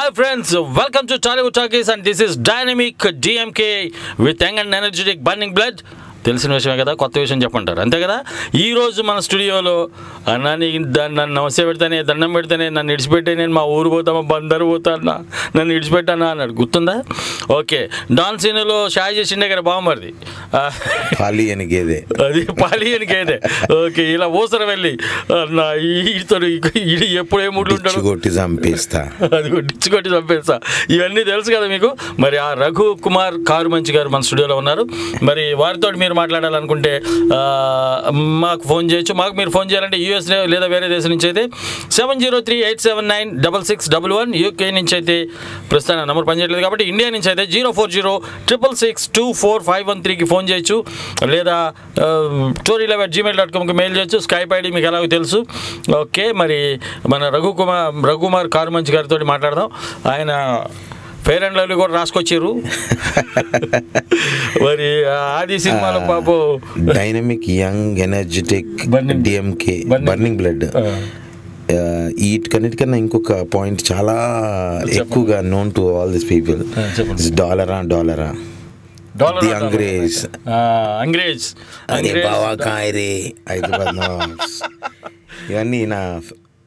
Hi friends, welcome to Tollywood Talkies and this is Dynamic DMK with young and energetic burning blood. తెలిసిన విషయమే కదా, కొత్త విషయం చెప్పంటారు అంతే కదా. ఈరోజు మన స్టూడియోలో అన్నాని నన్ను నమస్తే పెడితేనే దండం పెడితేనే నన్ను ఇడిచిపెట్టే నేను మా ఊరు పోతామా బందరు పోతానా నన్ను ఇడిచిపెట్టానా అన్నాడు, గుర్తుందా? ఓకే, డాన్ సీనులో షాయి చేసిండే కదా బాగుమరిది, పాలి అని గేదే, అది పాలి అని గేదే. ఓకే, ఇలా ఊసర వెళ్ళి ఇతడు ఎప్పుడు ఏ మూడ్లు ఉంటాడు, కొట్టి చంపేస్తా, అది డిచ్చి కొట్టి చంపేస్తా, ఇవన్నీ తెలుసు కదా మీకు. మరి ఆ రఘు కుమార్ కారుమంచి గారు మన స్టూడియోలో ఉన్నారు. మరి వారితో మీరు మాట్లాడాలనుకుంటే మాకు ఫోన్ చేయొచ్చు. మాకు మీరు ఫోన్ చేయాలంటే యూఎస్ లేదా వేరే దేశం నుంచి అయితే 703-879-6611, యూకే నుంచి అయితే ప్రస్తుతం నెంబర్ పనిచేయట్లేదు కాబట్టి ఇండియా నుంచి అయితే 040-666-24513కి ఫోన్ చేయొచ్చు, లేదా storylive@gmail.comకి మెయిల్ చేయొచ్చు. స్కైప్ ఐడి మీకు ఎలాగో తెలుసు. ఓకే, మరి మన రఘుకుమార్ కారుమంచి గారితో మాట్లాడదాం. ఆయన ఫెయిర్ అండ్ లవ్లీ కూడా రాసుకొచ్చారు. మరి ఆది సినిమాలో పాపం dynamic young energetic DMK burning blood, వీటికన్నిటికన్నా ఇంకొక పాయింట్ చాలా ఎక్కువగా known to all this people, డాలరా ది అంగ్రేజ్ అరే బావా కాయ్ రే ఇవన్నీ నా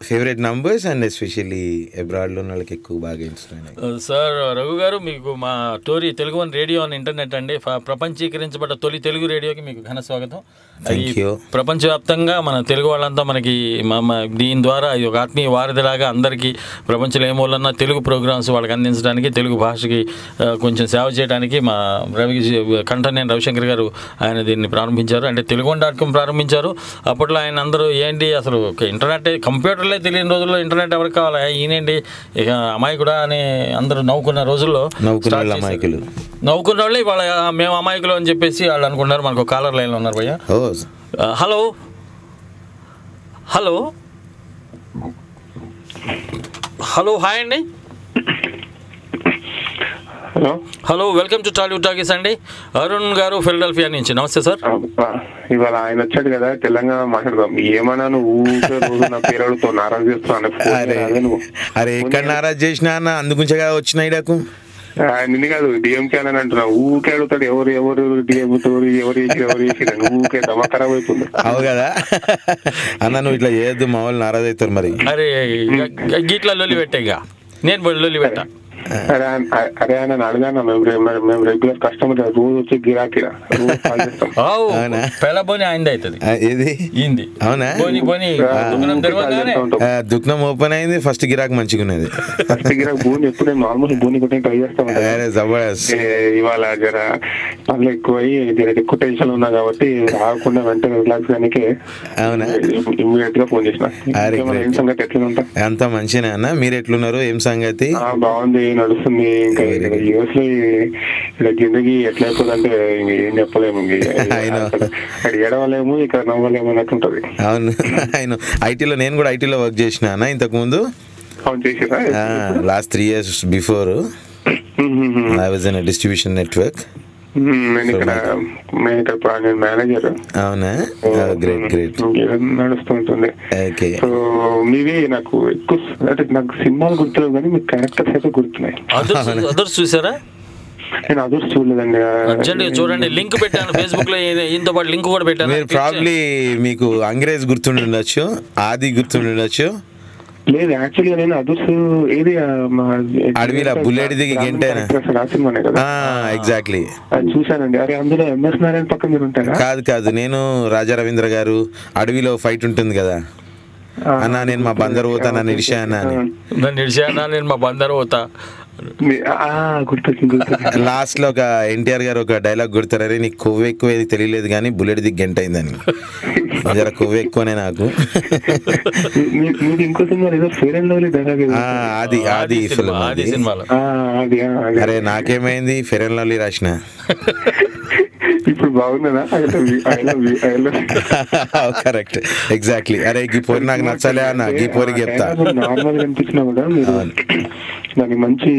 ఫేవరెట్ నంబర్స్ అండ్ ఎస్పెషల్లీ అబ్రాడ్లో ఉన్న వాళ్ళకి ఎక్కువ బాగా ఇష్టమైనాయి. సార్ రఘు గారు, మీకు మా Tori Telugu one radio on internet అండి, ప్రపంచీకరించబడ్డ తొలి తెలుగు రేడియోకి మీకు ఘన స్వాగతం. ప్రపంచవ్యాప్తంగా మన తెలుగు వాళ్ళంతా మనకి దీని ద్వారా ఇది ఒక ఆత్మీయ వారధిలాగా అందరికీ ప్రపంచంలో ఏ మూలన్నా తెలుగు ప్రోగ్రామ్స్ వాళ్ళకి అందించడానికి, తెలుగు భాషకి కొంచెం సేవ చేయడానికి మా కంఠనేని రవిశంకర్ గారు ఆయన దీన్ని ప్రారంభించారు. అంటే తెలుగు.com ప్రారంభించారు. అప్పట్లో ఆయన అందరూ ఏంటి అసలు ఇంటర్నెట్ కంప్యూటర్లే తెలియని రోజుల్లో ఇంటర్నెట్ ఎవరికి కావాలి, ఈయనండి ఇక అమాయకుడా అని అందరూ నవ్వుకున్న రోజుల్లో నవ్వుకున్న వాళ్ళే వాళ్ళ మేము అమాయకులు అని చెప్పేసి వాళ్ళు అనుకున్నారు. మనకు కాలర్ లైన్లో ఉన్నారు భయ్య. హలో హలో హలో హాయ్ అండి. Hello, welcome to Tollywood talkies అండి. అరుణ్ గారు ఫిలడెల్ఫియా నుంచి. నమస్తే సార్. ఇవాళ ఆయన వచ్చాడు కదా, తెలంగాణ మాట్లాడదాం. ఏమన్నా నువ్వు రోజు నా పేరుతో నారాజు చేస్తాను. అరే ఎక్కడ నారాజు చేసినా అన్న, అందుకుంచే కదా వచ్చిన ఇడాకు నిన్ను కాదు డిఎంకే అని అంటున్నా. ఊకే అడుగుతాడు ఎవరు డిఎంతో ఎవరు చేసి ఊకే దమా ఖరాబ్ అవుతుంది. అవు కదా అన్న, నువ్వు ఇట్లా చేయొద్దు, మా వాళ్ళు నారాజు అవుతారు. మరి అరే గీట్లా లొల్లి పెట్టేగా, నేను లొల్లి పెట్టా. అరే ఆయన అడగాను, మేము రెగ్యులర్ కస్టమర్, రోజు వచ్చి గిరాకీ అవునా, దుకాణం ఓపెన్ అయింది, ఫస్ట్ గిరాక్ మంచిగా ఉన్నది. ఫస్ట్ గిరాక్ బోని ఎప్పుడు ఆల్మోస్ట్ బోని కొట్టి ట్రై చేస్తాం. ఇవాళ జర పనులు ఎక్కువయ్యి జర ఎక్కువ టెన్షన్ ఉన్నా కాబట్టి రాకుండా వెంటనే రిలాక్స్ కానీ అవునా ఇమ్మీడియట్ గా ఫోన్ చేసిన. ఏం సంగతి ఎట్లా ఉంటా? అంత మంచిగా అన్న, మీరు ఎట్లున్నారు? ఏం సంగతి? బాగుంది, నడుస్తుంది. ఇంకా యూఎస్ లో ఇక్కడ జిందగీ ఎట్లా అయిపోతుందంటే ఏం చెప్పలేము. ఏడవలేము, ఇక్కడ నవ్వలేము అన్నట్టుంటది. అవును, ఆయన ఐటీలో, నేను కూడా ఐటీలో వర్క్ చేసిన అన్న ఇంతకు ముందు. చేసిరా? Last 3 years before I was in distribution network. నేను మేనేజర్. అవునా, గ్రేట్ నడుస్తుంటుంది. సో మీవి నాకు ఎక్కువ అంటే నాకు సినిమాలు గుర్తులేవు కానీ మీ క్యారెక్టర్స్ అయితే గుర్తున్నాయి. చూసారా? నేను అదర్స్ చూడలేదండి. చూడండి, లింక్ పెట్టాను ఫేస్బుక్ లో, దీంతో పాటు లింక్ కూడా పెట్టాను. మీరు ప్రాబ్లీ మీకు అంగ్రేజ్ గుర్తుండొచ్చు, ఆది గుర్తుండొచ్చు. లేదు, యాక్చువల్గా నేను అదర్స్ ఏది అడవిలో బుల్లెట్ దిగి గంటేనా సినిమానే కదా. ఎగ్జాక్ట్లీ చూసానండి. అరే అందులో ఎంఎస్ నారాయణ పక్కన మీరు ఉంటారా? కాదు, నేను రాజా రవీంద్ర గారు అడవిలో ఫైట్ ఉంటుంది కదా అన్న, నేను మా బందరు పోతా, నన్ను ఇడిషా అన్న, నేను మా బందరు పోతా. లాస్ట్ లో ఒక ఎన్టీఆర్ గారు ఒక డైలాగ్ కొడతారు, నీకు కొవ్వు ఎక్కువ ఏది తెలియలేదు కానీ బుల్లెట్ దిగి గంట అయిందని. జర కొవ్వు ఎక్కువనే నాకు. ఇంకో cinema fair and lovely dialogue, ఆది సినిమాలో. అరే నాకేమైంది, ఫెయిర్ అండ్ లవ్లీ రాసిన. ఇప్పుడు బాగుందా? Correct, exactly. అరే గీ పోరి నాకు నచ్చలే అన్న, గీ పోరికి చెప్తా. నార్మల్ గా అనిపించినా కూడా మీరు దాన్ని మంచి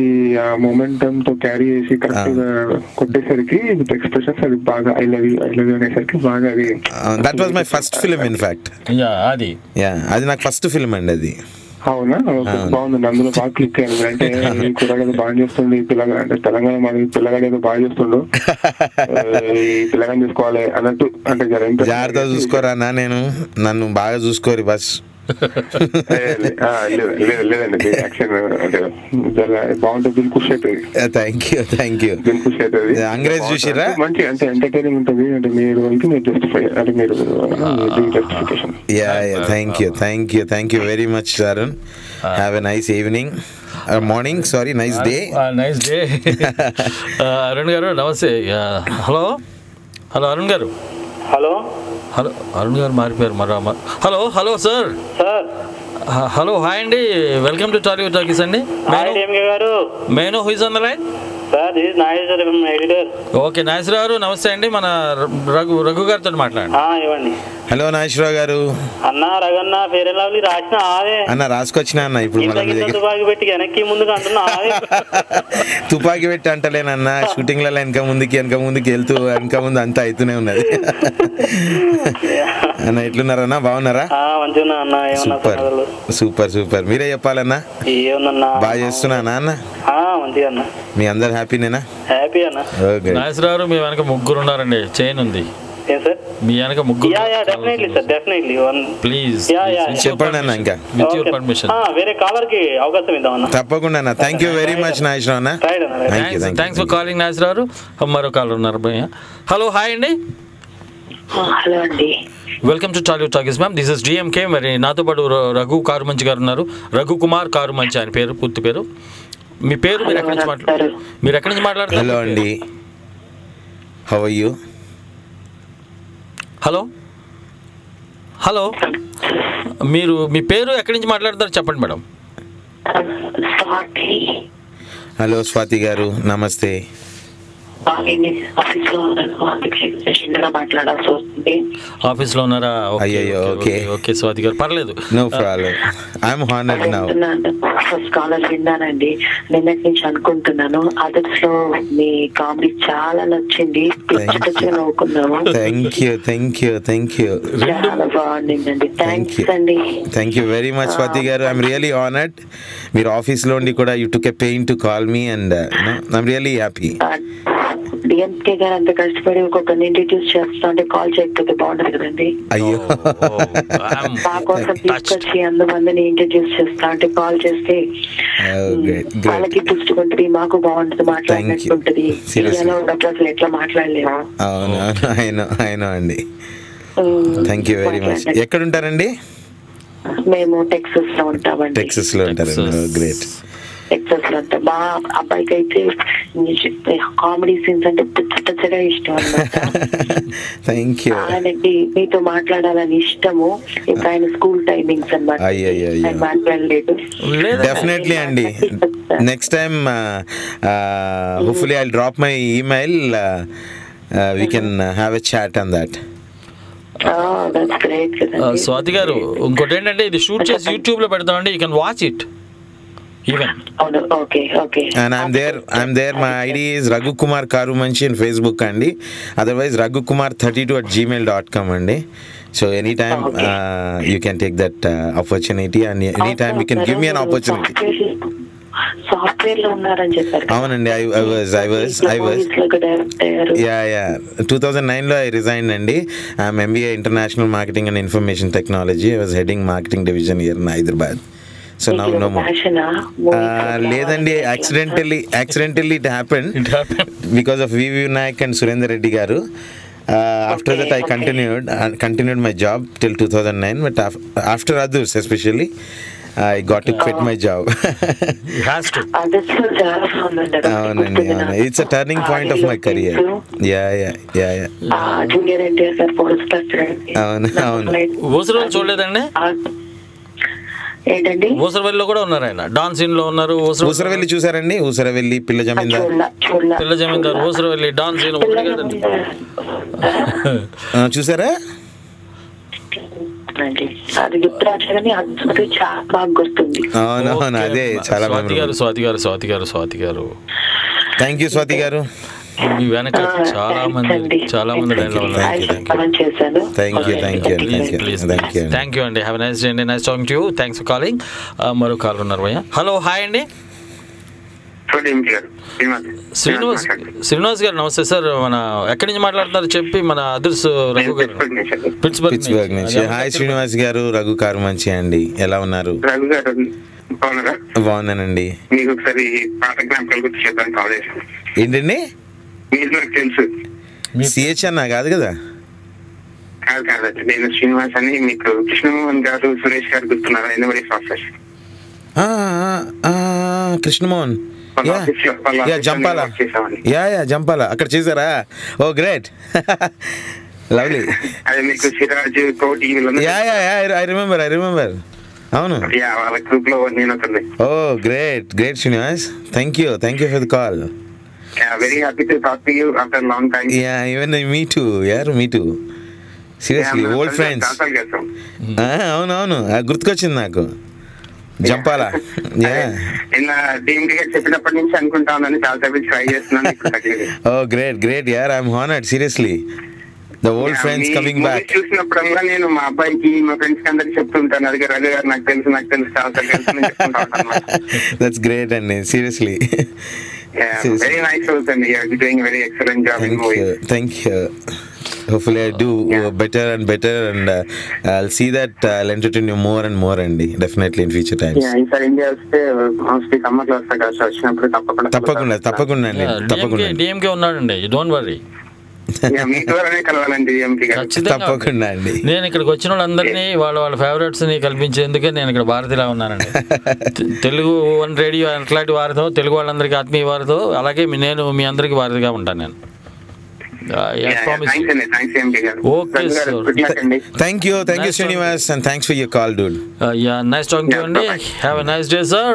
మొమెంటమ్ తో క్యారీ చేసి కరెక్ట్ గా కొట్టేసరికి విత్ ఎక్స్ప్రెషన్స్ అది బాగా ఐ లవ్ యూ అనేసరికి బాగా అది. That was my first film in fact. అది నాకు ఫస్ట్ ఫిల్మ్ అండి అది. అవునా, బాగుందండి. అందులో బాగా క్లిక్ అయ్యింది. అంటే ఈ పిల్లగాడు బాగా చేస్తుండే, ఈ పిల్లగా అంటే తెలంగాణ మన పిల్లగాడు ఏదో బాగా చేస్తుండు, ఈ పిల్లగాని చూసుకోవాలి అన్నట్టు. అంటే జాగ్రత్త చూసుకోరా అన్న, నేను నన్ను బాగా చూసుకోరు బస్. లేదండి యాక్షన్ అంటే బాగుంటుంది, దిల్ ఖుషి అవుతుంది. Thank you. దిల్ ఖుషి అవుతుంది. అంగ్రేజ్ చూసిరా, మంచి అంటే ఎంటర్టైనింగ్ ఉంటుంది. అంటే మీరు జస్టిఫై అంటే మీరు justification. Thank you very much Arun. Have a nice evening, morning, sorry, nice day. Arun గారు నమస్తే. హలో అరుణ్ గారు. హలో అరుణ్ గారు మారిపోయారు మరో. Hello sir. హలో, హాయ్ అండి, వెల్కమ్ టు టాలీవుడ్ టాకీస్ అండి. May know who is on the line? Okay, Nageswara Rao గారు నమస్తే అండి. మన రఘు గారితో మాట్లాడండి. హలో నాగేశ్వరరావు గారు. అన్న రఘన్న ఫేర్ అండ్ లవ్లీ రాసిన అన్న రాసుకొచ్చిన అన్న. ఇప్పుడు తుపాకి పెట్టి వెనక్కి ముందుకు అంటున్నా. తుపాకి పెట్టి అంటలేనన్న, షూటింగ్లలో వెనక ముందుకి వెళ్తూ వెనక ముందు అంతా అవుతూనే ఉన్నది. అన్న ఎట్లున్నారన్నా, బాగున్నారా? సూపర్. మీరే చెప్పాలన్నా. బాగా చేస్తున్నానా అన్న? మీ అందరు హ్యాపీనేనా? నాగేశ్వరరావు, మీ వెనక ముగ్గురు ఉన్నారండి, చైన్ ఉంది మీ వెనక ముగ్గురు. ప్లీజ్ చెప్పండి అన్న. ఇంకా విత్ యువర్ పర్మిషన్ వేరే కాలర్ కి అవకాశం ఇద్దామన్నా. తప్పకుండా అన్న. Thank you very much Nageswara Rao అన్న. Thanks for calling Nageswara Rao. మరో కాలర్ ఉన్నారు. హలో, హాయ్ అండి. హలో అండి, welcome to Tollywood talkies ma'am. This is GMK. మరి నాతో పాటు రఘు కారుమంచి గారు ఉన్నారు. రఘు కుమార్ కారుమంచి ఆయన పేరు, పూర్తి పేరు. మీ పేరు, మీరు ఎక్కడి నుంచి మాట్లాడుతున్నారు? హలో అండి, హౌ ఆర్ యూ? హలో, మీరు మీ పేరు, ఎక్కడి నుంచి మాట్లాడతారు చెప్పండి మేడం. హలో స్వాతి గారు, నమస్తే. ఆఫీస్ లో ఉన్నారా? అయ్యో, ఓకే స్వాతి గారు, పర్లేదు. No problem, I'm honoured now. స్కాలర్ విన్నానండి, నిన్నటి నుంచి అనుకుంటున్నాను. అదర్స్ లో మీ కామెడీ చాలా నచ్చింది, నవ్వుకున్నాము. Thank you. చాలా బాగుండిందండి. థ్యాంక్స్ అండి. Thank you very much Swathi garu. I'm really honoured. మీరు ఆఫీస్ లో ఉండి కూడా you took a pain to call me and I'm really happy. DMK garu అంత కష్టపడి ఒక్కొక్కరిని ఇంట్రడ్యూస్ చేస్తా అంటే కాల్ చేయకపోతే బాగుండదు కదండి. అయ్యో, మా కోసం తీసుకొచ్చి అంతమందిని ఇంట్రడ్యూస్ చేస్తా అంటే కాల్ చేస్తే వాళ్ళకి పుచ్చుకుంటుంది, మాకు బాగుంటుంది, మాట్లాడినట్టుంటది. ఎలా ఉన్నప్పుడు అసలు ఎట్లా మాట్లాడలేము. అవును అండి. Thank you very much. ఎక్కడ ఉంటారండి? మేము టెక్సస్ లో ఉంటామండి. టెక్సస్ లో ఉంటారు. గ్రేట్. టెక్సస్ లో ఉంటాం. మా అబ్బాయికి అయితే కామెడీ సీన్స్ అంటే పెద్దగా ఇష్టం అన్నమాట. ఆయనకి మీతో మాట్లాడాలని ఇష్టము. ఇప్పుడు ఆయన స్కూల్ టైమింగ్స్ అన్నమాట, ఆయన మాట్లాడలేదు. డెఫినెట్లీ అండి. Next time hopefully I will drop my email, we can have a chat on that. Swathi గారు, ఇంకోటి ఏంటంటే ఇది షూట్ చేసి యూట్యూబ్ లో పెడతామండి, you can watch it even. Okay. And I'm there. My ID is Raghu Kumar Karumanchi in Facebook andi. Otherwise raghukumar32@gmail.com andi. So anytime you can take that opportunity, and anytime you can give me an opportunity. Software లో ఉన్నారని చెప్పారు. అవునండి, I was. Yeah. 2009 లో I resigned అండి. I'm MBA International Marketing and Information Technology. I was heading marketing division here in Hyderabad. So now no more. లేదండి, accidentally it happened because of VV Nayak and Surendra Reddy garu. After that I continued my job till 2009, but after others especially I got to quit my job. It has to. It's a turning point of my career. Yeah. Junior NTR sir police president. Oosaravelli చూడలేదండి? ఏంటండి, ఊసరవెల్లిలో కూడా ఉన్నారు ఆయన. Don scene లో ఉన్నారు. ఊసరవెల్లి చూసారండి? ఊసరవెల్లి, పిల్ల జమీందార్, ఊసరవెల్లి, don scene చూసారా? అది గుర్తురాట్లేదని అది చాలా బాగా గుర్తుంది. అవునవును, అదే చాలా. స్వాతి గారు. థ్యాంక్ యూ స్వాతి గారు. మీ వెనక చాలా మంది లైన్లో ఉన్నారు. థ్యాంక్ యూ అండి. హ్యావ్ నైస్ డే అండి. Nice talking to you. Thanks for calling. మరో కాల్ ఉన్నారు భయ్య. హలో, హాయ్ అండి. శ్రీనివాస్ గారు నమస్తే సార్. మన ఎక్కడి నుంచి మాట్లాడుతున్నారు చెప్పి, మన అదర్స్ రఘు గారు పిట్స్బర్గ్ నుంచి. హాయ్ శ్రీనివాస్ గారు, రఘు కారు మంచి అండి, ఎలా ఉన్నారు? బాగున్నానండి. ఏంటండి తెలుసు సిహెచ్ అన్నా కాదు కదా? నేను శ్రీనివాస్ అని. మీకు కృష్ణమోహన్ గారు, సురేష్ గారు గుర్తున్నారా? NMD software. కృష్ణమోహన్ జంపాలా, జంపాలా అక్కడ చేశారా? Oh great, lovely. అదే మీకు సిరాజ్ కోటి ఐ రిమెంబర్. అవును, వాళ్ళ గ్రూప్ లో నేను. Oh great Srinivas, thank you for the call. Very happy to talk to you after a long time. Yeah, even me too. Seriously, old friends. అవును, గుర్తుకొచ్చింది నాకు జంపాలా. చెప్పినప్పటి నుంచి అనుకుంటానని చాలా ట్రై చేస్తున్నాను. ఓ గ్రేట్ యార్, I'm honoured seriously. The old friends coming back. చూసినప్పుడల్లా నేను మా అబ్బాయికి, మా ఫ్రెండ్స్ కి అందరికి చెప్తుంటాను, అది రవి గారు నాకు తెలుసు చాలా తెలుసు. That's great అండి, seriously. Very nice shows and you are doing a very excellent job in movies. Thank you. Hopefully I do better and I'll see that I'll entertain you more and more and definitely in future times. Yeah, in India వస్తే mostly summer లో వస్తా కదా, వచ్చినప్పుడు తప్పకుండా అండి. DMK ఉన్నాడండి, don't worry. తప్పకుండా అండి. నేను ఇక్కడికి వచ్చిన వాళ్ళందరినీ వాళ్ళ ఫేవరెట్స్ ని కల్పించేందుకే నేను ఇక్కడ భారతిలా ఉన్నానండి. తెలుగు వన్ రేడియో అట్లాంటి వారితో, తెలుగు వాళ్ళందరికీ ఆత్మీయ వారితో, అలాగే నేను మీ అందరికి వారిగా ఉంటాను నేను. Okay, sir. Thank you Srinivas, and thanks for your call, dude. Nice talking to you అండి. Have a nice day, sir.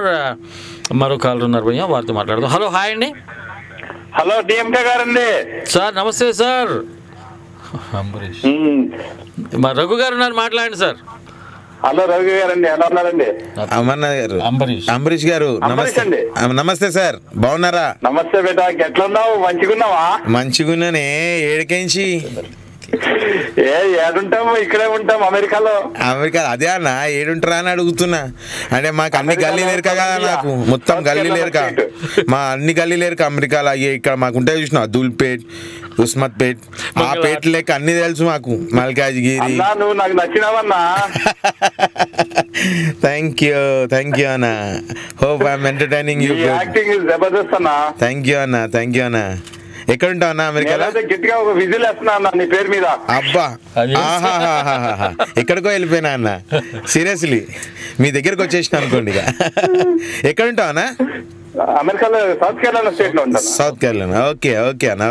మరో కాల్ ఉన్నారు భయ్యా, వారితో మాట్లాడదాం. హలో, హాయ్ అండి. హలో, డిఎంకే గారండి. సార్ నమస్తే సార్. అంబరీష్, మా రఘు గారు ఉన్నారు, మాట్లాడండి సార్. హలో రఘు గారండి, ఎలా ఉన్నారండి? అమర్నాథ్ గారు, అంబరీష్ గారు నమస్తే సార్, బాగున్నారా? నమస్తే బేటా, ఎట్లా ఉన్నావు? మంచిగున్నావా? మంచిగున్నానే. ఏడికించి ఏడుంటాము, ఇక్కడే ఉంటాం అమెరికాలో. అదే అన్న, ఏడుంటారా అని అడుగుతున్నా. అంటే మాకు అన్ని గల్లీలు ఎరక కదా, నాకు మొత్తం గల్లీలు ఎరక, మా అన్ని గల్లీలు ఎరక అమెరికాలో. ఇక్కడ మాకు ఉంటాయి చూసిన, అబ్దుల్పేట్, ఉస్మత్పేట్, ఆ పేట్ లెక్క అన్ని తెలుసు మాకు. మల్కాజ్గిరి. నువ్వు నాకు నచ్చినావన్నా. థ్యాంక్ యూ అన్న. Hope I'm entertaining you. Acting is జబర్దస్త్ అన్న. థ్యాంక్ యూ అన్న. ఎక్కడ ఉంటావు అన్న? అమెరికాలో. గట్టిగా ఒక విజిల్ వేస్తున్నా అన్న నీ పేరు మీద. అబ్బా, ఎక్కడికో వెళ్ళిపోయినా అన్న, సీరియస్లీ. మీ దగ్గరకు వచ్చేసిన అనుకోండి. ఇక ఎక్కడ ఉంటావు అన్న? అమెరికాలో సౌత్ కేరళ స్టేట్ లో ఉంటాను. సౌత్ కేరళ. ఓకే అన్న.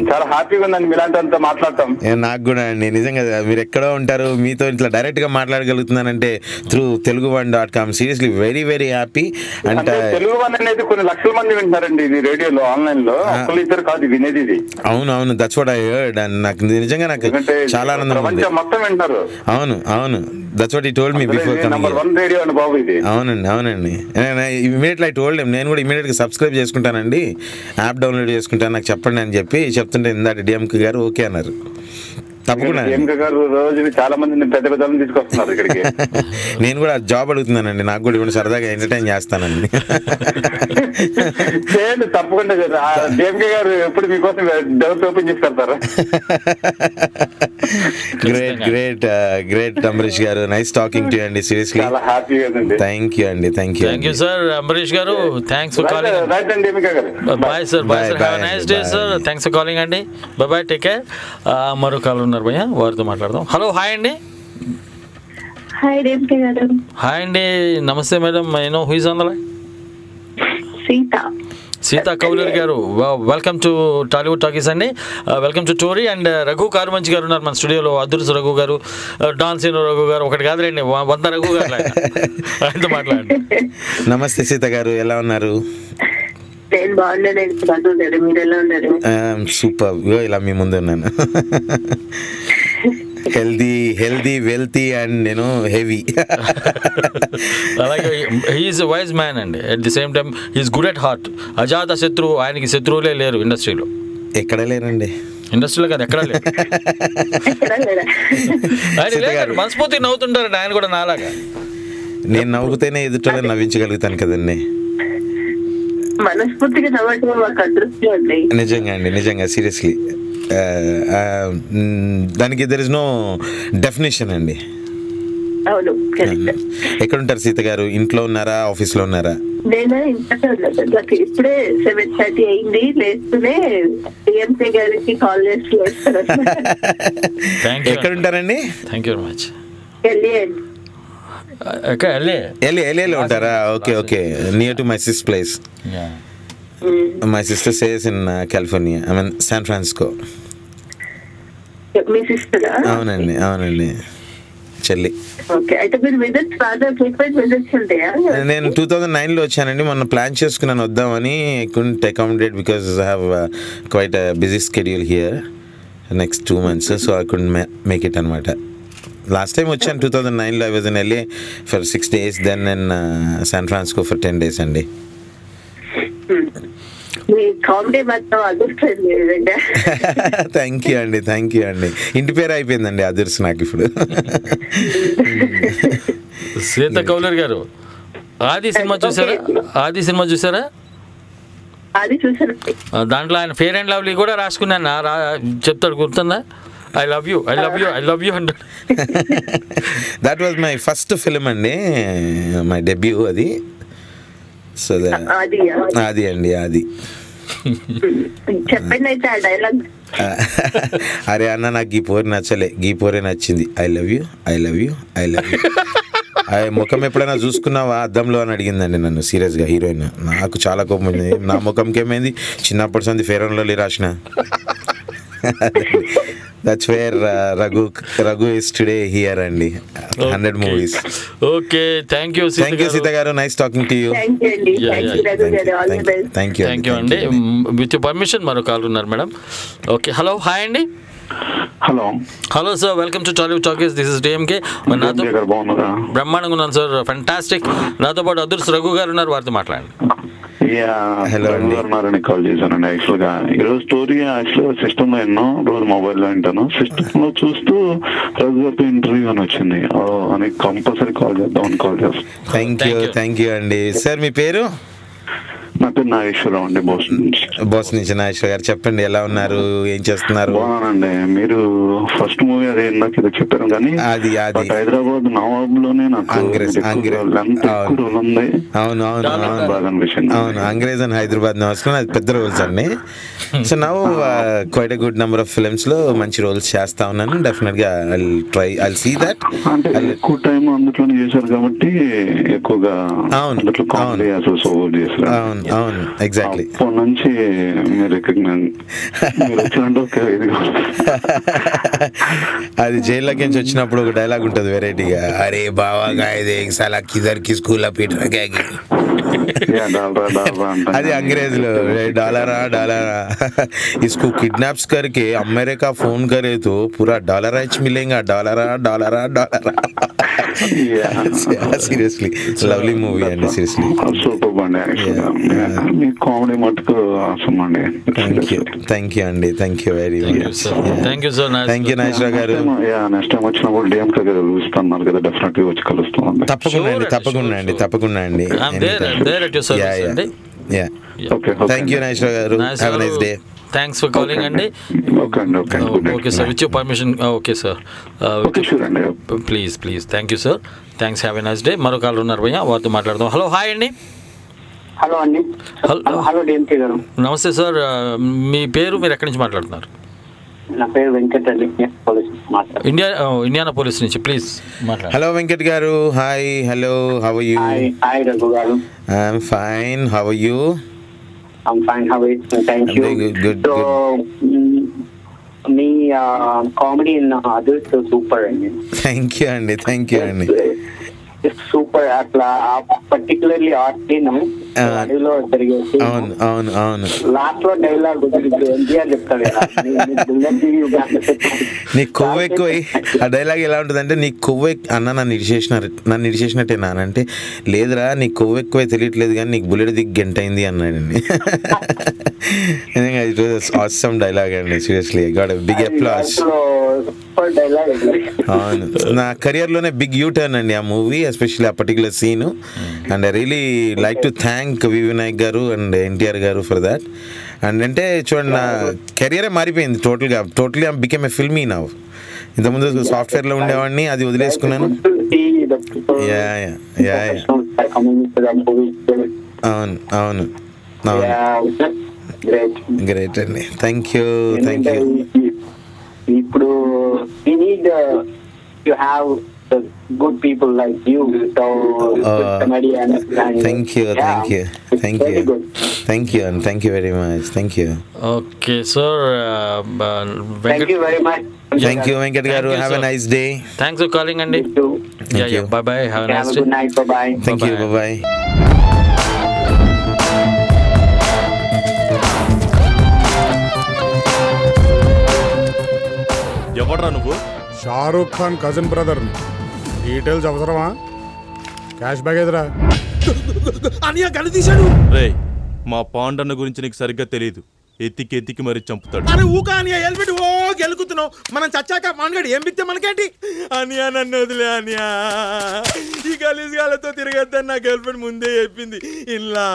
చాలా హ్యాపీగా ఉందండి మీలాంటి మాట్లాడతాం. నాకు కూడా అండి, నిజంగా మీరు ఎక్కడో ఉంటారు, మీతో ఇట్లా డైరెక్ట్ గా మాట్లాడగలుగుతున్నానంటే through telugu1.com. Seriously very very happy. అంటే తెలుగు వన్ అనేది కొన్ని లక్షల మంది వింటారండి ఇది రేడియోలో, ఆన్లైన్ లో. ఇద్దరు కాదు వినేది ఇది. అవును, that's what I heard. And నాకు నిజంగా చాలా ఆనందం ఉంది. మొత్తం వింటారు. అవును, that's what he told me before coming. Number 1 radio అండి బాబు ఇది. అవునండి. ఇమీడియట్లీ ఐ టోల్డ్ హిమ్, నేను కూడా ఇమీడియట్ గా సబ్స్క్రైబ్ చేసుకుంటానండి, యాప్ డౌన్లోడ్ చేసుకుంటాను, నాకు చెప్పండి అని చెప్పి చెప్తుంటే ఇందాక డిఎంకే గారు ఓకే అన్నారు. తప్పకుండా రోజు చాలా మంది పెద్ద పెద్దలను తీసుకొస్తున్నారు ఇక్కడికి. నేను కూడా జాబ్ అడుగుతున్నానండి, నాకు కూడా ఇవ్వండి, సరదాగా ఎంటర్టైన్ చేస్తానండి. తప్పకుండా డిఎంకే గారు ఎప్పుడు మీకోసం డోర్స్ ఓపెన్ చేసి పెడతారు. Great Ambarish garu, nice talking to you అండి, సీరియస్లీ. చాలా హ్యాపీగా ఉంది. Thank you sir Ambarish garu. Thanks for calling. Right అండి DMK garu. Bye sir. Have a nice day sir. Thanks for calling అండి. Bye, take care. మరో కాల్ ఉన్నారు భయ్యా, వారితో మాట్లాడదాం. హలో, హాయ్ అండి. హాయ్ అండి, నమస్తే madam. I know who is on the line. Sita Kaular garu, welcome to Tollywood talkies అండి. Welcome to TORi. And Raghu Karumanchi garu ఉన్నారు మన స్టూడియోలో. అదుర్స్ రఘు గారు, డాన్సీనో రఘు గారు, ఒకటి కాదులేండి 100 రఘు గారు, ఆయనతో మాట్లాడండి. నమస్తే సీత గారు, ఎలా ఉన్నారు? సూపర్, ఇలా మీ ముందు ఉన్నాను. హెల్దీ వెల్తీ అండ్ నేను హెవీ. అలాగే హీఈస్ వైజ్ మ్యాన్ అండి. At the same time he's good at heart. అజాత శత్రువు, ఆయనకి శత్రువులే లేరు ఇండస్ట్రీలో. ఎక్కడ లేరండి ఇండస్ట్రీలో కదా, ఎక్కడా లేదు. ఆయన మనస్ఫూర్తి నవ్వుతుంటారండి ఆయన కూడా నాలాగా. నేను నవ్వుతేనే ఎదుట నవ్వించగలుగుతాను కదండి. మనస్ఫూర్తిగా నవ్వటం మాకు అదృష్టం అండి. నిజంగా అండి, నిజంగా సీరియస్లీ. దానికి దెర్ ఇస్ నో డెఫినేషన్ అండి. అవును, ఎక్కడ ఉంటారు సీత గారు? ఇంట్లో ఉన్నారా, ఆఫీస్లో ఉన్నారా? నేను ఇంట్లో నాకు ఇప్పుడే 7:30 అయింది. లేస్తూనే టీఎంసీ గారికి కాల్ చేసి లేస్తాను. ఎక్కడ ఉంటారండి? Thank you very much. ఎల్ఏలో ఉంటారా? Okay okay, near to my sister place. My sister stays in California, I mean San Francisco. మీ సిస్టరా? అవునండి, అవునండి, చెల్లి. నేను 2009లో వచ్చానండి. మొన్న ప్లాన్ చేసుకున్నాను వద్దామని. I couldn't accommodate because I have quite busy schedule here next 2 months, so I couldn't make it అనమాట. లాస్ట్ టైం వచ్చాను 2009లో. I was in LA for 6 days, then in San Francisco for 10 days అండి. Thank you అండి, thank you అండి. ఇంటి పేరు అయిపోయిందండి అదుర్స్ నాకు ఇప్పుడు. శ్వేత కౌలర్ గారు, ఆది సినిమా చూసారా? ఆది సినిమా చూసారా? దాంట్లో ఆయన ఫెయిర్ అండ్ లవ్లీ కూడా రాసుకున్నాను. చెప్తాడు, గుర్తుందా? I love you, I love you, I love you అంటాడు. That was my first film అండి, మై డెబ్యూ అది. సో అది అండి, అది. చెప్పండి అయితే ఆ డైలాగ్. అరే అన్న, నాకు గీ పోరే నచ్చలే, గీ పోరే నచ్చింది. I love you, I love you, I love you. ముఖం ఎప్పుడైనా చూసుకున్నావా అద్దంలో అని అడిగిందండి నన్ను సీరియస్గా హీరోయిన్. నాకు చాలా కోపం ఉంది. నా ముఖంకి ఏమైంది? చిన్నప్పటి సంది ఫెయిర్ అండ్ లవ్లీ రాసిన. That's where Raghu is today here అండి. 100 movies. Okay, thank you Sita garu. Nice talking to you. Thank you అండి. Thank you అండి. With your permission మరో కాల్ ఉన్నారు మేడం. ఓకే, హలో, హాయ్ అండి. Hello sir, welcome to Tollywood talkies. This is DMK. నాతో బ్రహ్మాండంగా ఉన్నాను sir, fantastic. నాతో పాటు అదుర్స్ రఘు గారు ఉన్నారు, వారితో మాట్లాడండి. ఉన్నారని కాల్ చేశానండి. యాక్చువల్ గా ఈరోజు స్టోరీ యాక్చువల్ గా సిస్టమ్ లో ఎన్నో రోజు మొబైల్ లో వింటాను. సిస్టమ్ లో చూస్తూ రఘు గారితో ఇంటర్వ్యూ అని వచ్చింది అని కంపల్సరీ కాల్ చేద్దాం అని కాల్ చేస్తాను. థ్యాంక్ యూ అండి. సార్ మీ పేరు? నా పేరు నాగేశ్వరరావు అండి, బోస్ నుంచి. నాగేశ్వర గారు చెప్పండి, ఎలా ఉన్నారు, ఏం చేస్తున్నారు? బాగున్నానండి. మీరు ఫస్ట్ మూవీ అది నాకు ఇది చెప్పారు కానీ అది హైదరాబాద్ నవాబ్ లోనే నాకు ఉంది. అవును అంగ్రేజ్ అండ్ హైదరాబాద్ నవాబ్స్ లో అది పెద్ద రోల్స్ అండి. So now quite a good number of films లో మంచి రోల్స్ చేస్తా ఉన్నాను. డెఫినెట్ గా ఐ సీ దట్. ఎక్కువ టైం అందులోనే చేశారు కాబట్టి ఎక్కువగా కామెడీ అసోసియేట్ చేశారు. అవును, ఎగ్జాక్ట్లీ. అప్పటి నుంచి అది జైల్లోకి నుంచి వచ్చినప్పుడు ఒక డైలాగ్ ఉంటుంది వెరైటీగా, అరే బావాగా ఇది సాలా కిదర్ కి స్కూల్ పీటర్. అది अंग्रेज లో डॉलरा इसको किडनैप्स करके अमेरिका फोन करे तो पूरा डॉलराइज मिलेगा. डॉलरा seriously lovely movie and seriously super band మీ కామెడీ మట్టుకు awesome అండి. థ్యాంక్ యూ అండి, thank you very much. Thank you sir. Thank you Nageswara garu. Next time వచ్చినప్పుడు DMK గారు కలుస్తున్నారు కదా, డెఫినెట్ గా వచ్చి కలుస్తాం. తప్పకుండా అండి. Thank you Nageswara garu. Have a nice day. Thanks for calling అండి. Okay sir, with your permission. Okay sir, please thank you sir. Thanks, have a nice day. మరో కాల్ ఉన్నారు భయ్యా, వారితో మాట్లాడదాం. హలో, హాయ్ అండి. హలో అండి. Hello DMK garu. నమస్తే sir, మీ పేరు, మీరు ఎక్కడి నుంచి మాట్లాడుతున్నారు? నా పేరు వెంకట్ అండి, ఇండియానా పోలీస్ నుంచి. ప్లీజ్ మాట్లాడండి. Hello Venkat garu. Hi. Hello, how are you? Hi Raghu garu. I'm fine, how are you? I'm fine, how are you? Thank you. Good. So, me comedy in others so super. Thank you, Andy. Super అట్లా particularly art scene అడవిలో జరిగేసి అవును అవును అవును last లో dialogue NTR చెప్తాడు కదా, నీ కొవ్వు ఎక్కువ. ఆ డైలాగ్ ఎలా ఉంటుంది అంటే, నీ కొవ్వు అన్న నన్ను ఇడిచేసినట్టే నానంటే, లేదురా నీ కొవ్వు ఎక్కువ తెలియట్లేదు కానీ నీకు బుల్లెట్ దిగ్గు గంటైంది అన్నాడండి. ఇట్ వాజ్ ఆసమ్ డైలాగ్ అండి, seriously I got a big applause. అవును, నా కెరియర్లోనే బిగ్ యూ టర్న్ అండి ఆ మూవీ, ఎస్పెషల్లీ ఆ particular scene. And I really like to thank V Vinayak garu and NTR గారు ఫర్ దాట్. అండ్ అంటే చూడండి, నా కెరియరే మారిపోయింది totally I became a filmy now. ఇంతకుముందు సాఫ్ట్వేర్లో ఉండేవాడిని, అది వదిలేసుకున్నాను. అవును అవును అవును, గ్రేట్ అండి, థ్యాంక్ యూ. ఇప్పుడు we need to have the good people like you, so good comedian. Thank you and thank you very much. Thank you. Okay sir, thank you very much. Thank you Venkat garu, have a nice day. Thanks for calling Andy. Yeah, bye bye, have a nice day. Good night, bye bye. Thank you, bye bye. ఎవడ్రా నువ్వు? Shahrukh Khan cousin బ్రదర్ని. Details అవసరమా? Cash bag ఎదురా అనియా gun తీశాడు. రే, మా పాండన్న గురించి నీకు సరిగ్గా తెలియదు. ఎత్తికి మరి చంపుతాడు. అరే ఊక అనియా హెల్మెట్ ఓ గెలుకుతున్నావు. మనం చచ్చాక మానగాడు ఏం బిక్తే మనకేంటి? అనియా నన్ను వదిలే అనియా, ఈ గలీజ్గాలతో తిరగద్దని నా గర్ల్ఫ్రెండ్ ముందే చెప్పింది. ఇలా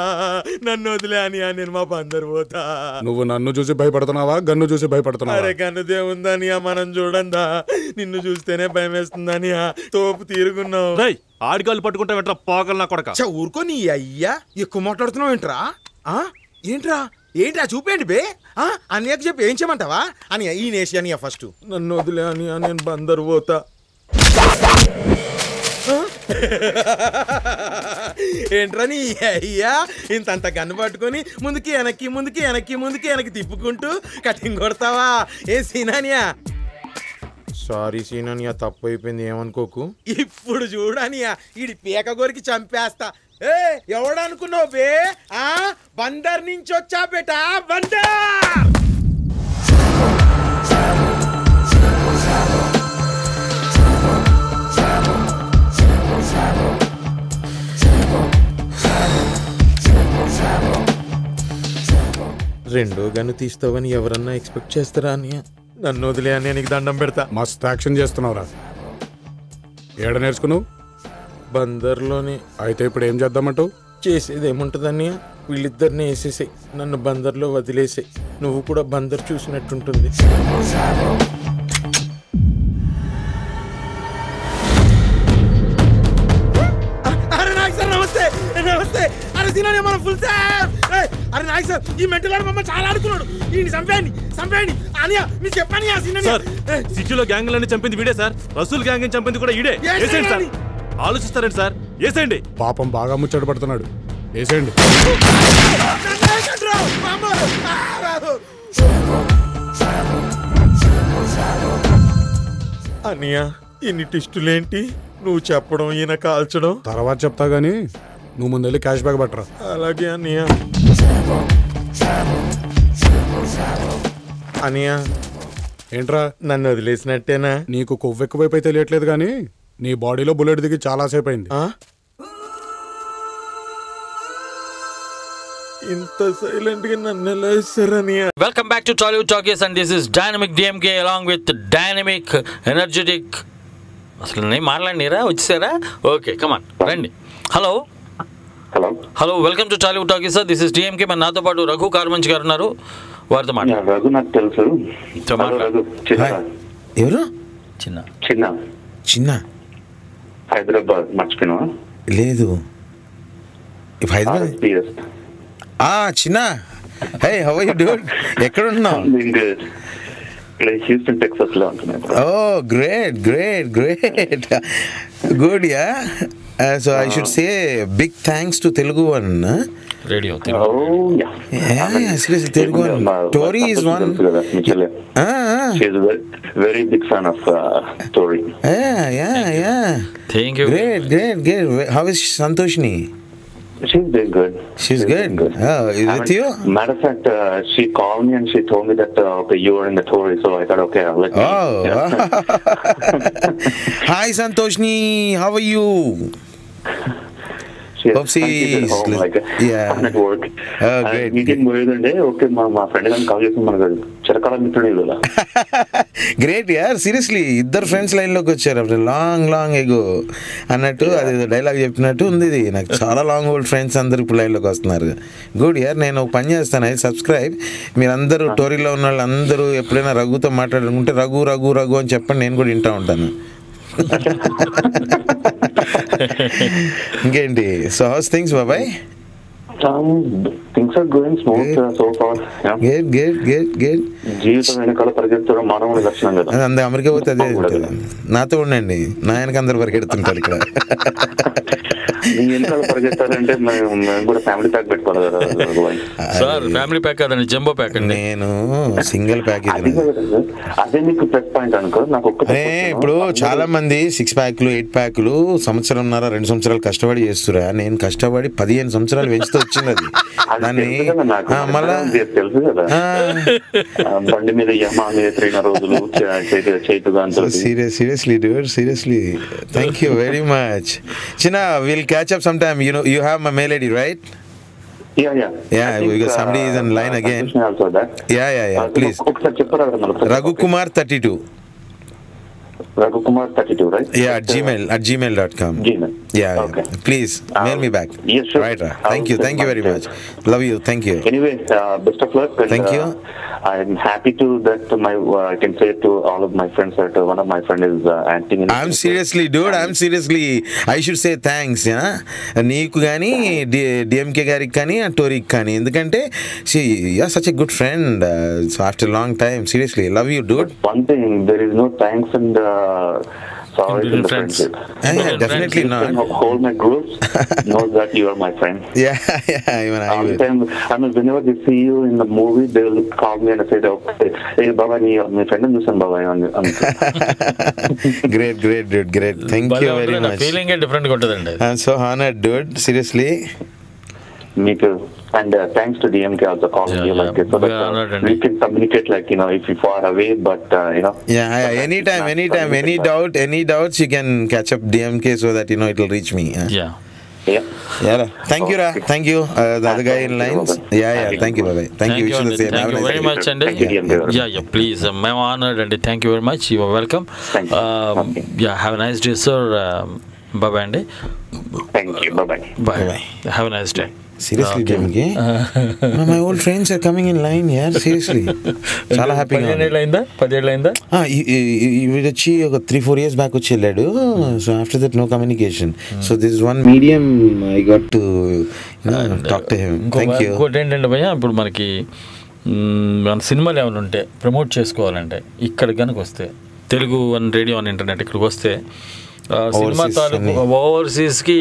నన్ను వదిలే అనియా, నేను మా బందరు పోతా. నువ్వు నన్ను చూసి భయపడుతున్నావా, గన్ను చూసి భయపడుతున్నావా? అరే గన్నుదే ఉందనియా, మనం చూడందా, నిన్ను చూస్తేనే భయం వేస్తుందనియా. తోపు తీరుగున్నావు. ఆడికాలు పట్టుకుంటా వెంట్రా పోగలు నా కొడక. ఊరుకో నీ అయ్యా, ఎక్కువ మాట్లాడుతున్నావు ఏంట్రా? ఏంట్రా చూపేంటి బే. అన్నయ్యకు చెప్పి ఏం చేయమంటావా? అని ఈ నేసి అనియా ఫస్ట్ నన్ను వదిలే అనియా, నేను బందరు పోతా. ఏంట్రా నీ అయ్యా ఇంతంత గన్ను పట్టుకొని ముందుకి వెనక్కి తిప్పుకుంటూ కటింగ్ కొడతావా? ఏ సీనానియా? సారీ సీనానియా, తప్పు అయిపోయింది, ఏమనుకోకు. ఇప్పుడు చూడనియా, ఈడి పీక గోరికి చంపేస్తా. ఏ ఎవడనుకున్నావు బే? బందర్ నుంచి వచ్చా బేటా, బందర్. రెండో గన్ను తీస్తావని ఎవరన్నా ఎక్స్పెక్ట్ చేస్తారా అనియా? నన్ను వదిలే అని నీకు దండం పెడతా. మస్త్ యాక్షన్ చేస్తున్నావురా. ఏడ నేర్చుకున్నావు? బందర్లోనే. అయితే ఇప్పుడు ఏం చేద్దామంటావు? చేసేది ఏముంటుందని, వీళ్ళిద్దరిని వేసేసాయి, నన్ను బందర్లో వదిలేసాయి. నువ్వు కూడా బందర్ చూసినట్టుంటుంది. అరే నాయక్ సార్ నమస్తే. నమస్తే. అరే సీనానియా మనం ఫుల్ సార్. అరే నాయక్ సార్, ఈ మెంటల్ వాడు మమ్మల్ని చాలా ఆడుకున్నాడు. ఈయన చంపేయండి అనియా, మీరు చెప్పాను సీనానియా. సిటీలో గ్యాంగ్లన్నీ చంపింది వీడే సార్. రసూల్ గ్యాంగ్ చంపింది కూడా ఈడే. వేసేయండి సార్. ఆలోచిస్తారండి సార్, వేసేయండి. పాపం బాగా ముచ్చట పడుతున్నాడు, వేసేయండి. అనియా ఇన్ని టిస్టులేంటి? నువ్వు చెప్పడం ఈయన కాల్చడం తర్వాత చెప్తా గానీ నువ్వు ముందు వెళ్ళి క్యాష్ బ్యాగ్ పట్టరా. అలాగే అనియా. అనియా ఏంట్రా? నన్ను వదిలేసినట్టేనా? నీకు కొవ్వు ఎక్కువైపోయి తెలియట్లేదు కానీ నీ బాడీలో బుల్లెట్ దిగి చాలా సేపు అయింది. ఇంత సైలెంట్ గా నన్ను ఎలా ఇస్తారని. Welcome back to Tollywood talkies and this is dynamic DMK along with dynamic energetic. అసలు నేను మాట్లాడినరా, వచ్చేసారా? ఓకే కమాన్ రండి. Hello hello, welcome to Tollywood talkies sir, this is DMK. మన నాతో పాటు రఘు కార్మంచ్ గారు ఉన్నారు, వారితో రఘు నాకు తెలుసు. ఎవరు? చిన్న హైదరాబాద్ మర్చిపోయినా? లేదు, హైదరాబాద్. చిన్న, hey how are you doing? ఎక్కడ ఉంటున్నావు? ఇక్కడ హ్యూస్టన్ టెక్సాస్ లో ఉంటున్నాను. Oh great great great, good. Yeah So I should say big thanks to Telugu One. Radio. Oh, yeah. Yeah, seriously, Telugu One. Tori is one. She's a very big fan of Tori. Yeah. Thank you. Great. How is Santoshni? She's doing good. She's good. Oh, is it you? Matter of fact, she called me and she told me that okay, you were in the Tory, so I thought, okay, let me. Oh. Hi, Santoshni. How are you? Hope she's home, like, at work. Oh, great. Meeting పోయేదంటే okay మా friend గారిని call చేసి మనకు చిరకాల మిత్రుడు కదా. Great యార్, seriously ఇద్దరు ఫ్రెండ్స్ లైన్లోకి వచ్చారు అప్పుడు లాంగ్ ఎగో అన్నట్టు, అది డైలాగ్ చెప్పినట్టు ఉంది. ఇది నాకు చాలా లాంగ్ ఓల్డ్ ఫ్రెండ్స్ అందరు ఇప్పుడు లైన్లోకి వస్తున్నారు. గుడ్ యార్, నేను ఒక పని చేస్తాను, అది సబ్స్క్రైబ్. మీరందరూ టోరీలో ఉన్న వాళ్ళు అందరూ ఎప్పుడైనా రఘుతో మాట్లాడుకుంటే రఘు అని చెప్పండి, నేను కూడా వింటూ ఉంటాను. ఇంకేంటి, సో హౌస్ థింగ్స్ బాబాయ్? Things are going smooth so far. Good. జీవితం వెనకాల పరిగెత్తడం మానవుడి లక్షణం కదా. అందరూ అమెరికా పోతే అదే ఉంటుంది. నాతో ఉండండి, నా వెనక అందరు పరిగెడుతుంటారు ఇక్కడ. వెనకాల పరిగెత్తాలంటే మేము కూడా ఫ్యామిలీ ప్యాక్ పెట్టుకోవాలి కదా సార్. ఫ్యామిలీ ప్యాక్ కాదండి, జంబో ప్యాక్ అండి. నేను సింగిల్ ప్యాక్. అదే మీకు ప్లస్ పాయింట్ అనుకో. నాకు ఇప్పుడు చాలా మంది 6 ప్యాక్లు 8 ప్యాక్లు సంవత్సరంన్నర 2 సంవత్సరాలు కష్టపడి చేస్తురా. నేను కష్టపడి 15 సంవత్సరాలు పెంచుతూ వచ్చినది దాన్ని. మళ్ళా తెలుసు కదా, బండి మీద యమా మీద తిరిగిన రోజులు చేతుగా. Seriously dude, seriously, thank you very much. China, we'll catch up sometime. You have my mail ID, right? Yeah, because somebody is in line again. Yeah, please. Raghu Kumar 32. Raghukumar 32, right? Yeah, at gmail.com. Yeah, okay. Please mail me back. Yes, sure. Right. Thank you very much. Love you. Thank you. Anyway, best of luck. And, thank you. I'm happy to that I can say to all of my friends that one of my friend is acting in. I'm seriously, dude. I should say thanks. Yeah, నీకు కానీ DMK గారికి కానీ టోరీకి కానీ, ఎందుకంటే you're such a good friend. So after a long time, seriously, love you, dude. But one thing, there is no thanks and sorry in the friendship. Definitely not. Hold my groups, know that you are my friend. Yeah, even I will. I mean, whenever they see you in the movie, they will call me and say, okay, hey Baba, my friend is Nusan Baba. Great, dude, great. Thank you very much. Feeling different. I'm so honored, dude. Seriously. Me too. And thanks to DMK also calling you like this, so that we can communicate, like, if you far away, but Yeah, anytime, any doubts, you can catch up DMK so that it will reach me. Yeah. Thank you, Ra. Thank you. The other guy in lines. Yeah. Thank you, bye. Thank you. Thank you very much, and yeah, please. I'm honored, and thank you very much. You are welcome. Yeah, have a nice day, sir. Bye-bye, Andy. Thank you. Bye. Have a nice day. Seriously, DMK? My old friends are coming in line, yeah. Seriously. చాలా హ్యాపీగా. 10 ఏళ్ళైందా? ఇవి వచ్చి ఒక 3-4 years back వచ్చి వెళ్ళాడు. So after that no communication. So this is one medium I got to talk to him. Thank you. ఇంకోటి ఏంటంటే భయ్యా, ఇప్పుడు మనకి మన సినిమాలు ఏమైనా ఉంటే ప్రమోట్ చేసుకోవాలంటే ఇక్కడ కనుక వస్తే, Telugu one radio on internet ఇక్కడికి వస్తే సినిమా తాలూకు ఓవర్సీస్కి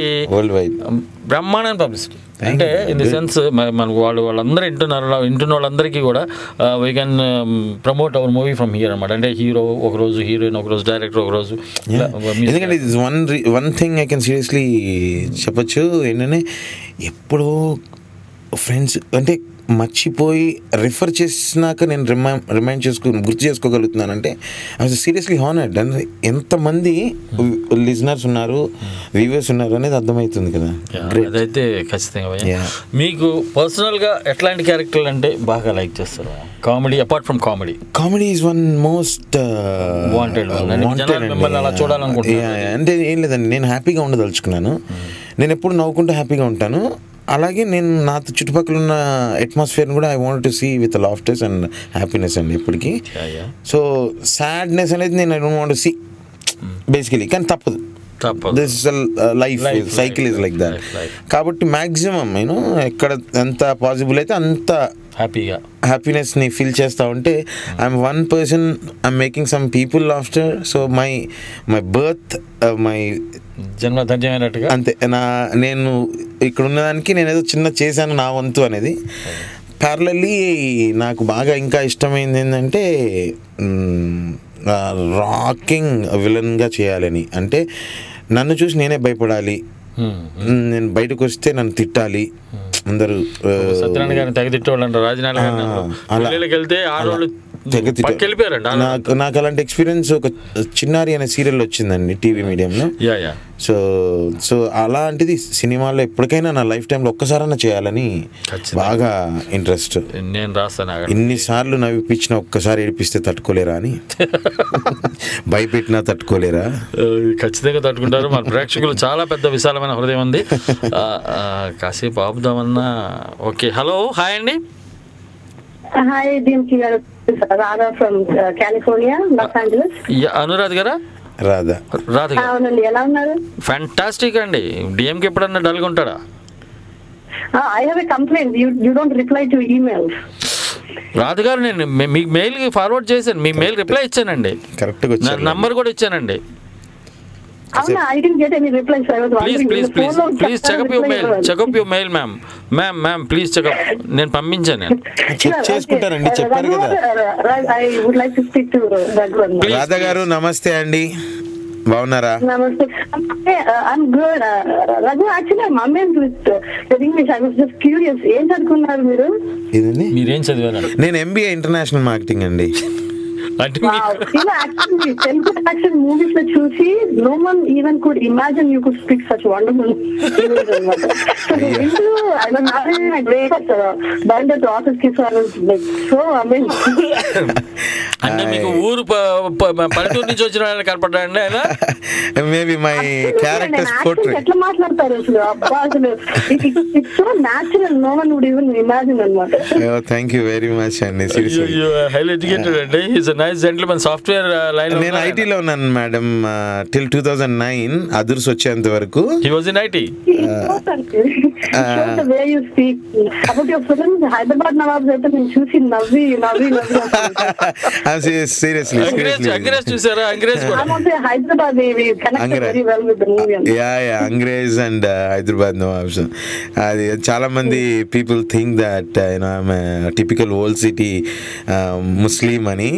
బ్రహ్మాండమైన పబ్లిసిటీ. అంటే ఇన్ ది సెన్స్ మనకు వాళ్ళందరూ వింటున్న వాళ్ళందరికీ కూడా we can promote hour movie from here అనమాట. అంటే హీరో ఒకరోజు, హీరోయిన్ ఒకరోజు, డైరెక్టర్ ఒకరోజు. ఎందుకంటే ఇది one thing I can seriously చెప్పచ్చు ఏంటంటే, ఎప్పుడో ఫ్రెండ్స్ అంటే మర్చిపోయి రిఫర్ చేసినాక నేను గుర్తు చేసుకోగలుగుతున్నానంటే I was seriously honoured. And ఎంతమంది లిజనర్స్ ఉన్నారు, వ్యూవర్స్ ఉన్నారు అనేది అర్థమవుతుంది కదా. అదైతే ఖచ్చితంగా. మీకు పర్సనల్గా ఎట్లాంటి క్యారెక్టర్లు అంటే బాగా లైక్ చేస్తారు? Comedy, apart from comedy is one most wanted. అలా చూడాలనుకుంటున్నాను. అంటే ఏం లేదండి, నేను హ్యాపీగా ఉండదలుచుకున్నాను. నేను ఎప్పుడు నవ్వుకుంటూ హ్యాపీగా ఉంటాను. అలాగే నేను నా చుట్టుపక్కల ఉన్న అట్మాస్ఫియర్ని కూడా I want to see with laughters and happiness అండి ఎప్పటికీ. సో సాడ్నెస్ అనేది నేను I don't want to see basically. కానీ తప్పదు, this life cycle is like that. కాబట్టి మ్యాక్సిమం నేను ఎక్కడ ఎంత పాసిబుల్ అయితే అంత హ్యాపీనెస్ని ఫీల్ చేస్తూ ఉంటే I'm one person, I'm making some people after. So my birth my జన్మధన్యమైనట్టుగా అంతే. నేను ఇక్కడ ఉన్నదానికి నేను ఏదో చిన్న చేశాను నా వంతు అనేది. ప్యారలల్లీ నాకు బాగా ఇంకా ఇష్టమైంది ఏంటంటే రాకింగ్ విలన్గా చేయాలని. అంటే నన్ను చూసి నేనే భయపడాలి, నేను బయటకు వస్తే నన్ను తిట్టాలి అందరూ. సత్యనారాయణ గారిని తెగతిట్టేవాళ్ళు, రాజనారాయణ వెళ్తే ఆడవాళ్ళు నాకు అలాంటి ఎక్స్పీరియన్స్ ఒక చిన్నారి అనే సీరియల్ వచ్చిందండి టీవీ మీడియంలో. సో అలాంటిది సినిమాలో ఎప్పటికైనా నా లైఫ్ టైంలో ఒక్కసారైనా చేయాలని బాగా ఇంట్రెస్ట్. నేను రాస్తాను. ఇన్నిసార్లు నవ్విపించిన ఒక్కసారి ఏడిపిస్తే తట్టుకోలేరా అని భయపెట్టినా తట్టుకోలేరా? ఖచ్చితంగా తట్టుకుంటారు. మన ప్రేక్షకులు చాలా పెద్ద విశాలమైన హృదయం ఉంది. కాసేపు ఆపుదామన్నా. ఓకే, హలో, హాయ్ అండి. హాయ్ డిఎంకే గారు, Radha from California, Los Angeles. Anuradh గారా? రాధా గారు. అవునండి, ఎలా ఉన్నారు? ఫ్యాంటాస్టిక్ అండి. డిఎంకే ఎప్పుడన్నా డల్గా ఉంటాడా? I have a complaint, you don't reply to emails. Radha గారు, నేను మీకు మెయిల్ ఫార్వర్డ్ చేశాను, మీ మెయిల్ రిప్లై ఇచ్చానండి, కరెక్ట్గా నంబర్ కూడా ఇచ్చానండి. అవునా, I didn't get any reply. So I was wondering. Please check up your mail ma'am please check up. నేను పంపించాను. చెక్ చేసుకుంటారండి, చెప్పారు కదా. I would like to speak to Raghu. Radha గారు నమస్తే అండి, బాగున్నారా? నమస్తే. I'm good. Raghu, actually I'm amazed with your English. I was just curious, ఏం చదువుకున్నారు మీరు? మీరేం చదివారు? నేను ఎంబీఏ ఇంటర్నేషనల్ మార్కెటింగ్ అండి. తెలుగు యాక్షన్ మూవీస్ లో చూసి no one even could imagine you could speak such wonderful English అన్నమాట. అంటే మీకు ఊరు పల్లెటూరు నుంచి వచ్చిన వాళ్ళని కనపడ్డాండి ఆయన? Maybe my characters portrait. ఎట్లా మాట్లాడతారు అసలు? అబ్బా, అసలు it's so natural, no one would even imagine అన్నమాట. థ్యాంక్ యూ వెరీ మచ్ అండి. సీరియస్లీ హైలీ ఎడ్యుకేటెడ్ అండి. He is a nice gentleman. Software line నేను ఐటీలో ఉన్నాను మేడం టిల్ 2009 అదుర్స్ వచ్చేంత వరకు. He was in IT. The way you speak about your films, Hyderabad Nawabs అయితే నేను చూసి నవ్వి seriously అంగ్రేజ్ చూసారా? అంగ్రేజ్ కూడా Hyderabad connected very well with the movie. Yeah, Angrez and Hyderabad Nawabs. అది చాలా మంది people think that I'm typical old city Muslim అని.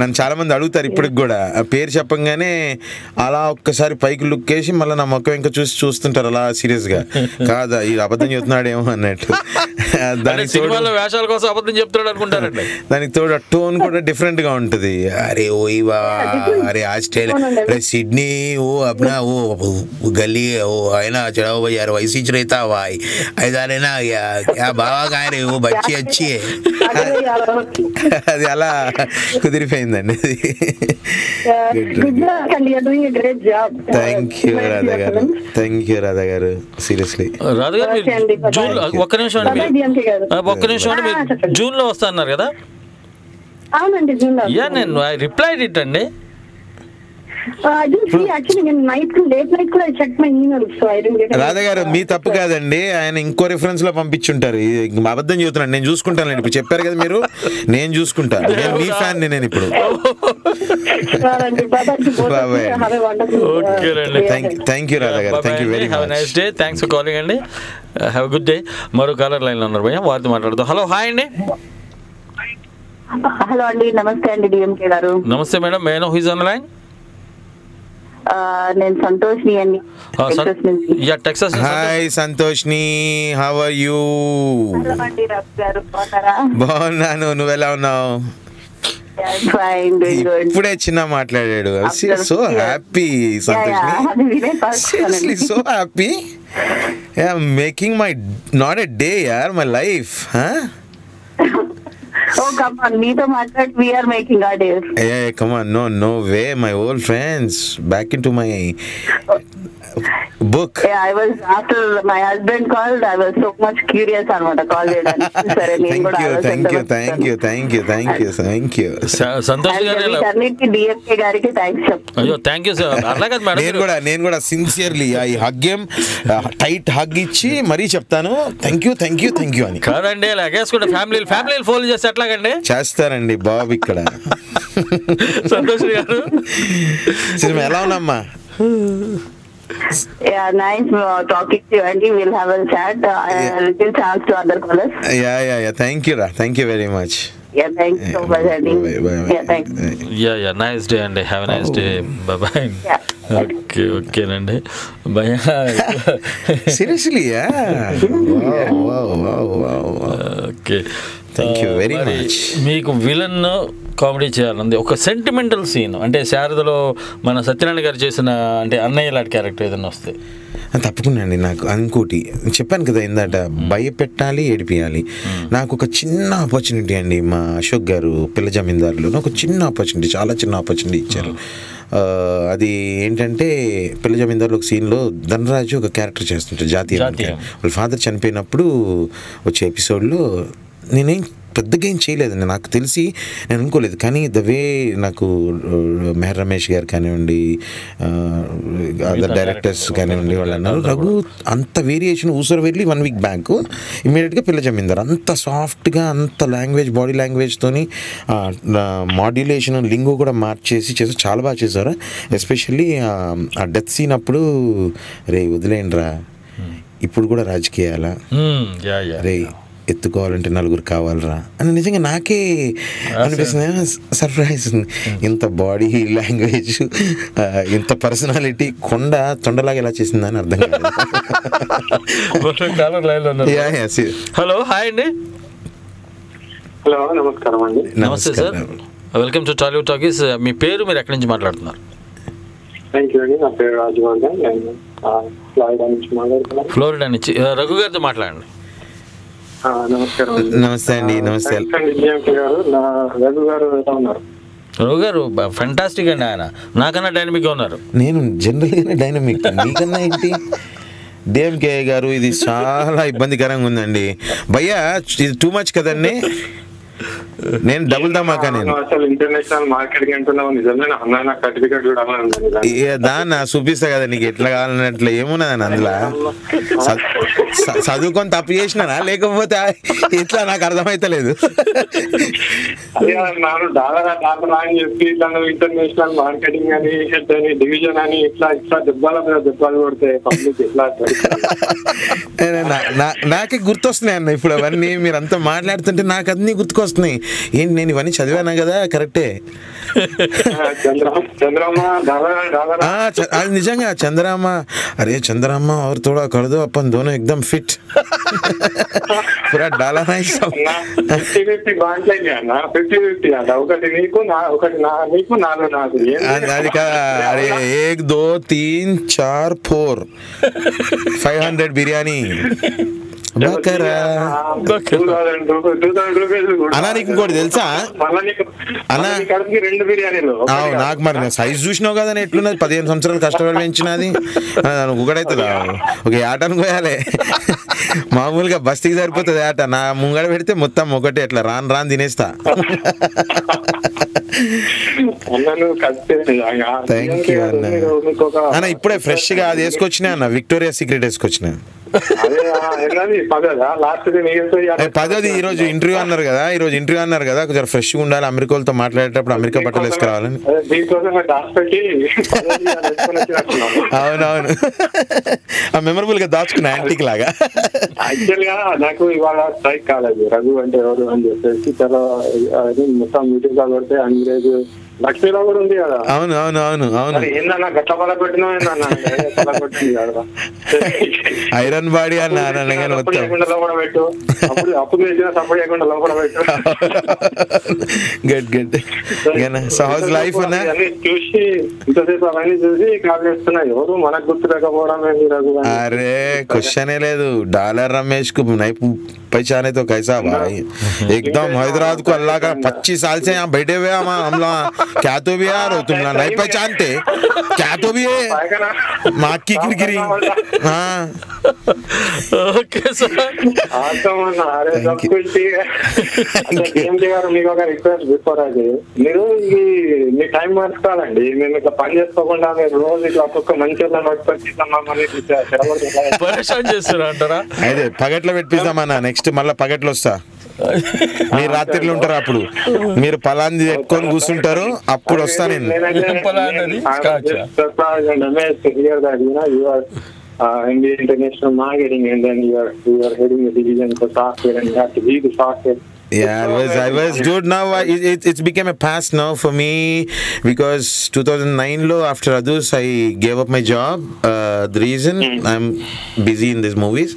నన్ను చాలామంది అడుగుతారు ఇప్పటికి కూడా. పేరు చెప్పంగానే అలా ఒక్కసారి పైకి లుక్ వేసి మళ్ళీ నా మొక్క ఇంకా చూస్తుంటారు అలా సీరియస్గా. కాదా, ఈ అబద్ధం చెప్తున్నాడేమో అన్నట్టు. దానికి వేషాల కోసం అబద్ధం చెప్తున్నాడు అనుకుంటారండి. దానికి తోడు టోన్ కూడా డిఫరెంట్గా ఉంటుంది. అరే ఓ వా, అరే ఆస్ట్రేలియా, అరే సిడ్నీ, ఓ అప్నా ఓ గల్లీ, ఓ అయినా చడావు भाई यार वैसी च रहता भाई ऐसा रहना क्या बाबा कहाँ रे वो बच्ची अच्छी है. అది అలా కుదిరిపోయిందండి. Thank you Radha garu, thank you Radha గారు. సీరియస్లీ రాధా గారు, ఒక్క నిమిషం అండి, ఒక్క నిమిషం అండి. మీరు జూన్ లో వస్తా అన్నారు కదా? అవునండి, జూన్ లో. నేను రిప్లైడ్ ఇట్ అండి. రాధా గారు, మీ తప్పు కాదండి, ఆయన ఇంకో రిఫరెన్స్ లో పంపించుంటారు. అబద్ధం చెబుతున్నాను, నేను చూసుకుంటాను. ఇప్పుడు చెప్పారు కదా మీరు, నేను చూసుకుంటా. నేను మీ ఫ్యాన్, నేను ఇప్పుడు. Thank you Radha garu, thank you very much. Nice day, thanks for calling అండి. Have good day. మరో కాలర్ లైన్ లో ఉన్నారు భయ్యా, వారితో మాట్లాడదాం. హలో, హాయ్ అండి. హలో అండి, నమస్తే అండి డిఎంకే గారు. నమస్తే madam, may know who is on line? నేను సంతోష్ని అండి, Texas. Hi Santoshni, how are you? బాగున్నాను, నువ్వెలా ఉన్నావు? ఇప్పుడే చిన్న మాట్లాడాడు. So happy Santoshni, so happy. Making my not a day యార్, my life. Oh, come on, meet matlad, we are making our days. Yeah, come on, no way, my old friends, back into my book. Yeah, I was after my husband called. I was so much curious అనమాట call చేయడానికి. సరే నేను కూడా thank you Santosh గారు DMK గారికి thanks చెప్పు. అయ్యో thank you sir. అలాగే మేడం నేను కూడా sincerely I hug him, tight hug ఇచ్చి మరీ చెప్తాను థ్యాంక్ యూ అని. కాదండి లాగేసుకుంటే ఫ్యామిలీ ఫోన్ చేస్తే ఎట్లాగండి? చేస్తారండి బాబు ఇక్కడ. సంతోష్ గారు సినిమా ఎలా ఉన్నామ్మా? Yeah, nice talking to you, Andy. We'll have a chat. I'll give chance to other callers. Yeah. Thank you very much. Yeah, thanks so much, Andy. Bye. Yeah, thanks. Yeah. Nice day, Andy. Have a nice day. Bye. Yeah. Okay, Andy. Bye. Seriously, yeah. Wow. Okay. Thank you very much. మీకు villain comedy చేయాలంది ఒక sentimental scene అంటే శారదలో మన సత్యనారాయణ గారు చేసిన అంటే అన్నయ్య లాంటి character ఏదైనా వస్తే? తప్పకుండా అండి. నాకు ఇంకోటి చెప్పాను కదా ఇందాట, భయపెట్టాలి, ఏడిపియాలి. నాకు ఒక చిన్న ఆపర్చునిటీ అండి మా అశోక్ గారు పిల్ల జమీందారులో ఒక చిన్న ఆపర్చునిటీ, చాలా చిన్న ఆపర్చునిటీ ఇచ్చారు. అది ఏంటంటే పిల్ల జమీందారులో ఒక సీన్లో ధనరాజు ఒక క్యారెక్టర్ చేస్తుంటారు, జాతీయ వాళ్ళ ఫాదర్ చనిపోయినప్పుడు వచ్చే ఎపిసోడ్లో నేనేం పెద్దగా ఏం చేయలేదండి, నాకు తెలిసి నేను అనుకోలేదు. కానీ ద వే నాకు మెహర్ రమేష్ గారు కానివ్వండి, అదర్ డైరెక్టర్స్ కానివ్వండి, వాళ్ళు అన్నారు రఘు అంత వేరియేషన్ ఊసరు వెళ్ళి 1 వీక్ బ్యాక్ ఇమ్మీడియట్గా పిల్ల జమీందారు అంత సాఫ్ట్గా, అంత లాంగ్వేజ్ బాడీ లాంగ్వేజ్తోని మాడ్యులేషన్ లింగు కూడా మార్చేసి చేసి చాలా బాగా చేశారు. ఎస్పెషల్లీ ఆ డెత్ సీన్ అప్పుడు రే వదిలేండి రా, ఇప్పుడు కూడా రాజకీయాలా రే, ఎత్తుకోవాలంటే 4 కావాలరా అని నిజంగా నాకే అనిపిస్తుంది. సర్ప్రైజ్, ఇంత బాడీ లాంగ్వేజ్, ఇంత పర్సనాలిటీ కొండ తొండలాగా ఎలా చేసిందని అర్థం కాదు. హలో, హాయ్ అండి. హలో, నమస్కారం అండి. నమస్తే sir, welcome to Tollywood talkies. మీ పేరు, మీరు ఎక్కడి నుంచి మాట్లాడుతున్నారు? థ్యాంక్ యూ అండి. నా పేరు రాజవర్ధన్, నేను ఫ్లోరిడా నుంచి మాట్లాడుతున్నాను. ఫ్లోరిడా నుంచి. రఘు గారితో మాట్లాడండి. నమస్కారం. నమస్తే అండి. నమస్తే గారు. నా రఘు గారు ఎలా ఉన్నారు? రఘు గారు ఫెంటాస్టిక్ అండి. ఆయన నాకన్నా డైనమిక్గా ఉన్నారు. నేను జనరల్గానే డైనమిక్, మీకన్నా ఏంటి? డిఎంకే గారు ఇది చాలా ఇబ్బందికరంగా ఉందండి భయ్యా, ఇది టూ మచ్ కదండి. నేను డబుల్ ధమాకా. నేను అసలు ఇంటర్నేషనల్ మార్కెటింగ్ అంటున్నావు, నిజంగా అన్న సర్టిఫికేట్ దాన్ని చూపిస్తా కదా నీకు ఎట్లా కావాలన్నట్లు. ఏమున్నదని అందులో చదువుకొని తప్పు చేసినానా లేకపోతే ఇట్లా నాకు అర్థమైతలేదు. చెప్పి ఇంటర్నేషనల్ మార్కెటింగ్ అని డివిజన్ అని ఇట్లా దెబ్బలు కొడితే పబ్లిక్ ఎట్లా? నాకే గుర్తొస్తున్నాయి అన్న ఇప్పుడు అవన్నీ. మీరు అంతా మాట్లాడుతుంటే నాకు అన్నీ గుర్తుకొస్తున్నాయి. ఏంటి నేను ఇవన్నీ చదివానా కదా? కరెక్టే. అది నిజంగా చంద్రామ, అరే చంద్రామ और थोड़ा कर दो अपन दोनों एकदम फिट पूरा डाला है सब 50-50 బాంట్లే అన్న. 50-50 అన్న, ఒకటి నీకు నీకు నాకు. అది అరే 1 2 3 4 4 500 బిర్యానీ అన్నా. నీకు ఇంకోటి తెలుసా అన్నా? నాకు మరి సైజ్ చూసినావు కదా ఎట్లున్నది. 15 సంవత్సరాలు కష్టపడి పెంచినది ఒకటైతుందా? ఒక ఆటను కోయాలి. మామూలుగా బస్తీకి సరిపోతుంది ఆట. నా ముంగడ పెడితే మొత్తం ఒకటే ఎట్లా రాను తినేస్తా. థ్యాంక్ యూ అన్న. అన్న ఇప్పుడే ఫ్రెష్ గా అది వేసుకొచ్చినా అన్న, విక్టోరియా సీక్రెట్ వేసుకొచ్చినా. పదోది ఈరోజు ఇంటర్వ్యూ అన్నారు కదా, ఈరోజు ఇంటర్వ్యూ అన్నారు కదా, కొంచెం ఫ్రెష్ గా ఉండాలి. అమెరికా వాళ్ళతో మాట్లాడేటప్పుడు అమెరికా బట్టలు వేసుకురావాలని. అవునవును, ఆ మెమరబుల్ గా దాచుకున్నా యాంటిక్ లాగా. యాక్చువల్ గా నాకు ఇవాళ స్ట్రైక్ కాలేదు. రఘు అంటే ఎవరు అని చెప్పేసి చాలా మొత్తం మీటింగ్ కాబట్టి అంగ్రేజ్ లక్ష్మీరావు కూడా ఉంది కదా. అవును ఏందన్నా గట్ల బల పెట్టినా ఐరన్ విలన్ బాడీ అన్నారు అనగానే మొత్తం good good so house life అన్న చూసి ఇంతసేపు అవన్నీ చూసి కాల్ చేస్తున్నాయి ఎవరు మనకు గుర్తులేకపోవడం అరే క్వశ్చన్ లేదు డాలర్ రमेश को नहीं पहचाने तो कैसा भाई एकदम हैदराबाद को अल्लाह का 25 साल से यहाँ बैठे हुए हम लोग क्या तो भी यार हो तुम नहीं पहचानते क्या तो भी है माँ की गिरगिरी हाँ ఓకే సార్ మీకు ఒక రిక్వెస్ట్ బిఫోర్ అది మీరు మీ టైం మార్చుకోవాలండి మేము ఇట్లా పని చేసుకోకుండా మీరు రోజు ఇట్లా ఒక్కొక్క మంచి చేస్తారా అయితే పగట్లో పెట్టిస్తామన్నా నెక్స్ట్ మళ్ళీ పగట్లో వస్తా మీరు రాత్రిలో ఉంటారు అప్పుడు మీరు పలాంది పెట్టుకొని కూర్చుంటారు అప్పుడు వస్తా నేను MBA International Marketing, and then you are heading the division for software, and you have to lead the software. Yeah, I was good. Now it's became a past now for me because 2009 lo after Adus I gave up my job. The reason I'm busy in these movies,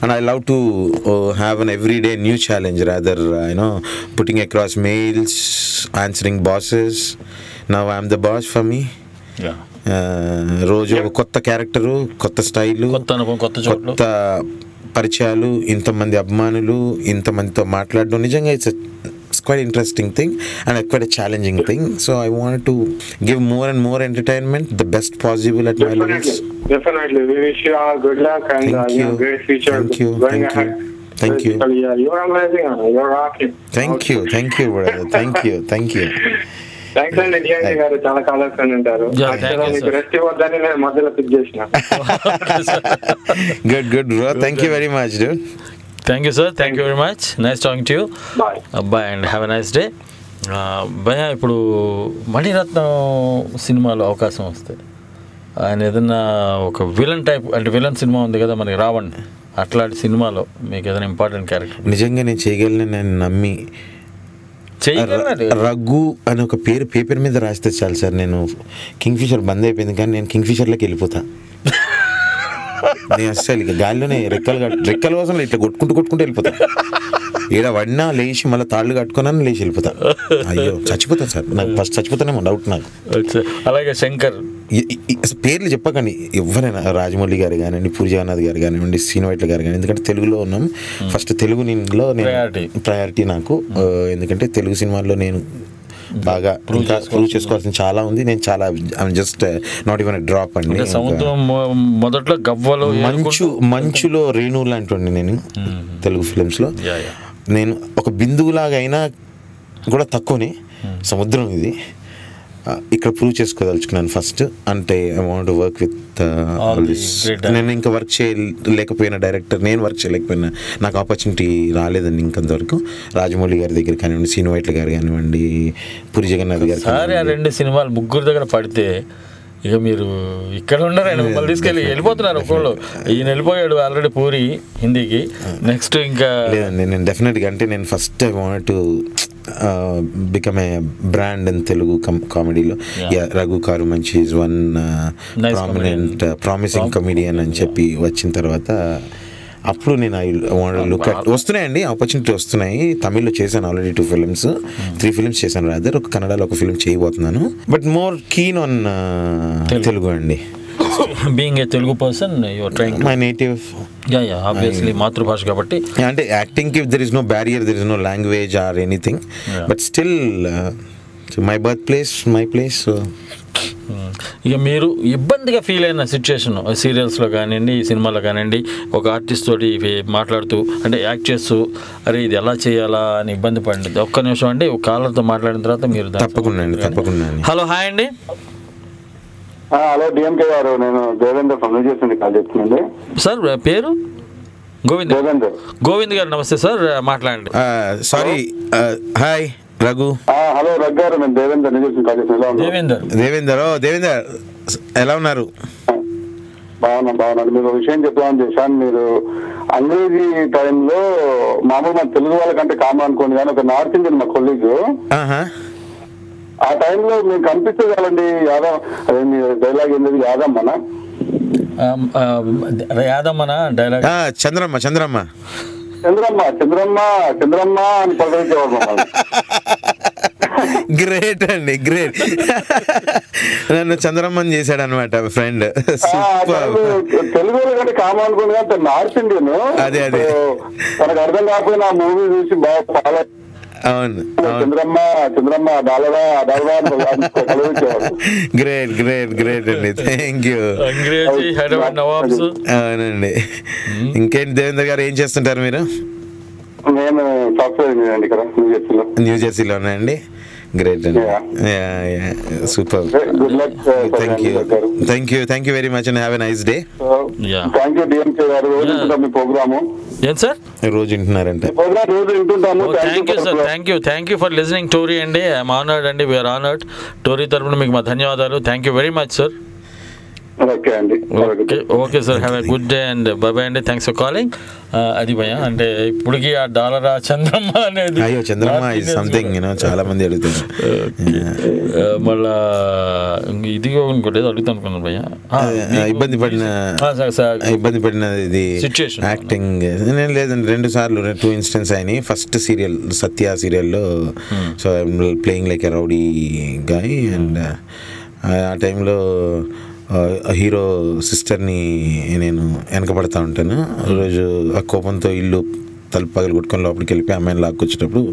and I love to have an everyday new challenge rather putting across mails, answering bosses. Now I'm the boss for me. Yeah. రోజు కొత్త character కొత్త style కొత్త పరిచయాలు ఇంతమంది అభిమానులు ఇంతమందితో మాట్లాడడం నిజంగా it's quite interesting thing and quite a challenging thing so I want to give more and more entertainment the best possible at my levels. Definitely, we wish you all good luck and great future. Thank you. You're amazing. You're rocking. Thank you, brother. Thank you. Thanks అండి DMK గారు చాలా callers ఉంటారు మీకు rest ఇవ్వద్దని నేను మధ్యలో pick చేసిన good bro thank you very much dude thank you sir thank you very much nice talking to you bye and have a nice day భయ ఇప్పుడు మణిరత్నం సినిమాలో అవకాశం వస్తే ఆయన ఏదైనా ఒక విలన్ టైప్ అంటే విలన్ సినిమా ఉంది కదా మనకి రావణ్ అట్లాంటి సినిమాలో మీకు ఏదైనా ఇంపార్టెంట్ క్యారెక్టర్ నిజంగా నేను చేయగలను నేను నమ్మి రఘు అని ఒక పేపర్ మీద రాస్తే చాలు సార్ నేను కింగ్ ఫిషర్ బంద్ అయిపోయింది కానీ నేను కింగ్ ఫిషర్లోకి వెళ్ళిపోతా నేను అస్సలు ఇక గాలిలోనే రెక్కల కోసం ఇట్లా కొట్టుకుంటూ వెళ్ళిపోతా ఈడ వడినా లేచి మళ్ళీ తాళ్ళు కట్టుకున్నాను లేచి వెళ్ళిపోతా అయ్యో చచ్చిపోతాను సార్ నాకు ఫస్ట్ చచ్చిపోతానేమో డౌట్ నాకు. అలాగే శంకర్ పేర్లు చెప్పకండి ఎవరైనా రాజమౌళి గారు కానివ్వండి పూరి జగన్నాథ్ గారు కానివ్వండి శ్రీనివాట్ల గారు కానీ ఎందుకంటే తెలుగులో ఉన్నాం ఫస్ట్ తెలుగు లో నేను ప్రయారిటీ నాకు ఎందుకంటే తెలుగు సినిమాల్లో నేను బాగా ఇంకా ప్రూవ్ చేసుకోవాల్సిన చాలా ఉంది నేను చాలా జస్ట్ నాట్ ఈవెన్ డ్రాప్ అండి. మొదట్లో గవ్వలు మంచులో రేణు లాంటి నేను తెలుగు ఫిలిమ్స్లో నేను ఒక బిందువులాగా అయినా కూడా తక్కువనే సముద్రం ఇది ఇక్కడ ప్రూవ్ చేసుకోదలుచుకున్నాను ఫస్ట్ అంటే ఐ వాంట్ వర్క్ విత్ నేను ఇంకా వర్క్ చేయలేకపోయినా డైరెక్టర్ నేను వర్క్ చేయలేకపోయినా నాకు ఆపర్చునిటీ రాలేదండి ఇంకంతవరకు రాజమౌళి గారి దగ్గర కానివ్వండి శ్రీనివాట్ల గారు కానివ్వండి పూరి జగన్నాథ్ గారు ఆ రెండు సినిమాలు ముగ్గురు దగ్గర పడితే ఇక మీరు ఇక్కడ ఉన్నారండి మిమ్మల్ని తీసుకెళ్ళి వెళ్ళిపోతున్నారు ఒకళ్ళు ఈయన వెళ్ళిపోయాడు ఆల్రెడీ పూరి హిందీకి నెక్స్ట్ ఇంకా లేదండి నేను డెఫినెట్గా అంటే నేను first I want to become a brand in Telugu comedy-lo. Yeah, Raghu Karumanchi is one prominent promising comedian అని చెప్పి వచ్చిన తర్వాత అప్పుడు నేను ఐ వాంట్ లుక్ అట్ వస్తున్నాయండి ఆపర్చునిటీ వస్తున్నాయి. తమిళ్లో చేశాను ఆల్రెడీ 2 films 3 films చేశాను రాదర్ ఒక కన్నడలో ఒక ఫిల్మ్ చేయబోతున్నాను but more keen on Telugu అండి. Being a Telugu person your trying my native obviously మాతృభాష కాబట్టి అంటే యాక్టింగ్ కి there is no barrier there is no language or anything but still my birth place my place. ఇక మీరు ఇబ్బందిగా feel అయిన situation సీరియల్స్లో కానివ్వండి ఈ సినిమాలో కానివ్వండి ఒక ఆర్టిస్ట్ తోటి మాట్లాడుతూ అంటే యాక్ట్ చేస్తూ అరే ఇది ఎలా చేయాలా అని ఇబ్బంది పడింది ఒక్క నిమిషం అండి ఒక కాలర్తో మాట్లాడిన తర్వాత మీరు తప్పకుండా. హలో హాయ్ అండి. హలో డిఎంకే గారు నేను Devendra from New Jersey call చేస్తున్నాండి. సార్ పేరు గోవింద్ గారు నమస్తే సార్ మాట్లాడండి. Sorry hi Raghu. Hello Raghu garu నేను దేవేంద్ర న్యూ జెర్సీ కాల్ చేస్తున్నాను. దేవేందర్ ఎలా ఉన్నారు? బాగున్నాను. మీకు విషయం చెప్తామని చేశాను. మీరు అంగ్రేజీ టైంలో మామూలు మన తెలుగు వాళ్ళకంటే కామన్ అనుకోండి కానీ ఒక నార్త్ ఇండియన్ మా కొలీగ్ ఆ టైంలో మీకు కనిపిస్తే చాలండి యాదవ్ అదే మీ డైలాగ్ ఏంటది యాదవ్ మన యాదమ్మన డైలాగ్ చంద్రమ్మ చంద్రమ్మ చంద్రమ్మ చంద్రమ్మ చంద్రమ్మ అని పలకరించేవాడు. గ్రేట్ అండి, గ్రేట్. నన్ను చంద్రమ్మని చేశాడు అనమాట ఫ్రెండ్. తెలుగు కంటే కామన్ అనుకోండి కానీ నార్త్ ఇండియన్. అదే అదే తనకు అర్థం కాకపోయినా ఆ మూవీ చూసి బాగా ఫాలో. అవును, చంద్రమ్మ చంద్రమ్మ డాలరా డాలరా గ్రేట్ గ్రేట్ గ్రేట్ అండి. Thank you. అవునండి. ఇంకేంటి దేవేంద్ర గారు, ఏం చేస్తుంటారు మీరు? నేను సాఫ్ట్వేర్ ఇంజనీర్ అండి ఇక్కడ న్యూజెర్సీలో ఉన్నాయండి. గ్రేట్ అండి, super. Thank you very much and have a nice day. Thank you DMK garu. మీ ప్రోగ్రాము ఏం సార్ రోజు వింటున్నారంటే? రోజు వింటుంటాము. Thank you sir, thank you for listening TORi అండి. ఐఎమ్ ఆనర్డ్ అండి, వీఆర్ ఆనర్డ్. టోరీ తరఫున మీకు మా ధన్యవాదాలు. Thank you very much sir. Okay sir, have a good day and bye bye అండి. Thanks for calling. అది భయ అంటే ఇప్పటికి ఆ డాలరా చంద్రమ్మ అనేది, అయ్యో చంద్రమ్మ ఇస్ సంథింగ్ చాలా మంది అడుగుతారు. మళ్ళా ఇది ఇంకోటి ఏదో అడుగుతాను అనుకున్నాను భయ. ఇబ్బంది పడినది యాక్టింగ్ నేను లేదండి. 2 సార్లు 2 ఇన్స్టెన్స్ అయినాయి. ఫస్ట్ సీరియల్ సత్య సీరియల్లో, so I'm playing like a rowdy guy and ఆ టైంలో హీరో సిస్టర్ని నేను వెనకబడతా ఉంటాను. రోజు ఆ కోపంతో ఇల్లు తలుపు పగలు కొట్టుకొని లోపలికి వెళ్ళిపోయి అమ్మాయిని లాక్కొచ్చేటప్పుడు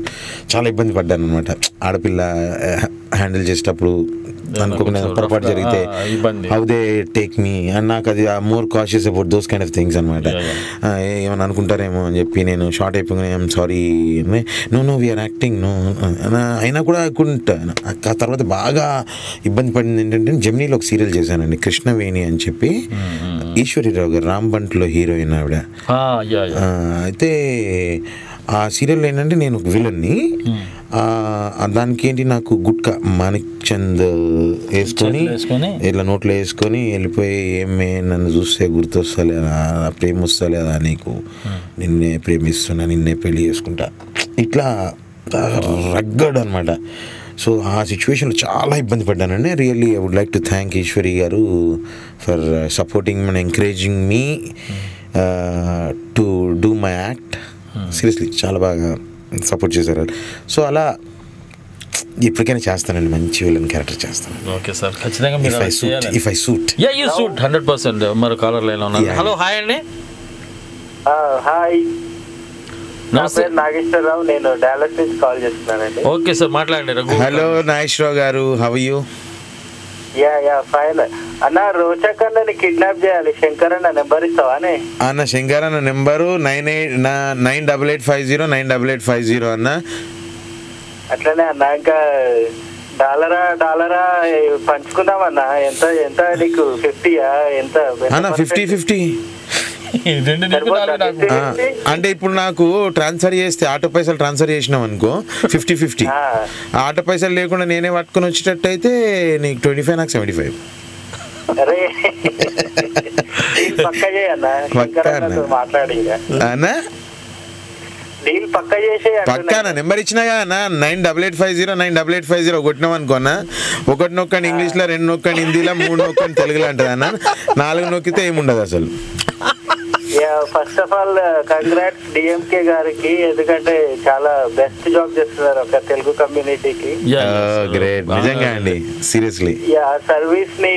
చాలా ఇబ్బంది పడ్డాను అనమాట. ఆడపిల్ల హ్యాండిల్ చేసేటప్పుడు అనుకోకుండా పొరపాటు జరిగితే how they take me and నాకు అది more cautious about those kind of things అనమాట. ఏమైనా అనుకుంటారేమో అని చెప్పి నేను షార్ట్ అయిపోయి I'm sorry, no we are acting no అయినా కూడా అనుకుంటా. ఆ తర్వాత బాగా ఇబ్బంది పడింది ఏంటంటే జెమినీలో ఒక సీరియల్ చేశానండి, కృష్ణవేణి అని చెప్పి. ఈశ్వరీరావు గారు రాంబంట్లో హీరోయిన్ ఆవిడ. అయితే ఆ సీరియల్లో ఏంటంటే నేను ఒక విలన్ని, దానికి ఏంటి నాకు గుట్కా మాణిక్ చంద్ వేసుకొని ఇట్లా నోట్లో వేసుకొని వెళ్ళిపోయి, ఏమే నన్ను చూస్తే గుర్తొస్తలేదా, ప్రేమ వస్తలేదా నీకు, నిన్నే ప్రేమిస్తున్నా, నిన్నే పెళ్లి చేసుకుంటా, ఇట్లా రగ్గడ్ అనమాట. సో ఆ సిచ్యువేషన్లో చాలా ఇబ్బంది పడ్డానండి. Really I would like to thank Eshwari garu for supporting and encouraging me to do my act. Seriously చాలా బాగా సపోర్ట్ చేశారు. సో అలా ఎప్పటికైనా చేస్తానండి, మంచి విలన్ క్యారెక్టర్ చేస్తాను. ఓకే సార్, ఖచ్చితంగా మీరు if I suit. Yeah you suit 100%. మరి కాలర్ లైన్ లో ఉన్నారు. హలో, హాయ్ అండి. హాయ్, నా పేరు నాగేశ్వరరావు, నేను డాలస్ నుంచి కాల్ చేస్తున్నానండి. ఓకే సార్, మాట్లాడండి. రఘు. హలో నాగేశ్వరరావు గారు, how are you? Yeah fine అన్న. రోచక్ అన్నని కిడ్నాప్ చేయాలి, శంకర్ అన్న నెంబర్ ఇస్తావానే? అన్న శంకర్ అన్న నెంబరు 988850 98850 అన్న. అట్లనే అన్న. ఇంకా డాలరా పంచుకుందామన్నా. ఎంత నీకు 50యా ఎంత? అన్న 50-50 అంటే ఇప్పుడు నాకు ట్రాన్స్ఫర్ చేస్తే ఆటో పైసలు ట్రాన్స్ఫర్ చేసినాం అనుకో 50-50. ఆటో పైసలు లేకుండా నేనే పట్టుకొని వచ్చేటట్టు అయితే నీకు 25, నాకు 75. పక్కానా నెంబర్ ఇచ్చినాగా అన్న 9850 9850 కొట్టినాం అనుకోన్నా. 1 నొక్కండి ఇంగ్లీష్లో, 2 నొక్కండి హిందీలో, 3 నొక్కండి తెలుగులో అంటది అన్న. 4 నొక్కితే ఏముండదు అసలు. First of all congrats DMK గారికి, ఎందుకంటే చాలా బెస్ట్ జాబ్ చేస్తున్నారు ఒక తెలుగు కమ్యూనిటీకి. గ్రేట్, నిజంగా అండి, సీరియస్లీ. సర్వీస్ ని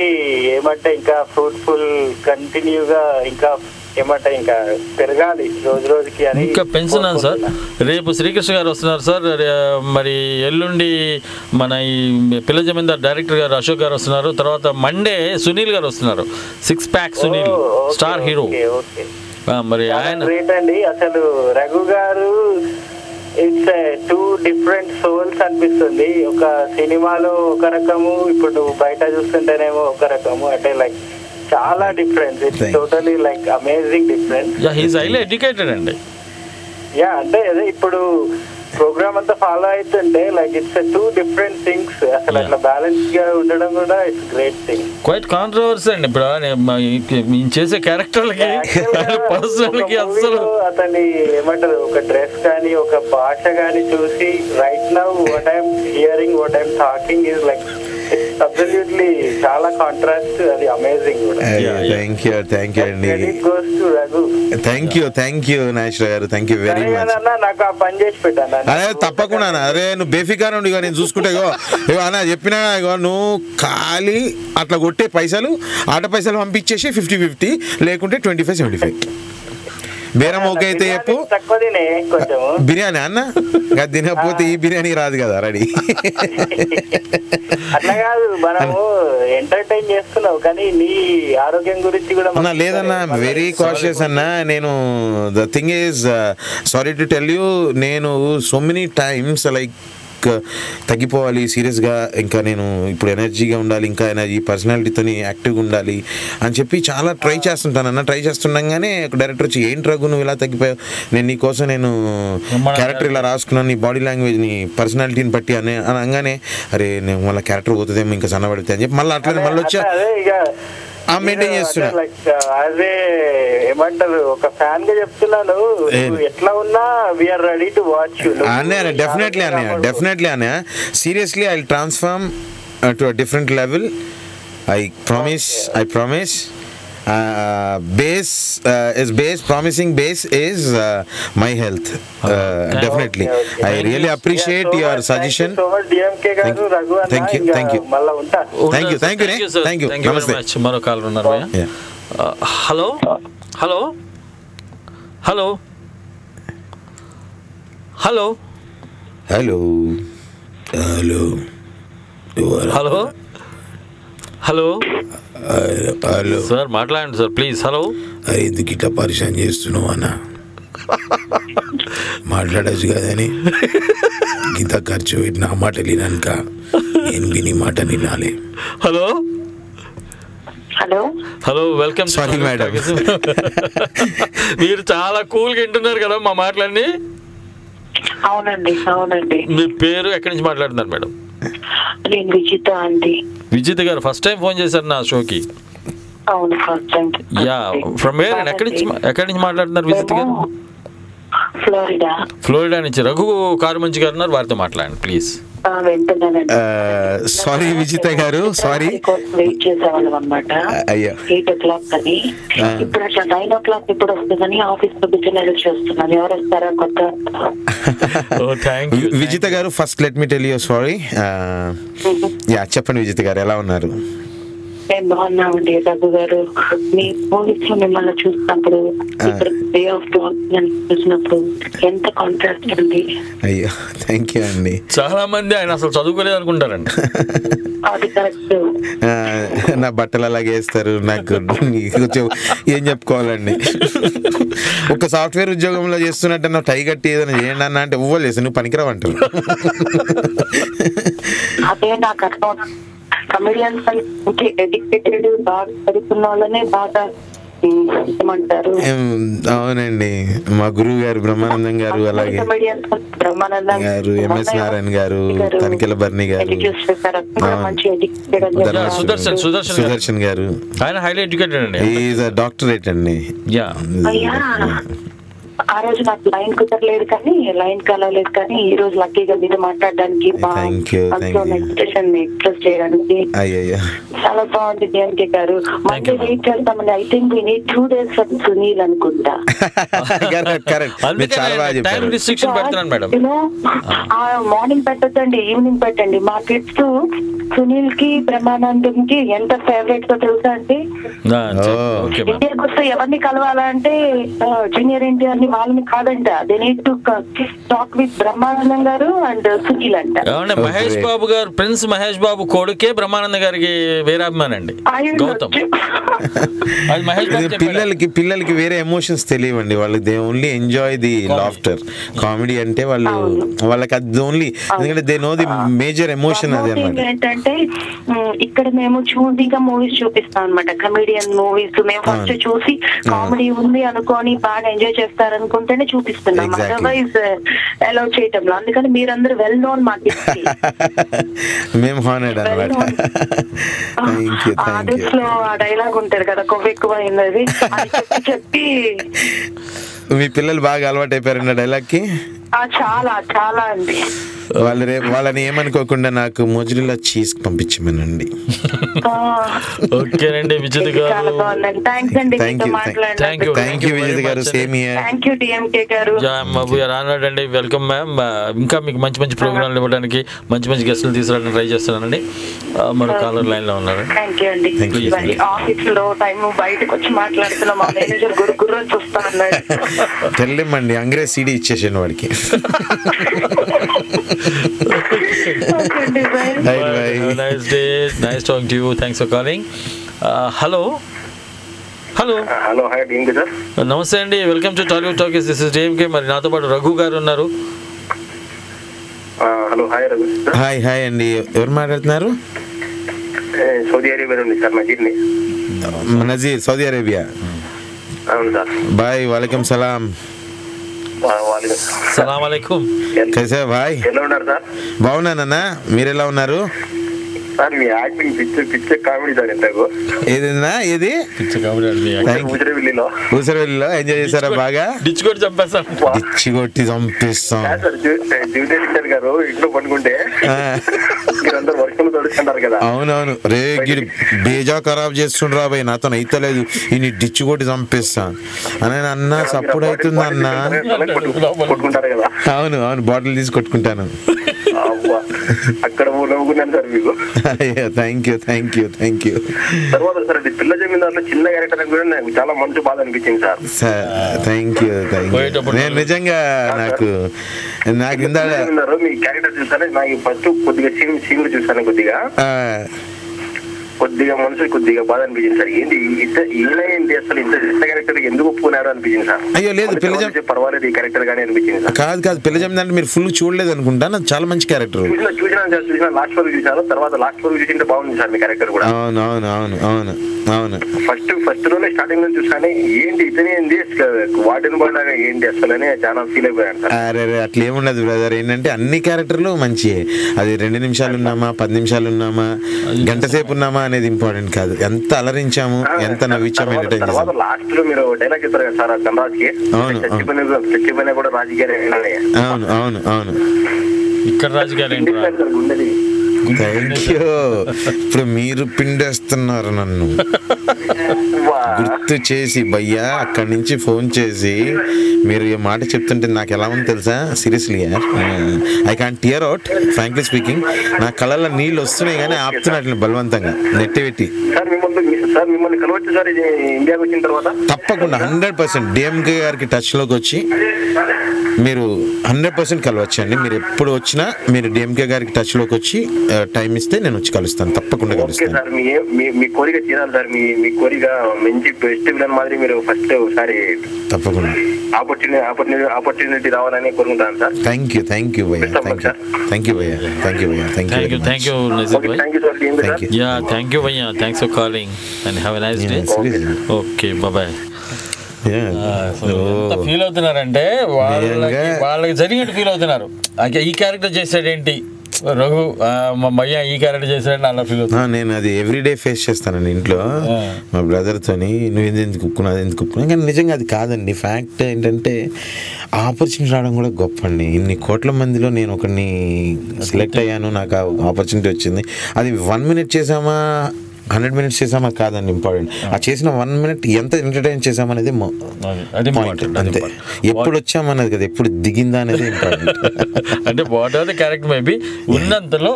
ఏమంటే ఇంకా ఫ్రూట్ఫుల్ కంటిన్యూగా ఇంకా ఏమంటే ఇంకా పెరగాలి రోజు రోజుకి అని ఇంకా పెంచున్నాను సార్. రేపు శ్రీకృష్ణ గారు వస్తున్నారు సార్. మరి ఎల్లుండి మన ఈ పిల్ల జమీందార్ డైరెక్టర్ గారు అశోక్ గారు వస్తున్నారు. తర్వాత మండే సునీల్ గారు వస్తున్నారు. 6 ప్యాక్ సునీల్, స్టార్ హీరో. మరి ఆయన గ్రేట్ అండి. అసలు రఘు గారు ఇట్స్ 2 డిఫరెంట్ సోల్స్ అనిపిస్తుంది. ఒక సినిమాలో ఒక రకము, ఇప్పుడు బయట చూస్తుంటేనేమో ఒక రకము. అంటే లైక్ చాలా difference. It's totally like amazing difference. He is highly educated అండి. అంటే అదే ఇప్పుడు ప్రోగ్రామ్ అంతా ఫాలో అవుతుంటే లైక్ ఇట్స్ 2 డిఫరెంట్ థింగ్స్. అసలు అట్లా బ్యాలెన్స్ గా ఉండడం కూడా it's great thing. Quite controversy అండి. ఇప్పుడు చేసే క్యారెక్టర్లకి పర్సనల్కి అసలు అతని ఏమంటారు, ఒక డ్రెస్ కానీ ఒక భాష కానీ చూసి right now what I'm hearing, what I'm talking is like absolutely చాలా కాంట్రాస్ట్, అది అమేజింగ్ కూడా. థ్యాంక్ యూ అండి. Goes to Raghu. Thank you Nageswara గారు, థ్యాంక్ యూ వెరీ మచ్. నాకు ఆ పని చేసి పెట్టాను. అదే తప్పకుండా అరే నువ్వు బేఫికా నుండి నేను చూసుకుంటే ఇగో అన్న చెప్పినా ఇగో నువ్వు ఖాళీ అట్లా కొట్టే పైసలు ఆట పైసలు పంపించేసి 50-50 లేకుంటే 25-75 బేరం ఓకే అయితే చెప్పు. బిర్యానీ అన్న అది తినకపోతే ఈ బిర్యానీ రాదు కదా రెడీ. అట్లా కాదు, మనము ఎంటర్టైన్ చేస్తున్నావు కానీ నీ ఆరోగ్యం గురించి కూడా లేదన్నా. వెరీ కాషియస్ అన్న. నేను the thing is sorry to tell you, నేను సో మెనీ టైమ్స్ లైక్ తగ్గిపోవాలి సీరియస్గా, ఇంకా నేను ఇప్పుడు ఎనర్జీగా ఉండాలి, ఇంకా ఎనర్జీ పర్సనాలిటీతో యాక్టివ్గా ఉండాలి అని చెప్పి చాలా ట్రై చేస్తుంటానన్న. ట్రై చేస్తుండగానే డైరెక్టర్ వచ్చి ఏంటి రఘు నువ్వు ఇలా తగ్గిపోయావు, నేను నీకోసం నేను క్యారెక్టర్ ఇలా రాసుకున్నాను, నీ బాడీ లాంగ్వేజ్ నీ పర్సనాలిటీని బట్టి అని అనగానే అరే నేను మళ్ళీ క్యారెక్టర్ పోతుందేమో ఇంకా సన్నబడితే అని చెప్పి మళ్ళీ అట్లనే మళ్ళీ వచ్చా మెయింటైన్ చేస్తున్నా. అదే ఏమంటారు, ఒక ఫ్యాన్ గా చెప్తున్నాను, ఎట్లా ఉన్నా we're ready to watch you. Definitely అన్నయ్య, seriously I will transform to a different level. I promise. Promising base is my health. Definitely. I really appreciate your suggestion. Thank you. Namaste. Maro call unnaru bhaiya. Hello. Sir మాట్లాడండి sir please. Hello. ఎందుకు ఇట్లా పరిశాన్ చేస్తున్నావు అన్న? మాట్లాడచ్చు కదని ఇంత ఖర్చు పెట్టి నా మాట వినాక నేను విని మాట వినాలి. Hello welcome. సారీ మేడం, మీరు చాలా కూల్గా వింటున్నారు కదా మా మాటలన్నీ. అవునండి. మీ పేరు ఎక్కడి నుంచి మాట్లాడుతున్నారు మేడం? నేను విజిత అండి. విజిత గారు ఫస్ట్ టైం ఫోన్ చేశారు నా షోకి. అవును, first time. Yeah, from where and ఎక్కడి నుంచి మాట్లాడుతున్నారు విజిత గారు? ఫ్లోరిడా నుంచి రఘు కారు మంచి గారు ఉన్నారు, వారితో మాట్లాడండి ప్లీజ్. సారీ విజిత గారు, సారీ వెయిట్ చేసేవాళ్ళం అనమాట. 8 o'clock అని, ఇప్పుడు అట్లా 9 o'clock ఇప్పుడు వస్తుందని ఆఫీస్ లో బిజినెస్ చేస్తున్నాను. ఎవరు వస్తారా కొత్త? విజిత గారు first let me tell you sorry. చెప్పండి విజిత గారు, ఎలా ఉన్నారు? నేను బాగున్నామండి. రఘు గారు మీ మూవీస్ లో మిమ్మల్ని చూసినప్పుడు, వే ఆఫ్ టాకింగ్ చూసినప్పుడు ఎంత కాంట్రాస్ట్ ఉంది. అయ్యో థ్యాంక్ యూ అండి. చాలా మంది ఆయన అసలు చదువుకోలేదు అనుకుంటారండి. అది కరెక్ట్. నా బట్టలు అలాగే వేస్తారు, నాకు ఏం చెప్పుకోవాలండి. ఒక సాఫ్ట్వేర్ ఉద్యోగంలో చేస్తున్నట్టు నా టై కట్టి ఏదైనా చేయండి అన్న అంటే ఉవ్వలు చేస్తాను, నువ్వు పనికిరావు అంటారు. అదే నాకు అర్థం. కమెడియన్స్ ఎడ్యుకేటెడ్ బాగా చదువుకున్న వాళ్ళనే బాగా ఏమంటారు. అవునండి, మా గురువు గారు బ్రహ్మానందం గారు, అలాగే గారు, ఎంఎస్ నారాయణ గారు, తనికెల బర్ని గారు, సుదర్శన్ గారు, ఆయన హైలీ ఎడ్యుకేటెడ్ అండి. ఈజ్ డాక్టరేట్ అండి. ఆ రోజు నాకు లైన్ కుదరలేదు కానీ లైన్ కలవలేదు కానీ ఈ రోజు లక్కీగా మీద మాట్లాడడానికి ఎక్స్ప్రెస్ చేయడానికి చాలా బాగుంది. డిఎంకే గారు మళ్ళీ వెయిట్ చేస్తామండి. I think we need 2 days for Sunil అనుకుంటా. మార్నింగ్ పెట్టద్దండి, ఈవినింగ్ పెట్టండి. మా కిడ్స్ సునీల్ కి బ్రహ్మానందం కి ఎంత ఫేవరెట్ తో తెలుసా అండి. ఇండియాకి వస్తే ఎవరిని కలవాలంటే జూనియర్ ఎన్టీఆర్ ని వాళ్ళని కాదంట. They need to talk with Brahmanandam గారు అండ్ సునీల్ అంట. మహేష్ బాబు గారు, ప్రిన్స్ మహేష్ బాబు కొడుకే బ్రహ్మానంద గారికి వేరాభిమాన్ అండి గౌతమ్. పిల్లలకి వేరే ఎమోషన్స్ తెలియవండి వాళ్ళకి. They only enjoy the laughter. Comedy అంటే వాళ్ళకి అది ఓన్లీ, ఎందుకంటే they know the major emotion అదే అన్నమాట. ఏంటంటే ఇక్కడ మేము చూడీగా మూవీస్ చూపిస్తాం అనమాట, కమెడియన్ మూవీస్. మేము ఫస్ట్ చూసి కామెడీ ఉంది అనుకొని బాగా ఎంజాయ్ చేస్తారనుకుంటేనే చూపిస్తున్నాం, అదర్వైజ్ అలౌ చేయటంలో. అందుకని మీరందరూ వెల్ నోన్ మాకు. మేము హానర్డ్ అన్నమాట. ఆర్డర్స్ లో ఆ డైలాగ్ ఉంటారు కదా, కొవ్వు ఎక్కువ అయినది అని చెప్పి మీ పిల్లలు బాగా అలవాటు అయిపోయారండి డైలాగ్కి. చాలా చాలా అండి. వాళ్ళని ఏమనుకోకుండా నాకు మోజులా చీజ్ పంపించమనండి. ఓకేనండి విజిత్ గారు. Thank you Vijith garu. Same here. రానండి. Welcome ma'am. ఇంకా మీకు మంచి మంచి ప్రోగ్రాంలు ఇవ్వడానికి, మంచి మంచి గెస్టులు తీసుకురావడానికి ట్రై చేస్తున్నానండి. మన కాలర్ లైన్ లో ఉన్నారు. ఆఫీస్ లో టైం బయటకు వచ్చి మాట్లాడుతున్నా, మా మేనేజర్ గురు చూస్తా అన్నాడు. తెల్లమండి అంగ్రేజ్ సీడీ ఇచ్చేసాను వాడికి. Nice day. Nice talking to you. Thanks for calling. Hello. Hello. Hi DMK sir. నమస్తే అండి. Welcome to Tollywood talkies. This is DMK. మరి నాతో పాటు రఘు గారు ఉన్నారు. హలో. హాయ్ రఘు. హాయ్ అండి. ఎవరు మాట్లాడుతున్నారు? సౌదీ అరేబియా నుండి సార్. Nazir, Saudi Arabia. అవును సార్. బాయ్. వాలేకుమ్ సలాం. సలాం అలైకుం. కైసే భాయ్? ఎలా ఉన్నారు సార్? బాగున్నానన్నా, మీరు ఎలా ఉన్నారు? సార్ మీ యాక్టింగ్ పిచ్చ కామెడీ సార్. ఎంతకు ఏదన్నా ఏది పిచ్చ కామెడీ? ఊసరవెల్లిలో ఎంజాయ్ చేశారా బాగా? డిచ్ కొట్టి చంపేస్తాం. డిచ్చి కొట్టి చంపిస్తాం. జీవితేశ్వర్ గారు ఇంట్లో పండుకుంటే మీరందరూ వర్షంలో తడుచుకుంటారు కదా. అవునవును. రే గిడి బేజా ఖరాబ్ చేస్తుండ్రా బాయ్, నాతో అయితలేదు, ఈ డిచ్చి కొట్టి చంపిస్తా అని అన్న. సప్పుడు అవుతుంది అన్న. అవును అవును, బాటిల్ తీసి కొట్టుకుంటాను. అక్కడ నవ్వుకున్నాను సార్ మీకు. Thank you. తర్వాత సార్ పిల్ల జమీందారులో చిన్న క్యారెక్టర్ కూడా నాకు చాలా మంచి బాధ అనిపించింది సార్. Thank you. నేను నిజంగా నాకు మీ క్యారెక్టర్ చూసాను. నాకు ఫస్ట్ కొద్దిగా సీన్లు చూసాను. కొద్దిగా మనసు కొద్దిగా బాధ అనిపించింది సార్. ఏంటి ఏంటి అసలు ఇంత చిన్న క్యారెక్టర్ ఎందుకు ఒప్పుకున్నారు అనిపించింది సార్. అయ్యో లేదు, పర్వాలేదు ఈ క్యారెక్టర్ గానీ అనిపించింది సార్. కాదు పిల్ల జమీందారు మీరు ఫుల్ చూడలేదు అనుకుంటా. నాకు చాలా మంచి క్యారెక్టర్ చూసినా లాస్ట్ వరకు చూసాను. తర్వాత లాస్ట్ వరకు చూసింటే బాగుంది సార్ మీ క్యారెక్టర్ కూడా. అవును. ఫస్ట్ లోనే స్టార్టింగ్ లో చూసాను. ఏంటి ఇతనే ఏంటి వాటిని పడ్డాగా ఏంటి అసలు అని చాలా ఫీల్ అయిపోయాను సార్. అరే అట్లా ఏముండదు బ్రదర్. ఏంటంటే అన్ని క్యారెక్టర్లు మంచియే. అది 2 నిమిషాలు ఉన్నామా, 10 నిమిషాలు ఉన్నామా, గంట సేపు ఉన్నామా అనేది ఇంపార్టెంట్ కాదు. ఎంత అలరించాము, ఎంత నవ్వించాము, ఎంటర్టైన్ చేసాము. లాస్ట్ లో మీరు డైలాగ్ చెప్తారు కదా సార్ ధనరాజ్ కి. చచ్చిపోయినా కూడా రాజకీయాలు. అవును. ఇక్కడ రాజకీయాలు. Thank you. ఇప్పుడు మీరు పిండేస్తున్నారు నన్ను. గుర్తు చేసి భయ్యా అక్కడి నుంచి ఫోన్ చేసి మీరు ఈ మాట చెప్తుంటే నాకు ఎలా ఉంది తెలుసా? Seriously I can't tear out, frankly speaking. నా కళ్ళల్లో నీళ్ళు వస్తున్నాయి కానీ ఆపుతున్నట్లు బలవంతంగా నెట్టి పెట్టి. మిమ్మల్ని కలవచ్చు సార్ ఇండియాకి వచ్చిన తర్వాత. తప్పకుండా 100% డిఎంకే గారికి టచ్ లోకి వచ్చి మీరు 100% కలవచ్చండి. మీరు ఎప్పుడు వచ్చినా మీరు డిఎంకే గారికి టచ్ లోకి వచ్చి టైం ఇస్తే నేను వచ్చి కలుస్తాను. తప్పకుండా కలుస్తాను. మీ కోరిక తీరాలి సార్. మీ కోరిక మంచి బెస్ట్ విలన్ మాదిరి మీరు ఫస్ట్ ఒకసారి తప్పకుండా ఆపర్చునిటీ రావాలని కోరుకుంటాను సార్. థ్యాంక్ యూ భయ్యా. థ్యాంక్ యూ భయ్యా. Thanks for calling and have a nice day. Okay bye. Feel అవుతున్నారంటే వాళ్ళకి జరిగినట్టు ఫీల్ అవుతున్నారు. ఈ క్యారెక్టర్ చేసాడేంటి రఘు, మా భయ్య ఈ క్యారెక్టర్ చేసాడని అలా ఫీల్ అవుతుంది. నేను అది ఎవ్రీడే ఫేస్ చేస్తానండి ఇంట్లో మా బ్రదర్తోని. నువ్వు ఎందుకు ఒప్పుకున్నావు, అది ఎందుకు ఒప్పుకున్నావు. కానీ నిజంగా అది కాదండి. ఫ్యాక్ట్ ఏంటంటే ఆపర్చునిటీ రావడం కూడా గొప్ప అండి. ఇన్ని కోట్ల మందిలో నేను ఒకరిని సెలెక్ట్ అయ్యాను, నాకు ఆపర్చునిటీ వచ్చింది. అది 1 minute చేసామా 100 minutes చేసామా కాదండి ఇంపార్టెంట్. ఆ చేసిన 1 minute ఎంత ఎంటర్టైన్ చేసామనేది పాయింట్. అంతే. ఎప్పుడు వచ్చామన్నది కదా, ఎప్పుడు దిగిందా అనేది ఇంపార్టెంట్. అంటే what are the character maybe ఉన్నంతలో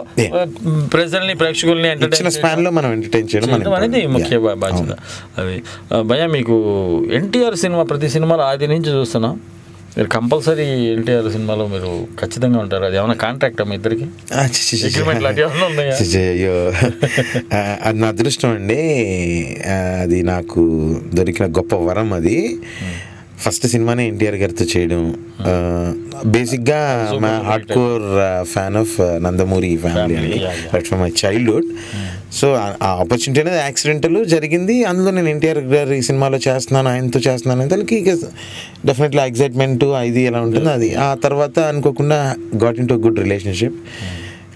ప్రజల్ని ప్రేక్షకుల్ని ఎంటర్టైన్ స్పాన్ లో మనం ఎంటర్టైన్ చేయడం అనేది ముఖ్య బాధ్యత. అది భయ్యా మీకు ఎన్టీఆర్ సినిమా ప్రతి సినిమాలో ఆది నుంచి చూస్తున్నాం. మీరు కంపల్సరీ ఎన్టీఆర్ సినిమాలో మీరు ఖచ్చితంగా ఉంటారు. అది ఏమైనా కాంట్రాక్ట్ మీ ఇద్దరికి అగ్రిమెంట్ లాంటి ఏమైనా ఉన్నాయా? అయ్యో అది నా అదృష్టం అండి. అది నాకు దొరికిన గొప్ప వరం. అది ఫస్ట్ సినిమానే ఎన్టీఆర్ గారితో చేయడం. బేసిక్గా మా hard core fan of Nandamuri family అండి, right from my childhood. So ఆ ఆపర్చునిటీ అనేది యాక్సిడెంటల్ జరిగింది. అందులో నేను ఎన్టీఆర్ గారి సినిమాలో చేస్తున్నాను, ఆయనతో చేస్తున్నాను దానికి డెఫినెట్లీ ఎక్సైట్మెంట్ ఇది ఎలా ఉంటుంది. అది ఆ తర్వాత అనుకోకుండా got in to good relationship.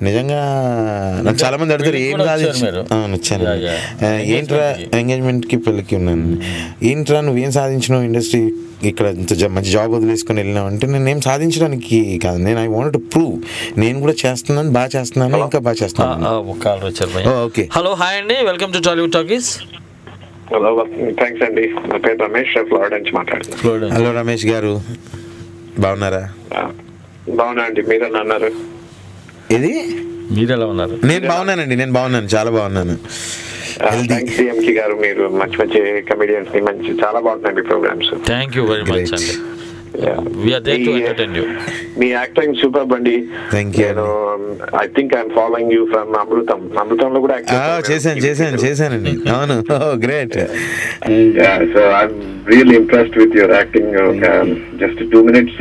నిజంగా నాకు చాలా మంది అడుగుతారు ఏం సాధించారు. వచ్చాను. ఏంట్రా ఎంగేజ్మెంట్కి పెళ్ళికి ఉన్నాను. ఏంట్రా నువ్వేం సాధించినావు ఇండస్ట్రీ ఇక్కడ ఇంత మంచి జాబ్ వదిలేసుకొని వెళ్ళినామంటే నేనేం సాధించడానికి కాదు, నేను ఐ వాంట్ టు ప్రూవ్ నేను కూడా చేస్తున్నాను, బాగా చేస్తున్నాను, ఇంకా బాగా చేస్తున్నాను. ఓకే, హలో, హాయ్ అండి, welcome to Tollywood talkies. Hello, thanks అండి. నా పేరు రమేష్, ఫ్లోరిడా నుంచి మాట్లాడుతున్నాను. హలో రమేష్ గారు, బాగున్నారా? బాగున్నా అండి, మీరు ఎలా అన్నారు? ఇది మీరు ఎలా ఉన్నారు? నేను బాగున్నానండి, నేను బాగున్నాను, చాలా బాగున్నాను. డిఎంకి గారు, మీరు మంచి మంచి కమెడియన్స్ ని మంచి చాలా బాగుంటాయి మీ programmes. Thank you very much అండి. We are there to entertain you. మీ యాక్టింగ్ సూపర్ బండి. Thank you. I think I'm following you from అమృతంలో కూడా చేశానండి. అవును, great. So I'm really impressed with your acting. Just 2 minutes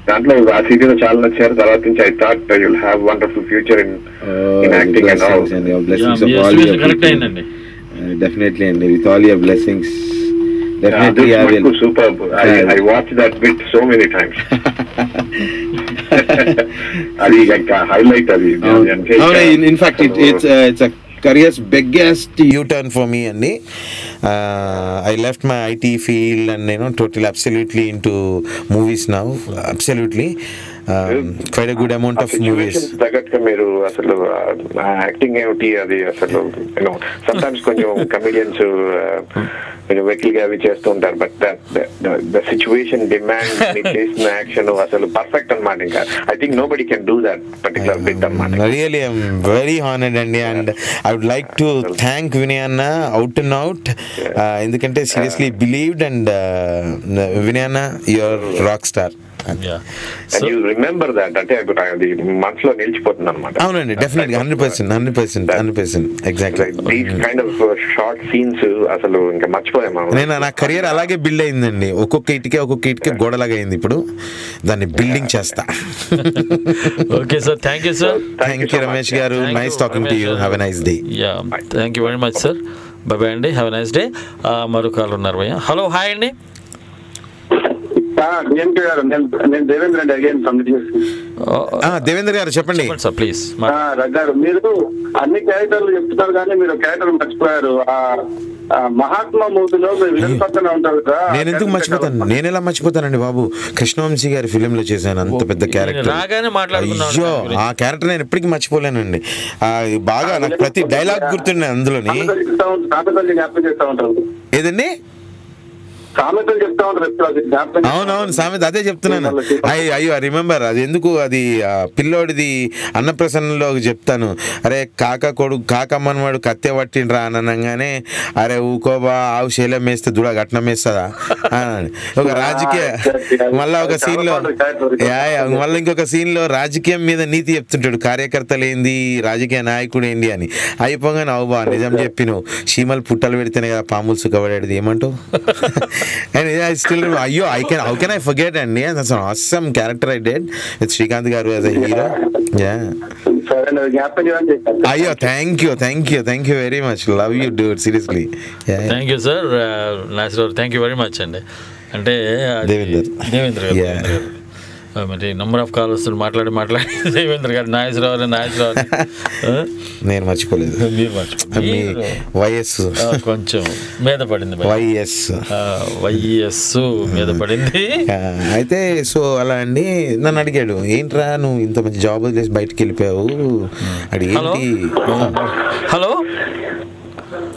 దాంట్లో ఆ serial చాలా నచ్చారు. తర్వాత నుంచి I thought you'll have wonderful future in acting and all. Correct అయిందండి. డెఫినెట్లీ అండి, with all your blessings. Definitely, I will. Superb. I watched that bit so many times. Adi like highlight adi. In fact, it's a career's biggest U-turn for me, and I left my IT field and totally absolutely into movies now. Absolutely. Quite a good amount of movies. తగ్గట్టుగా మీరు అసలు acting ఏమిటి అది అసలు sometimes కొంచెం comedians కొంచెం వెకిల్గా అవి చేస్తూ ఉంటారు. బట్ ద సిచ్యువేషన్ డిమాండ్ మీరు చేసిన యాక్షన్ అసలు పర్ఫెక్ట్ అన్నమాట. ఇంకా I think nobody can do that particular bit అన్నమాట. Really, I'm very honored అండి, and I would like to thank Vinay Anna out and out. ఎందుకంటే seriously believed, and Vinay Anna, you're rock star. And you remember that అంటే అది మనసులో నిలిచిపోతుంది అన్నమాట. అవునండి, డెఫినెట్గా 100%. Exactly. These kind of short scenes అసలు ఇంకా మర్చిపోయాము. నేను నా కెరియర్ అలాగే బిల్డ్ అయిందండి. ఒక్కొక్క ఇటుకే గోడలాగా అయింది. ఇప్పుడు దాన్ని బిల్డింగ్ చేస్తా. Okay sir, thank you sir. Thank you Ramesh garu, nice talking to you. Have a nice day. Thank you very much sir. Bye అండి, హ్యావ్ ఎ నైస్ డే. మరో కాల్ ఉన్నారు భయ్య. హలో, హాయ్ అండి. నేను దేవేంద్ర అండి, అగైన్ దేవేంద్ర గారు చెప్పండి సార్ ప్లీజ్. గారు, మీరు అన్ని క్యారెక్టర్లు చెప్తున్నారు కానీ మీరు క్యారెక్టర్ మర్చిపోయారు. మహాత్మా మూవీలో విలన్ పక్కన ఉంటారు కదా. నేను ఎందుకు మర్చిపోతాను? నేను ఎలా మర్చిపోతానండి బాబు? కృష్ణవంశీ గారి ఫిలిం లో చేశాను అంత పెద్ద క్యారెక్టర్. అయ్యో, ఆ క్యారెక్టర్ నేను ఎప్పటికీ మర్చిపోలేనండి. బాగా నాకు ప్రతి డైలాగ్ గుర్తున్నాయి అందులోని. ఏదండి? అవునవును, సామెత అదే చెప్తున్నాను. అయ్యో రిమెంబర్, అది ఎందుకు, అది పిల్లోడిది అన్నప్రసన్నంలో చెప్తాను. అరే కాకమ్మని వాడు కత్తె పట్టిండ్రా అని అనగానే, అరే ఊకోబా ఆవు శైలం వేస్తే దుడ గట్నం వేస్తుందా అని ఒక రాజకీయ, మళ్ళీ ఒక సీన్లో మళ్ళీ ఇంకొక సీన్లో రాజకీయం మీద నీతి చెప్తుంటాడు. కార్యకర్తలు ఏంది, రాజకీయ నాయకుడు ఏంది అని. అయిపోగానే అవు బా నిజం చెప్పి నువ్వు చీమలు పుట్టలు పెడితేనే కదా పాములు సుఖపడేది, ఏమంటావు? And I still remember, how can I forget? And yeah, that's an awesome character I did with Srikanth garu as a hero. Yeah. Ayyo, thank you very much. Love you, dude. Seriously. Yeah. Thank you, sir. Nice. Thank you very much. అంటే దేవేంద్ర గారు మరి number of call వస్తుంది, మాట్లాడి దేవేంద్ర గారు నాగేశ్వరరావు నేను మర్చిపోలేదు. మీరు మర్చిపోలేదు. వయస్సు కొంచెం మీద పడింది. వైఎస్ మీద పడింది. అయితే సో అలా అండి నన్ను అడిగాడు, ఏంట్రా నువ్వు ఇంత మంచి జాబ్ వదిలేసి బయటకు వెళ్ళిపోయావు అడిగేంటి. హలో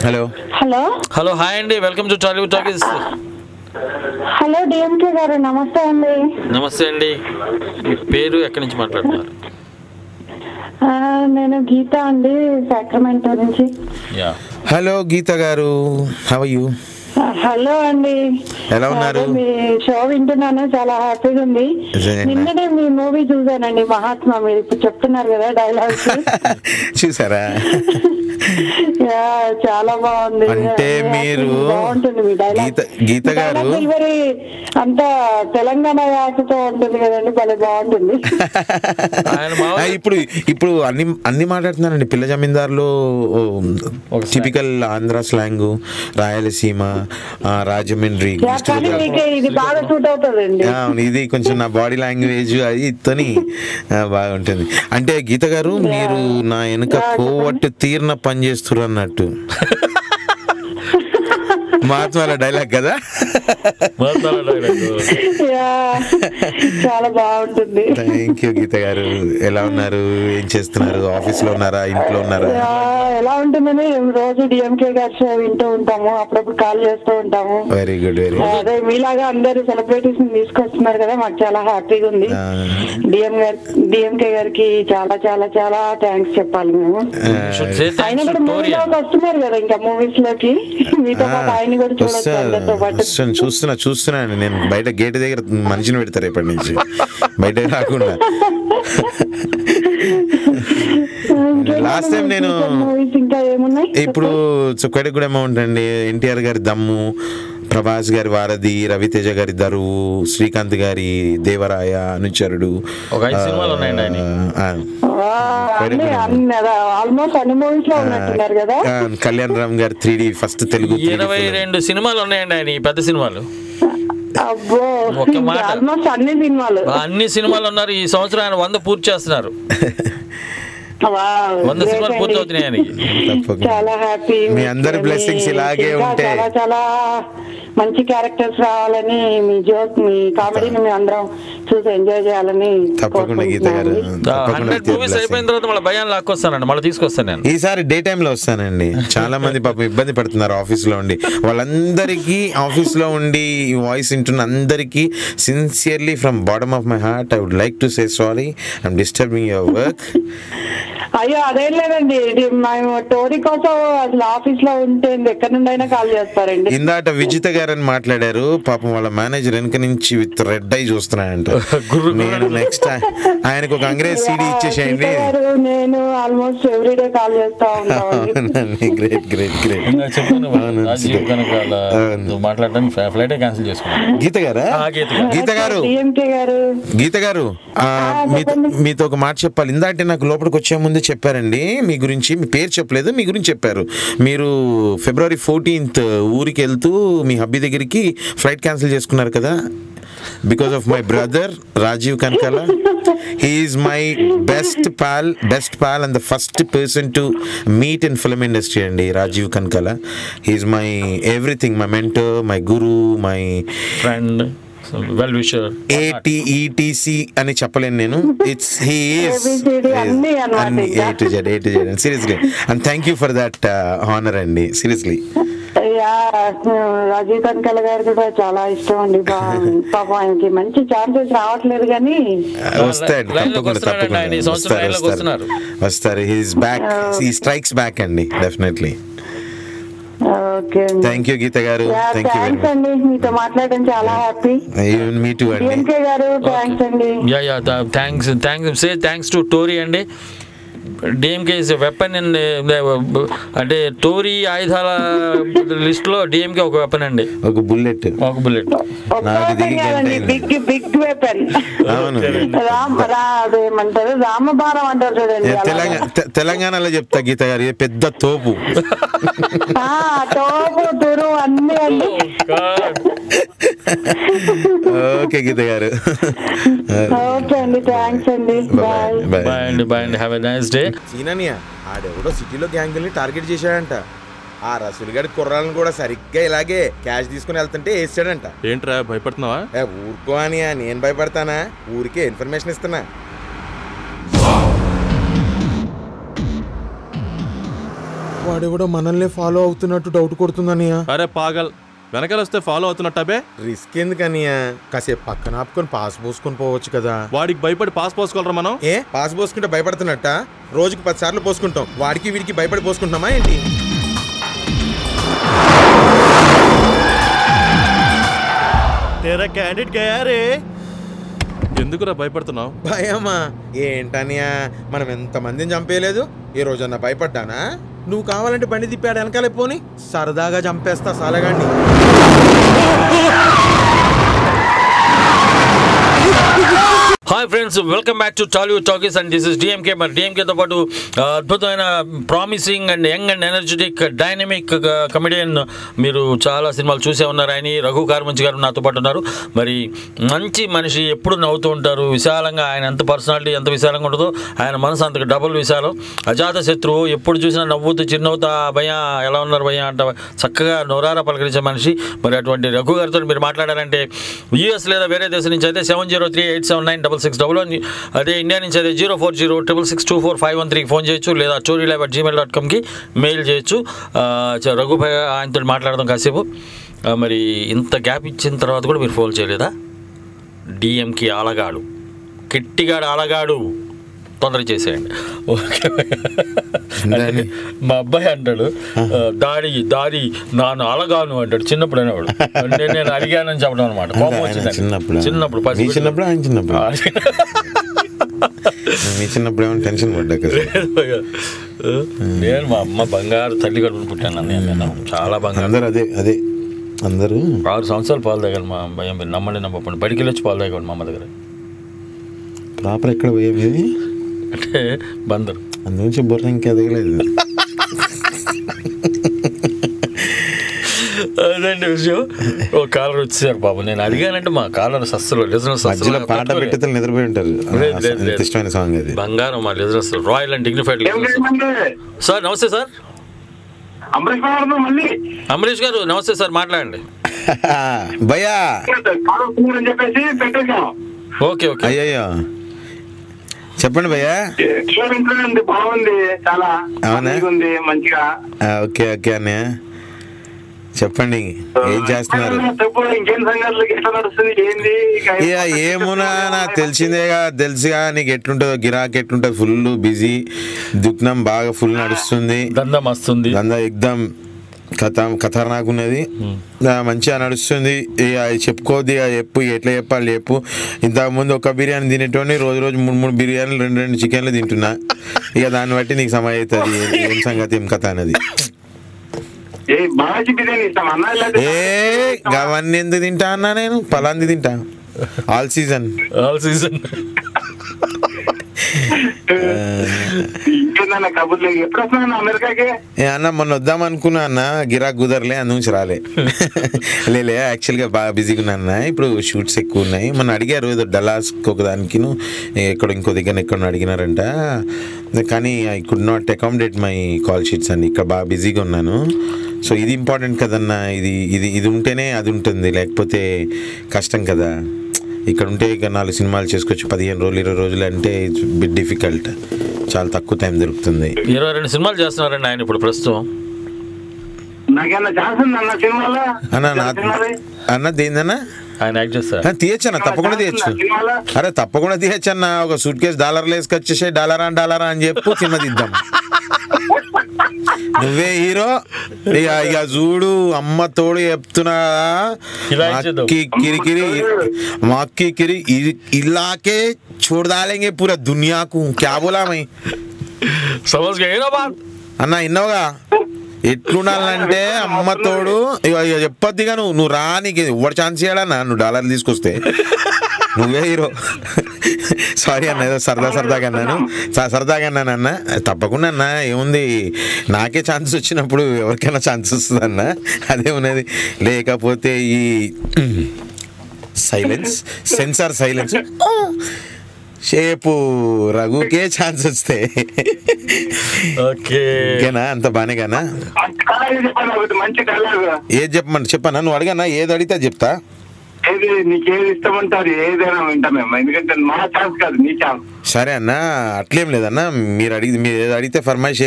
హలో హలో, హాయ్ అండి, welcome to Tollywood talkies. Hello DMK garu, నమస్తే అండి. నమస్తే అండి, మీ పేరు, ఎక్కడి నుంచి మాట్లాడుతున్నారు? నేను గీత అండి, సాక్రమెంటో నుంచి. హలో గీత గారు, హౌ ఆర్ యు? హలో అండి, ఎలా ఉన్నారు? మీ షో వింటున్నాను, చాలా హ్యాపీగా ఉంది. నిన్ననే మీ మూవీ చూసానండి, మహాత్మా. మీరు ఇప్పుడు చెప్తున్నారు కదా డైలాగ్స్, చూసారా? చాలా బాగుంది. అంటే మీరు బాగుంటుంది మీ డైలాగ్. గీత గారు డెలివరీ అంతా తెలంగాణ యాసతో ఉంటుంది కదండి, భలే బాగుంటుంది. ఇప్పుడు అన్ని మాట్లాడుతున్నానండి. పిల్ల జమీందార్లో టిపికల్ ఆంధ్ర స్లాంగ్, రాయలసీమ, రాజమండ్రి, ఇది బాగా సూట్ అవుతుందండి. ఇది కొంచెం నా బాడీ లాంగ్వేజ్ అది ఇతని బాగుంటుంది. అంటే గీత గారు, మీరు నా వెనుక కోవట్టు తీరిన పని చేస్తున్నారు అన్నట్టు. మహాత్మాల డైలాగ్ కదా. చాలా బాగుంటుంది. థ్యాంక్ యూ గీత గారు. ఎలా ఉన్నారు, ఏం చేస్తున్నారు, ఆఫీస్ లో ఉన్నారా, ఇంట్లో ఉన్నారా? ఎలా ఉంటుందని రోజు డిఎంకే గారి షో వింటూ ఉంటాము, అప్పుడప్పుడు కాల్ చేస్తూ ఉంటాము. Very good, very good. అదే మీలాగా అందరు సెలబ్రిటీస్ తీసుకొస్తున్నారు కదా, మాకు చాలా హ్యాపీగా ఉంది. డిఎంకే గారికి చాలా చాలా చాలా థ్యాంక్స్ చెప్పాలి మేము. ఆయన కూడా మూవీలోకి వస్తున్నారు కదా, ఇంకా మూవీస్ లోకి మీతో పాటు ఆయన కూడా చూడొచ్చు అందరితో పాటు. చూస్తున్నాను నేను బయట గేట్ దగ్గర మనిషిని పెడతారు ఇప్పటి నుంచి, బయట రాకుండా. లాస్ట్ టైం నేను ఇప్పుడు క్రెడిట్ కూడా అమౌంట్ అండి. ఎన్టీఆర్ గారి దమ్ము, ప్రభాస్ గారి వారధి, రవితేజ గారి దరువు, శ్రీకాంత్ గారి దేవరాయ, అనుచరుడు, కళ్యాణ్ రామ్ గారి 3D ఫస్ట్ తెలుగు 22 సినిమాలు ఉన్నాయండి ఆయన, పెద్ద సినిమాలు. ఒక్క మాట, అన్ని సినిమాలు ఉన్నారు. ఈ సంవత్సరం ఆయన 100 పూర్తి చేస్తున్నారు. 100 సినిమాలు పూర్తి అవుతున్నాయి ఆయనకి. చాలా హ్యాపీ. మీ అందరి బ్లెస్సింగ్స్ ఇలాగే ఉంటే చాలా చాలా మంచి క్యారెక్టర్స్ రావాలని, మీ జోక్, మీ కామెడీని మేము అందరం చూసి ఎంజాయ్ చేయాలని. తప్పకుండా గీత గారు. 100 మూవీస్ అయిపోయిన తర్వాత మళ్ళీ భయాన్ని లాక్కొస్తానండి, మళ్ళీ తీసుకొస్తాను నేను. ఈసారి డే టైమ్ లో వస్తానండి. చాలా మంది పాపం ఇబ్బంది పడుతున్నారు ఆఫీస్ లో ఉండి. వాళ్ళందరికీ ఆఫీస్ లో ఉండి ఈ వాయిస్ వింటున్న అందరికీ sincerely from bottom of my heart I would like to say sorry, I'm disturbing your work. అయ్యో అదేం లేదండి, మేము టోరీ కోసం అసలు ఆఫీస్ లో ఉంటే ఎక్కడి నుండి అయినా కాల్ చేస్తారండి. ఇందాట విజిత గారని మాట్లాడారు, పాపం వాళ్ళ మేనేజర్ వెనక నుంచి విత్ రెడ్ ఐ చూస్తున్నాయంట. నేను నెక్స్ట్ ఆయనకు ఒక అంగ్రేజ్ సీడీ ఇచ్చేసేయండి. నేను ఆల్మోస్ట్ ఎవ్రీడే కాల్ చేస్తా ఉంటాను. Great great great. మాట్లాడడానికి ఫ్లైట్ క్యాన్సిల్ చేసుకున్నాను. గీత గారా? గీత గారు మీతో ఒక మాట చెప్పాలి. ఇందాక నాకు లోపలికి వచ్చే ముందు చెప్పారండి మీ గురించి, మీ పేరు చెప్పలేదు, మీ గురించి చెప్పారు. మీరు February 14th ఊరికి వెళ్తూ మీ హబ్బీ దగ్గరికి ఫ్లైట్ క్యాన్సిల్ చేసుకున్నారు కదా, because of my brother Rajeev Kanakala. He is my best pal and the first person to meet in film industry అండి, Rajiv Kanakala. He is my everything, my mentor, my guru, my friend, well wisher. ATETC అని చెప్పలేను నేను. It's he is A to Z. Seriously, and thank you for that honor అండి, seriously. Rajiv Kanakala గారు కూడా చాలా ఇష్టం అండి. పాపం ఆయనకి మంచి ఛాన్సెస్ రావట్లేదు కానీ వస్తాడు, తప్పకుండా వస్తారు. He is back, he strikes back అండి, definitely. థ్యాంక్ యూ గీత గారు. థ్యాంక్స్ అండి, మీతో మాట్లాడడం చాలా హ్యాపీ. మీ టూ అండి. గారు థ్యాంక్స్ అండి. థ్యాంక్స్ టు టోరీ అండి. డిఎంకే ఇస్ వెపన్ అంటే టోరీ ఆయుధాల లిస్ట్ లో డిఎంకే ఒక వెపన్ అండి, ఒక బుల్లెట్. Big weapon. అదేమంటారు, రామబారం అంటారు చూడండి. తెలంగాణలో చెప్తా గీత గారు, పెద్ద తోపు. తోపు తురు అన్ని అండి. ఓకే గీత గారు. ఓకే అండి, థ్యాంక్స్ అండి. బాయ్ అండి, హ్యావ్ ఎ నైస్ డే. సీననియా ఆడెవడో సిటీలో గ్యాంగుల్ని టార్గెట్ చేశాడంట. ఆ రసూల్ గడి కుర్రాలను కూడా సరిగ్గా ఇలాగే క్యాష్ తీసుకుని వెళ్తుంటే వేసాడంట. ఏంట్రా భయపడుతున్నావా? ఊరుకో అనియా, నేను భయపడతానా? ఊరికే ఇన్ఫర్మేషన్ ఇస్తున్నా. వాడెవడో మనల్ని ఫాలో అవుతున్నట్టు డౌట్ కొడుతుందనియా. అరే పాగల్, వెనకాల వస్తే ఫాలో అవుతున్నట్టాబే. రిస్క్ ఎందుకనియా, కాసేపు పక్కన ఆపుకొని పాస్ పోసుకొని పోవచ్చు కదా. వాడికి భయపడి పాస్ పోసుకోవాలరా మనం? పాస్ పోసుకుంటే భయపడుతున్నట్ట? రోజుకి 10 సార్లు పోసుకుంటాం, వాడికి వీడికి భయపడి పోసుకుంటున్నామా ఏంటి? క్యాండిడేట్ గయారే. ఎందుకురా భయపడుతున్నావు? భయమా ఏంటనియా, మనం ఎంతమందిని చంపేయలేదు, ఏ రోజన్నా భయపడ్డానా? నువ్వు కావాలంటే బండి తిప్పాడు వెనకాలే పోని, సరదాగా చంపేస్తా సాలగాండి. Hi friends, welcome back to Tollywood talkies and this is DMK. మరి డిఎంకేతో పాటు అద్భుతమైన promising and young and energetic dynamic comedian, మీరు చాలా సినిమాలు చూసే ఉన్నారు. ఆయన రఘు కార్మంచి గారు నాతో పాటు ఉన్నారు. మరి మంచి మనిషి, ఎప్పుడు నవ్వుతూ ఉంటారు విశాలంగా. ఆయన ఎంత పర్సనాలిటీ ఎంత విశాలంగా ఉంటుందో ఆయన మనసు అంతకు డబుల్ విశాలం. అజాత శత్రువు, ఎప్పుడు చూసినా నవ్వుతూ చిరునవ్వుతా భయ ఎలా ఉన్నారు భయ అంట చక్కగా నోరారా పలకరించే మనిషి. మరి అటువంటి రఘు గారితో మీరు మాట్లాడారంటే యూఎస్ లేదా వేరే దేశం నుంచి అయితే 703-879-6611, అదే ఇండియా నుంచి అయితే 040-666-24513 ఫోన్ చేయొచ్చు, లేదా storylive@gmail.comకి మెయిల్ చేయొచ్చు. రఘు భయ ఆయనతో మాట్లాడదాం కాసేపు. మరి ఇంత గ్యాప్ ఇచ్చిన తర్వాత కూడా మీరు ఫోన్ చేయలేదా? డిఎంకి ఆలగాడు, కిట్టిగాడు ఆలగాడు, తొందర చేసేయండి. ఓకే. మా అబ్బాయి అంటాడు దాడి దాడి నాను అలగాను అంటాడు. చిన్నప్పుడు అనేవాడు, నేను అడిగానని చెప్పడం అనమాట. కోపం వచ్చింది చిన్నప్పుడు. మీ చిన్నప్పుడు ఏమైనా టెన్షన్ పడ్డాక? నేను మా అమ్మ బంగారు తల్లి కడుపుని పుట్టాను. నేను చాలా బంగారు. అదే అందరూ 6 సంవత్సరాలు పాలు తాగాను మా భయం. మీరు నమ్మండి నమ్మకండి, బడికి వెళ్ళొచ్చి పాలు తాగాడు మా అమ్మ దగ్గర. ప్రాపర్ ఎక్కడ పోయేది అంటే బందరు. అందుగురించి బుర్ర ఇంకా ఎదగలేదు. అదండి విషయం. ఓ కాలర్ వచ్చేసారు పాపం. నేను అడిగానంటే మా కాలర్ సస్సులో లిజనర్స్ పాట పెట్టితే నిద్రపోయి ఉంటారు. ఇష్టమైన సాంగ్ అది. బంగారం మా listeners, royal and dignified sir. నమస్తే సార్. అమరీష్ గారు నమస్తే సార్, మాట్లాడండి. భయ్యా ఓకే ఓకే. అయ్యో చెప్పండి భయ్యా. బాగుంది, చాలా మంచిగా. ఓకే ఓకే అన్నయ్య చెప్పండి, ఏం చేస్తున్నారు? ఏమున్నా నాకు తెలిసిందేగా, తెలుసుగా నీకు ఎట్లుంటుందో. గిరాక్ ఎట్లుంటుంది, ఫుల్ బిజీ, దుఃఖం బాగా ఫుల్ నడుస్తుంది. దందా వస్తుంది, దందా ఎగ్దమ్ ఖతర్నాక్ ఉన్నది, మంచిగా నడుస్తుంది. చెప్పుకోద్ది, చెప్పు ఎట్లా చెప్పాలి చెప్పు. ఇంతకుముందు ఒక బిర్యానీ తినేటోని రోజు 3 బిర్యానీలు 2 చికెన్లు తింటున్నా. ఇక దాన్ని బట్టి నీకు సమయం అవుతుంది ఏం సంగతి ఏం కథ అనేది. అవన్నీ ఎందుకు తింటా అన్నా, నేను పలాంది తింటా. ఆల్ సీజన్ అన్న మొన్న వద్దాం అనుకున్నా అన్న, గిరాక్ కుదరలే, అందుగురించి రాలే. లే యాక్చువల్గా బాగా బిజీగా ఉన్నా అన్న. ఇప్పుడు షూట్స్ ఎక్కువ ఉన్నాయి. మొన్న అడిగారు ఏదో డలాస్కి ఒకదానికి, ఎక్కడ ఇంకో దగ్గర ఎక్కడ అడిగినారంట. కానీ I could not accommodate my call sheets అండి. ఇక్కడ బాగా బిజీగా ఉన్నాను. సో ఇది ఇంపార్టెంట్ కదన్నా. ఇది ఉంటేనే అది ఉంటుంది, లేకపోతే కష్టం కదా. ఇక్కడ ఉంటే ఇక 4 సినిమాలు చేసుకోవచ్చు. 15 రోజులు 20 రోజులు అంటే ఇట్స్ బిట్ డిఫికల్ట్. చాలా తక్కువ టైం దొరుకుతుంది. 22 సినిమాలు చేస్తున్నారండి ఆయన ఇప్పుడు ప్రస్తుతం. అన్న దేనిదన్నా ఆయన యాక్ట్ చేస్తారు. తీయచ్చు అన్న, తప్పకుండా తీయచ్చు. అరే తప్పకుండా తీయచ్చు అన్న. ఒక సూట్ కేసు $1 వేసుకొచ్చేసే డాలరా అని చెప్పు, సినిమా తీద్దాం. నువ్వే హీరో. ఇక చూడు, అమ్మ తోడు చెప్తున్నా, కిరి ఇలాకే छोड़ डालेंगे पूरा दुनिया को. क्या बोला मैं? समझ गए ना बात అన్న? ఇన్నోగా ఎట్లుండాలంటే అమ్మ తోడు. ఇక చెప్పొద్దిగా నువ్వు రా, నీకు ఎవరు ఛాన్స్ ఇవ్వడన్నా? నువ్వు $1 తీసుకొస్తే నువ్వే హీరో. సారీ అన్న, ఏదో సరదాగా అన్నాను అన్న. తప్పకుండా అన్న, ఏముంది, నాకే ఛాన్స్ వచ్చినప్పుడు ఎవరికైనా ఛాన్స్ వస్తుంది అన్న, అదే ఉన్నది. లేకపోతే ఈ సెన్సార్ సైలెన్స్ షేపు రఘుకే ఛాన్స్ వస్తే ఓకేనా? అంత బానేగానా? ఏది చెప్పన్నా? నువ్వు అడిగానా? ఏది అడిగితే చెప్తా. నీకేది ఇష్టమంటారు ఏదైనా వింటా మేము, ఎందుకంటే మా ఛాన్స్ కాదు, నీ ఛాన్స్. సరే అన్న, అట్లేం లేదన్న. మీరు ఏది అడిగితే ఫర్మాయిష్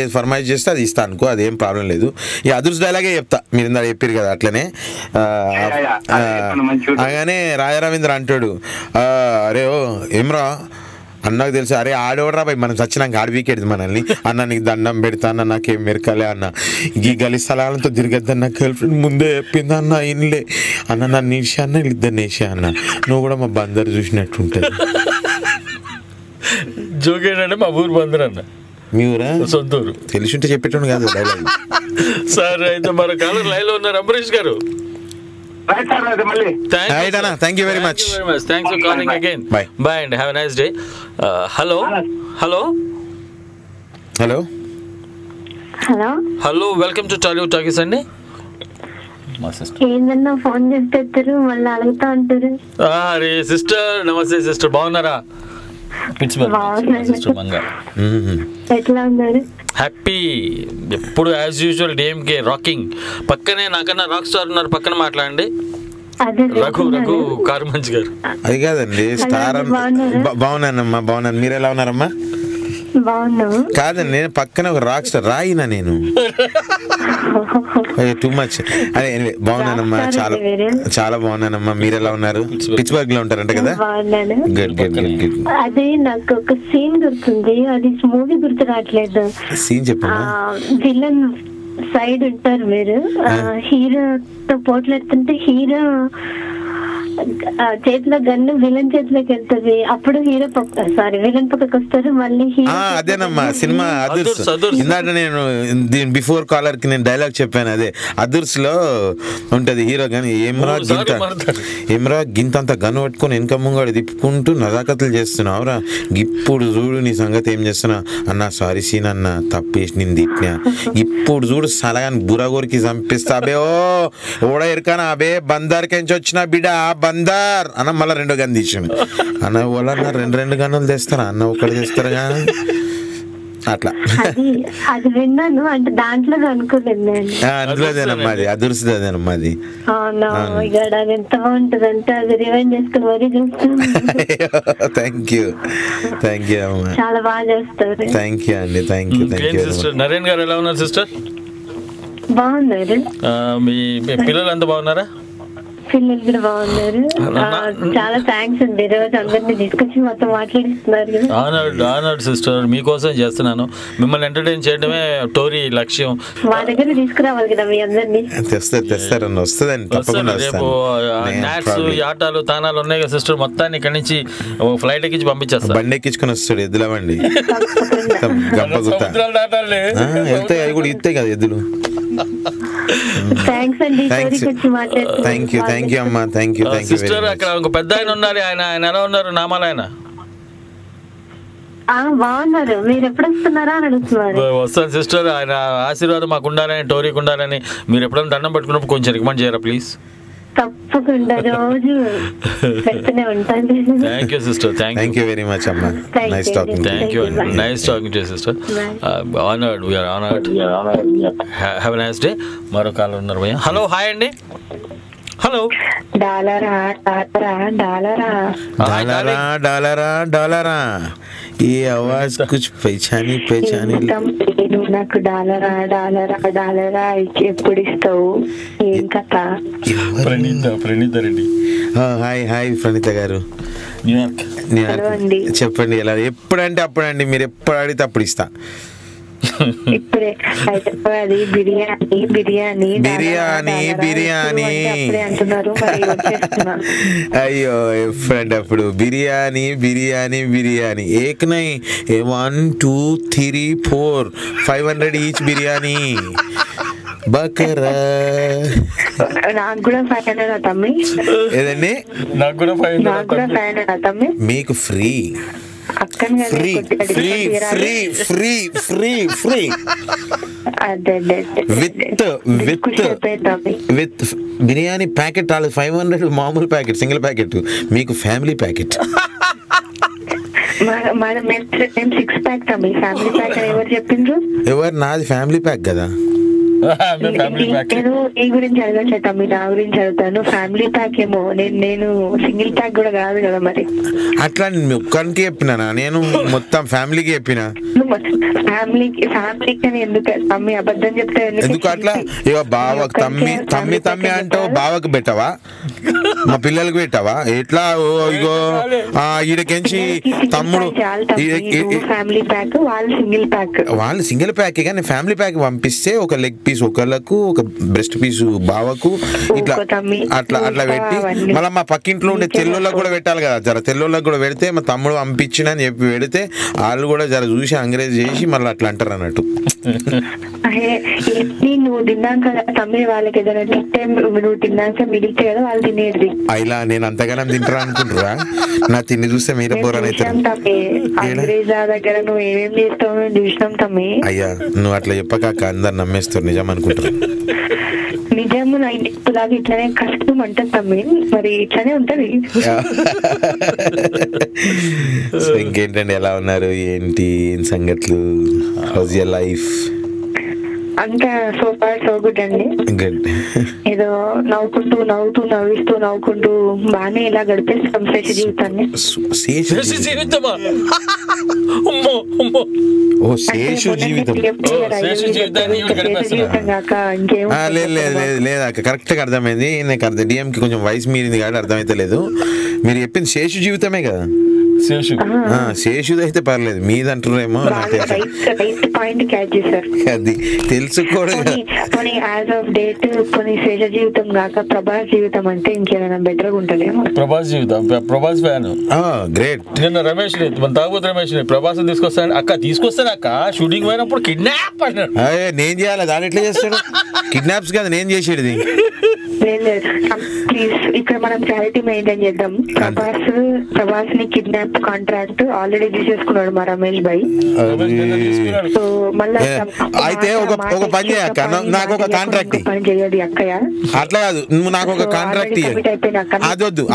చేస్తే అది ఇస్తా అనుకో, అదేం ప్రాబ్లం లేదు. ఈ అదుర్స్ డైలాగే చెప్తా, మీరు ఇందా చెప్పారు కదా అట్లనే. అలానే రాజరవీంద్ర అంటాడు, అరే ఓ ఏమ్రా అన్నకు తెలుసు, అరే ఆడేవడరా భయ్, మనం చచ్చినాక ఆడ వీకెడ్ మనల్ని. అన్న నీకు దండం పెడతా అన్న, నాకేం మెరకలే అన్న, ఈ గలి స్థలాలతో తిరగద్దన్న గర్ల్ ఫ్రెండ్ ముందే చెప్పింది అన్న. ఇన్లే అన్న, నన్ను వేసా అన్న, వీళ్ళిద్దరిని వేసా అన్న, నువ్వు కూడా మా బందరు చూసినట్టుంటుంది. జోకేనంటే మా ఊరు బందరు అన్న. మీ ఊరా? సొంతూరు. తెలిసి ఉంటే చెప్పేటోను కాదు డైలాగ్. సరే అయితే మన కాలర్ లైన్లో ఉన్నారు. అంబరీష్ గారు thank you very much. Thanks for calling again. By and have a nice day. Hello hello hello hello hello welcome to Tollywood talkies అండి. ఏందన్నా ఫోన్ చేస్తారు మళ్ళీ అడుగుతా ఉంటారు. అరే సిస్టర్ నమస్తే సిస్టర్, బాగున్నారా? సిస్టర్ మంగా ఎట్లా ఉన్నారు? హ్యాపీ. ఎప్పుడు యాజ్ యూజువల్ డిఎంకే రాకింగ్. పక్కనే నాకన్నా రాక్ స్టార్ ఉన్నారు, పక్కన మాట్లాడండి. రఘు రఘు కారు మంచి గారు. అది కాదండి స్టార్. బాగున్నానమ్మా, బాగున్నాను. మీరు ఎలా ఉన్నారమ్మా? కాదండి నేను పక్కన ఒక రాక్ స్టార్ రాయినా నేను టూ మచ్. అదే బాగున్నానమ్మా, చాలా చాలా బాగున్నానమ్మా. మీరు ఎలా ఉన్నారు? పిట్స్బర్గ్ లో ఉంటారంట కదా? Good good good good. అదే నాకు ఒక సీన్ గుర్తుంది, అది మూవీ గుర్తు రావట్లేదు. సీన్ చెప్పండి. విలన్ సైడ్ ఉంటారు మీరు, హీరోతో పోట్లాడుతుంటే హీరో చేతిలో గన్ను విలన్ చేతిలోకి వెళ్తుంది, అప్పుడు హీరో సారీ విలన్ పక్కకి వస్తారు, మళ్ళీ హీరో. అదేనమ్మా సినిమా అదుర్స్. ఇందాక నేను దీని బిఫోర్ కాలర్ కి నేను డైలాగ్ చెప్పాను, అదే అదుర్స్ లో ఉంటది హీరో గని ఏమ్రా గింతంత గన్ పట్టుకొని వెనక ముంగడు తిప్పుకుంటూ నదాకతలు చేస్తున్నావురా, ఇప్పుడు చూడు నీ సంగతి ఏం చేస్తున్నా అన్న. సారీ సీన్ అన్న, తప్పేసి నేను తిట్టినా, ఇప్పుడు చూడు సలగాని బురగోరికి చంపిస్తా. అబే ఓ ఓడ ఎరకానా అబే బందార్కించి వచ్చిన బిడ్డ బందార్ అన్న. మళ్ళీ రెండో గన్ తీసాను అన్న. వాళ్ళన్న రెండు గన్నులు తెస్తారా అన్న, ఒకటి తెస్తారా అట్లా. అది విన్నాను, అంటే దాంట్లో అనుకోలేదు. అందులోదేనమ్మా, అది అదుర్సుదేనమ్మా అది. అది ఎంత బాగుంటది అంటే అది రివైండ్ చేసుకుని మరీ చూస్తాను. థ్యాంక్ యూ అమ్మా, చాలా బాగా చేస్తారు. థ్యాంక్ యూ అండి, థ్యాంక్ యూ. సిస్టర్ నరేన్ గారు ఎలా ఉన్నారు సిస్టర్? బాగున్నారు. మీ పిల్లలు అంతా బాగున్నారా? పిల్లలు కూడా బాగున్నారు. చాలా థ్యాంక్స్ అండి, ఈరోజు అందరినీ తీసుకొచ్చి మొత్తం మాట్లాడిస్తున్నారు. ఆనర్డ్ సిస్టర్, మీకోసం చేస్తున్నాను. మిమ్మల్ని ఎంటర్టైన్ చేయడమే టోరీ లక్ష్యం. మా దగ్గర తీసుకురావాలి కదా మీ అందరినీ. తెస్తారన్న, వస్తుందండి తప్పకుండా. రేపు నాట్స్ ఆటాలు తానాలు ఉన్నాయి కదా సిస్టర్, మొత్తాన్ని ఇక్కడ నుంచి ఫ్లైట్ ఎక్కించి పంపించేస్తా. బండి ఎక్కించుకొని వస్తాడు ఎద్దులవండి, వెళ్తాయి అవి కూడా ఇస్తాయి కదా ఎద్దులు. థ్యాంక్ యూ అమ్మా, థ్యాంక్ యూ. సిస్టర్ అక్కడ ఒక పెద్ద ఆయన ఉన్నారు, ఆయన ఎలా ఉన్నారు? నామాలయన బాగున్నారు. మీరు ఎప్పుడు వస్తున్నారా అని అడుగుతున్నారు. వస్తాను సిస్టర్, ఆయన ఆశీర్వాదం మాకు ఉండాలని, టోరీకి ఉండాలని. మీరు ఎప్పుడైనా దండం పెట్టుకున్నప్పుడు కొంచెం రికమెండ్ చేయరా ప్లీజ్? తప్పకుండా రోజు పెడుతూనే ఉంటాను. Thank you sister, thank you very much అమ్మా. Nice talking. థ్యాంక్ యూ అండి, nice talking to sister. Honoured, we're honoured. Have a nice day. మరో కాల్ ఉన్నారు భయ్యా. హలో, హాయ్ అండి. హలో. డాలరా డాలరా డాలరా డాలరా డాలరా ఈ ఆవాజ్ కుచ్ పైచాని నాకు డాలరా డాలరా డాలరా ఎప్పుడు ఇస్తావు? ఏం కథ? ప్రణీత రెడ్డి. హాయ్ హాయ్ ప్రణీత గారు, న్యూయార్క్. చెప్పండి ఎలా? ఎప్పుడంటే అప్పుడండి, మీరు ఎప్పుడు అడిగితే అప్పుడు ఇస్తా. ఇప్పుడే హైదరాబాద్ బిర్యానీ బిర్యానీ బిర్యానీ బిర్యానీ అంటున్నారు. అయ్యో ఎప్పుడంటే అప్పుడు బిర్యానీ బిర్యానీ బిర్యానీ. ఏక్ నై 1 2 3 4 500 ఈచ్ బిర్యానీ. బకరా నాకు కూడా 500 తమ్మి. ఏదండి? నాకు కూడా 500 తమ్మి. మీకు free free free free free free free with biryani packet. వాళ్ళు 500 మామూలు ప్యాకెట్, సింగిల్ ప్యాకెట్. మీకు ఫ్యామిలీ ప్యాకెట్. ఎవరు? నాది ఫ్యామిలీ ప్యాక్ కదా. నేను నీ గురించి అడగట్లే తమ్మి, నా గురించి అడుగుతాను. ఫ్యామిలీ ప్యాక్ ఏమో, నేను సింగిల్ ప్యాక్ కూడా కాదు కదా మరి. అట్లా ఒక్కరికి చెప్పినా, నేను మొత్తం ఫ్యామిలీకి చెప్పినా. ఫ్యామిలీకి ఎందుకు తమ్మి అబద్ధం చెప్తే ఎందుకు అట్లా? ఇవో బావకు తమ్మి తమ్మి తమ్మి అంటావు, బావకు పెట్టవా? మా పిల్లలకు పెట్టావా? ఎట్లా? ఇగో ఈడకెంచి తమ్ముడు ఫ్యామిలీ ప్యాక్, వాళ్ళు సింగిల్ ప్యాక్. వాళ్ళు సింగిల్ ప్యాక్ కానీ ఫ్యామిలీ ప్యాక్ పంపిస్తే ఒక లెగ్ పీస్ ఒకళ్ళకు, ఒక బ్రెస్ట్ పీస్ బావకు, ఇట్లా అట్లా అట్లా పెట్టి మళ్ళీ మా పక్కింట్లో ఉండే తెల్లోళ్ళకి కూడా పెట్టాలి కదా. జర తెల్లోళ్ళకి కూడా పెడితే మా తమ్ముడు పంపించిన అని చెప్పి పెడితే వాళ్ళు కూడా జర చూసి ఎంకరేజ్ చేసి మళ్ళీ అట్లా అంటారు అన్నట్టు. నువ్వు తిన్నాక తమ్మి వాళ్ళకి ఏదైనా తింటే నువ్వు తిన్నాక మిగిలితే కదా వాళ్ళు తినేది. ఇలా నేను అంతగానం తింటారా అనుకుంటారా? నా తిండి చూస్తే మీరే బోరన్ అవుతారు. అంగ్రేజా దగ్గర నువ్వు ఏమేమి చేస్తావు మేము చూసినాం తమ్మి. అయ్యా నువ్వు అట్లా చెప్పకాక అందరు నమ్మేస్తారు నిజం అనుకుంటారు. నిజము నా ఇంటిలాగా ఇట్లానే కష్టం అంటుంది తమ్మి, మరి ఇట్లానే ఉంటది. సో ఇంకేంటండి, ఎలా ఉన్నారు, ఏంటి సంగతులు, హౌస్ యువర్ లైఫ్? అంతా సో ఫార్ సో గుడ్ అండి. గుడ్. ఏదో నవ్వుకుంటూ బాగానే ఇలా గడిపేస్తాం శేష జీవితాన్ని. ఓ శేషు జీవితం. లేదు అక్క, కరెక్ట్ గా అర్థమైంది. నాకు అర్థం డిఎంకి కొంచెం వయసు మీరింది కాబట్టి అర్థమైతే లేదు. మీరు చెప్పింది శేషు జీవితమే కదా? శేషుది అయితే పర్లేదు, మీదంటారేమో అది తెలుసుకోవడం. శేష జీవితం కాక ప్రభాస్ జీవితం అంటే ఇంకేమైనా బెటర్ గా ఉంటదేమో. ప్రభాస్ జీవితం, ప్రభాస్ ఫ్యాన్. గ్రేట్. నిన్న రమేష్ మన తాగుబోతు రమేష్ ప్రభాస్ తీసుకొస్తాను అక్క షూటింగ్ పోయినప్పుడు కిడ్నాప్ అన్నాడు. నేను చేయాలి, దాని ఎట్లా చేస్తాడు? కిడ్నాప్స్ కాదు నేను చేసేది. ప్లీజ్ ఇక్కడ మనం క్లారిటీ మెయింటైన్ చేద్దాం. ప్రభాస్ ని కిడ్నాప్ కాంట్రాక్ట్ ఆల్రెడీ తీసేసుకున్నాడు మా రమేష్ భాయ్. సో మళ్ళీ అయితే ఒక పని చేయక్క, నాకు ఒక కాంట్రాక్ట్ పని చేయదు అక్కయ్య. అట్లా కాదు, నువ్వు నాకు ఒక కాంట్రాక్ట్ అది వద్దు,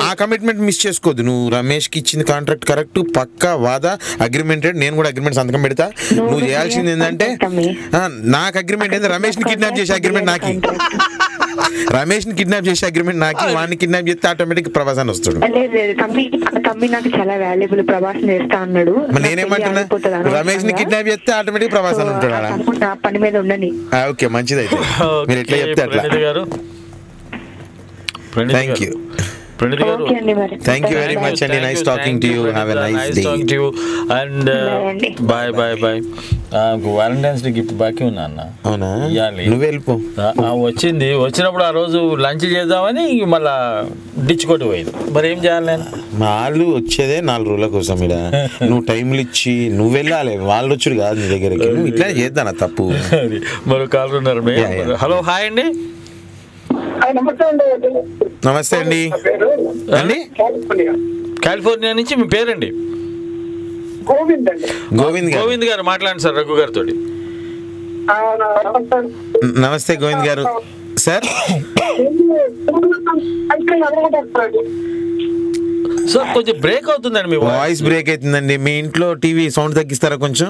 ఆ కమిట్మెంట్ మిస్ చేసుకోవద్దు. నువ్వు రమేష్ కి ఇచ్చిన కాంట్రాక్ట్ కరెక్ట్, పక్కా వాదా అగ్రిమెంటెడ్. నేను కూడా అగ్రిమెంట్ సంతకం పెడతా. నువ్వు చేయాల్సింది ఏంటంటే నాకు అగ్రిమెంట్ ఏంటంటే రమేష్ ని కిడ్నాప్ చేసే అగ్రిమెంట్ నాకి, రమేష్ ని కిడ్నాప్ చేసే అగ్రిమెంట్ నాకి, వాడిని కిడ్నాప్ చేస్తే ఆటోమేటిక్ ప్రభాస్ అని వస్తాడు. తమ్మి నాకు చాలా వాల్యుబుల్, ప్రభాస్ చేస్తా అన్నాడు. నేనేమంటున్నా, రమేష్ ని కిడ్నాప్ చేస్తే ఆటోమేటిక్ ప్రభాస్ అని ఉంటాడు. పని మీద ఉండని. ఓకే మంచిది అయితే మీరు ఎట్లా చెప్తే అట్లా. Thank you. Thank you very much and nice talking to you. Have a nice day. Talking to you and bye. Valentine's day gift బాకీ ఉన్నా అన్న. అవునా? నువ్వు వెళ్ళిపో. వచ్చినప్పుడు ఆ రోజు లంచ్ చేద్దామని మళ్ళా డిచ్ కొట్టి పోయింది. మరి ఏం చేయాలి నేను? వాళ్ళు వచ్చేదే 4 రోజుల కోసం. ఇక్కడ నువ్వు టైంలు ఇచ్చి నువ్వు వెళ్ళాలి, వాళ్ళు వచ్చుడు కాదు నీ దగ్గరికి. నువ్వు ఇట్లా చేద్దానా తప్పు? మరో కాల్ ఉన్నారు. హలో హాయ్ అండి. నమస్తే అండి. కాలిఫోర్నియా నుంచి మీ పేరండి? గోవింద్ గారు మాట్లాడండి సార్ రఘు గారితో. నమస్తే గోవింద్ గారు. సార్ సార్ కొంచెం బ్రేక్ అవుతుందండి, మీ వాయిస్ బ్రేక్ అవుతుందండి. మీ ఇంట్లో టీవీ సౌండ్ తగ్గిస్తారా కొంచెం?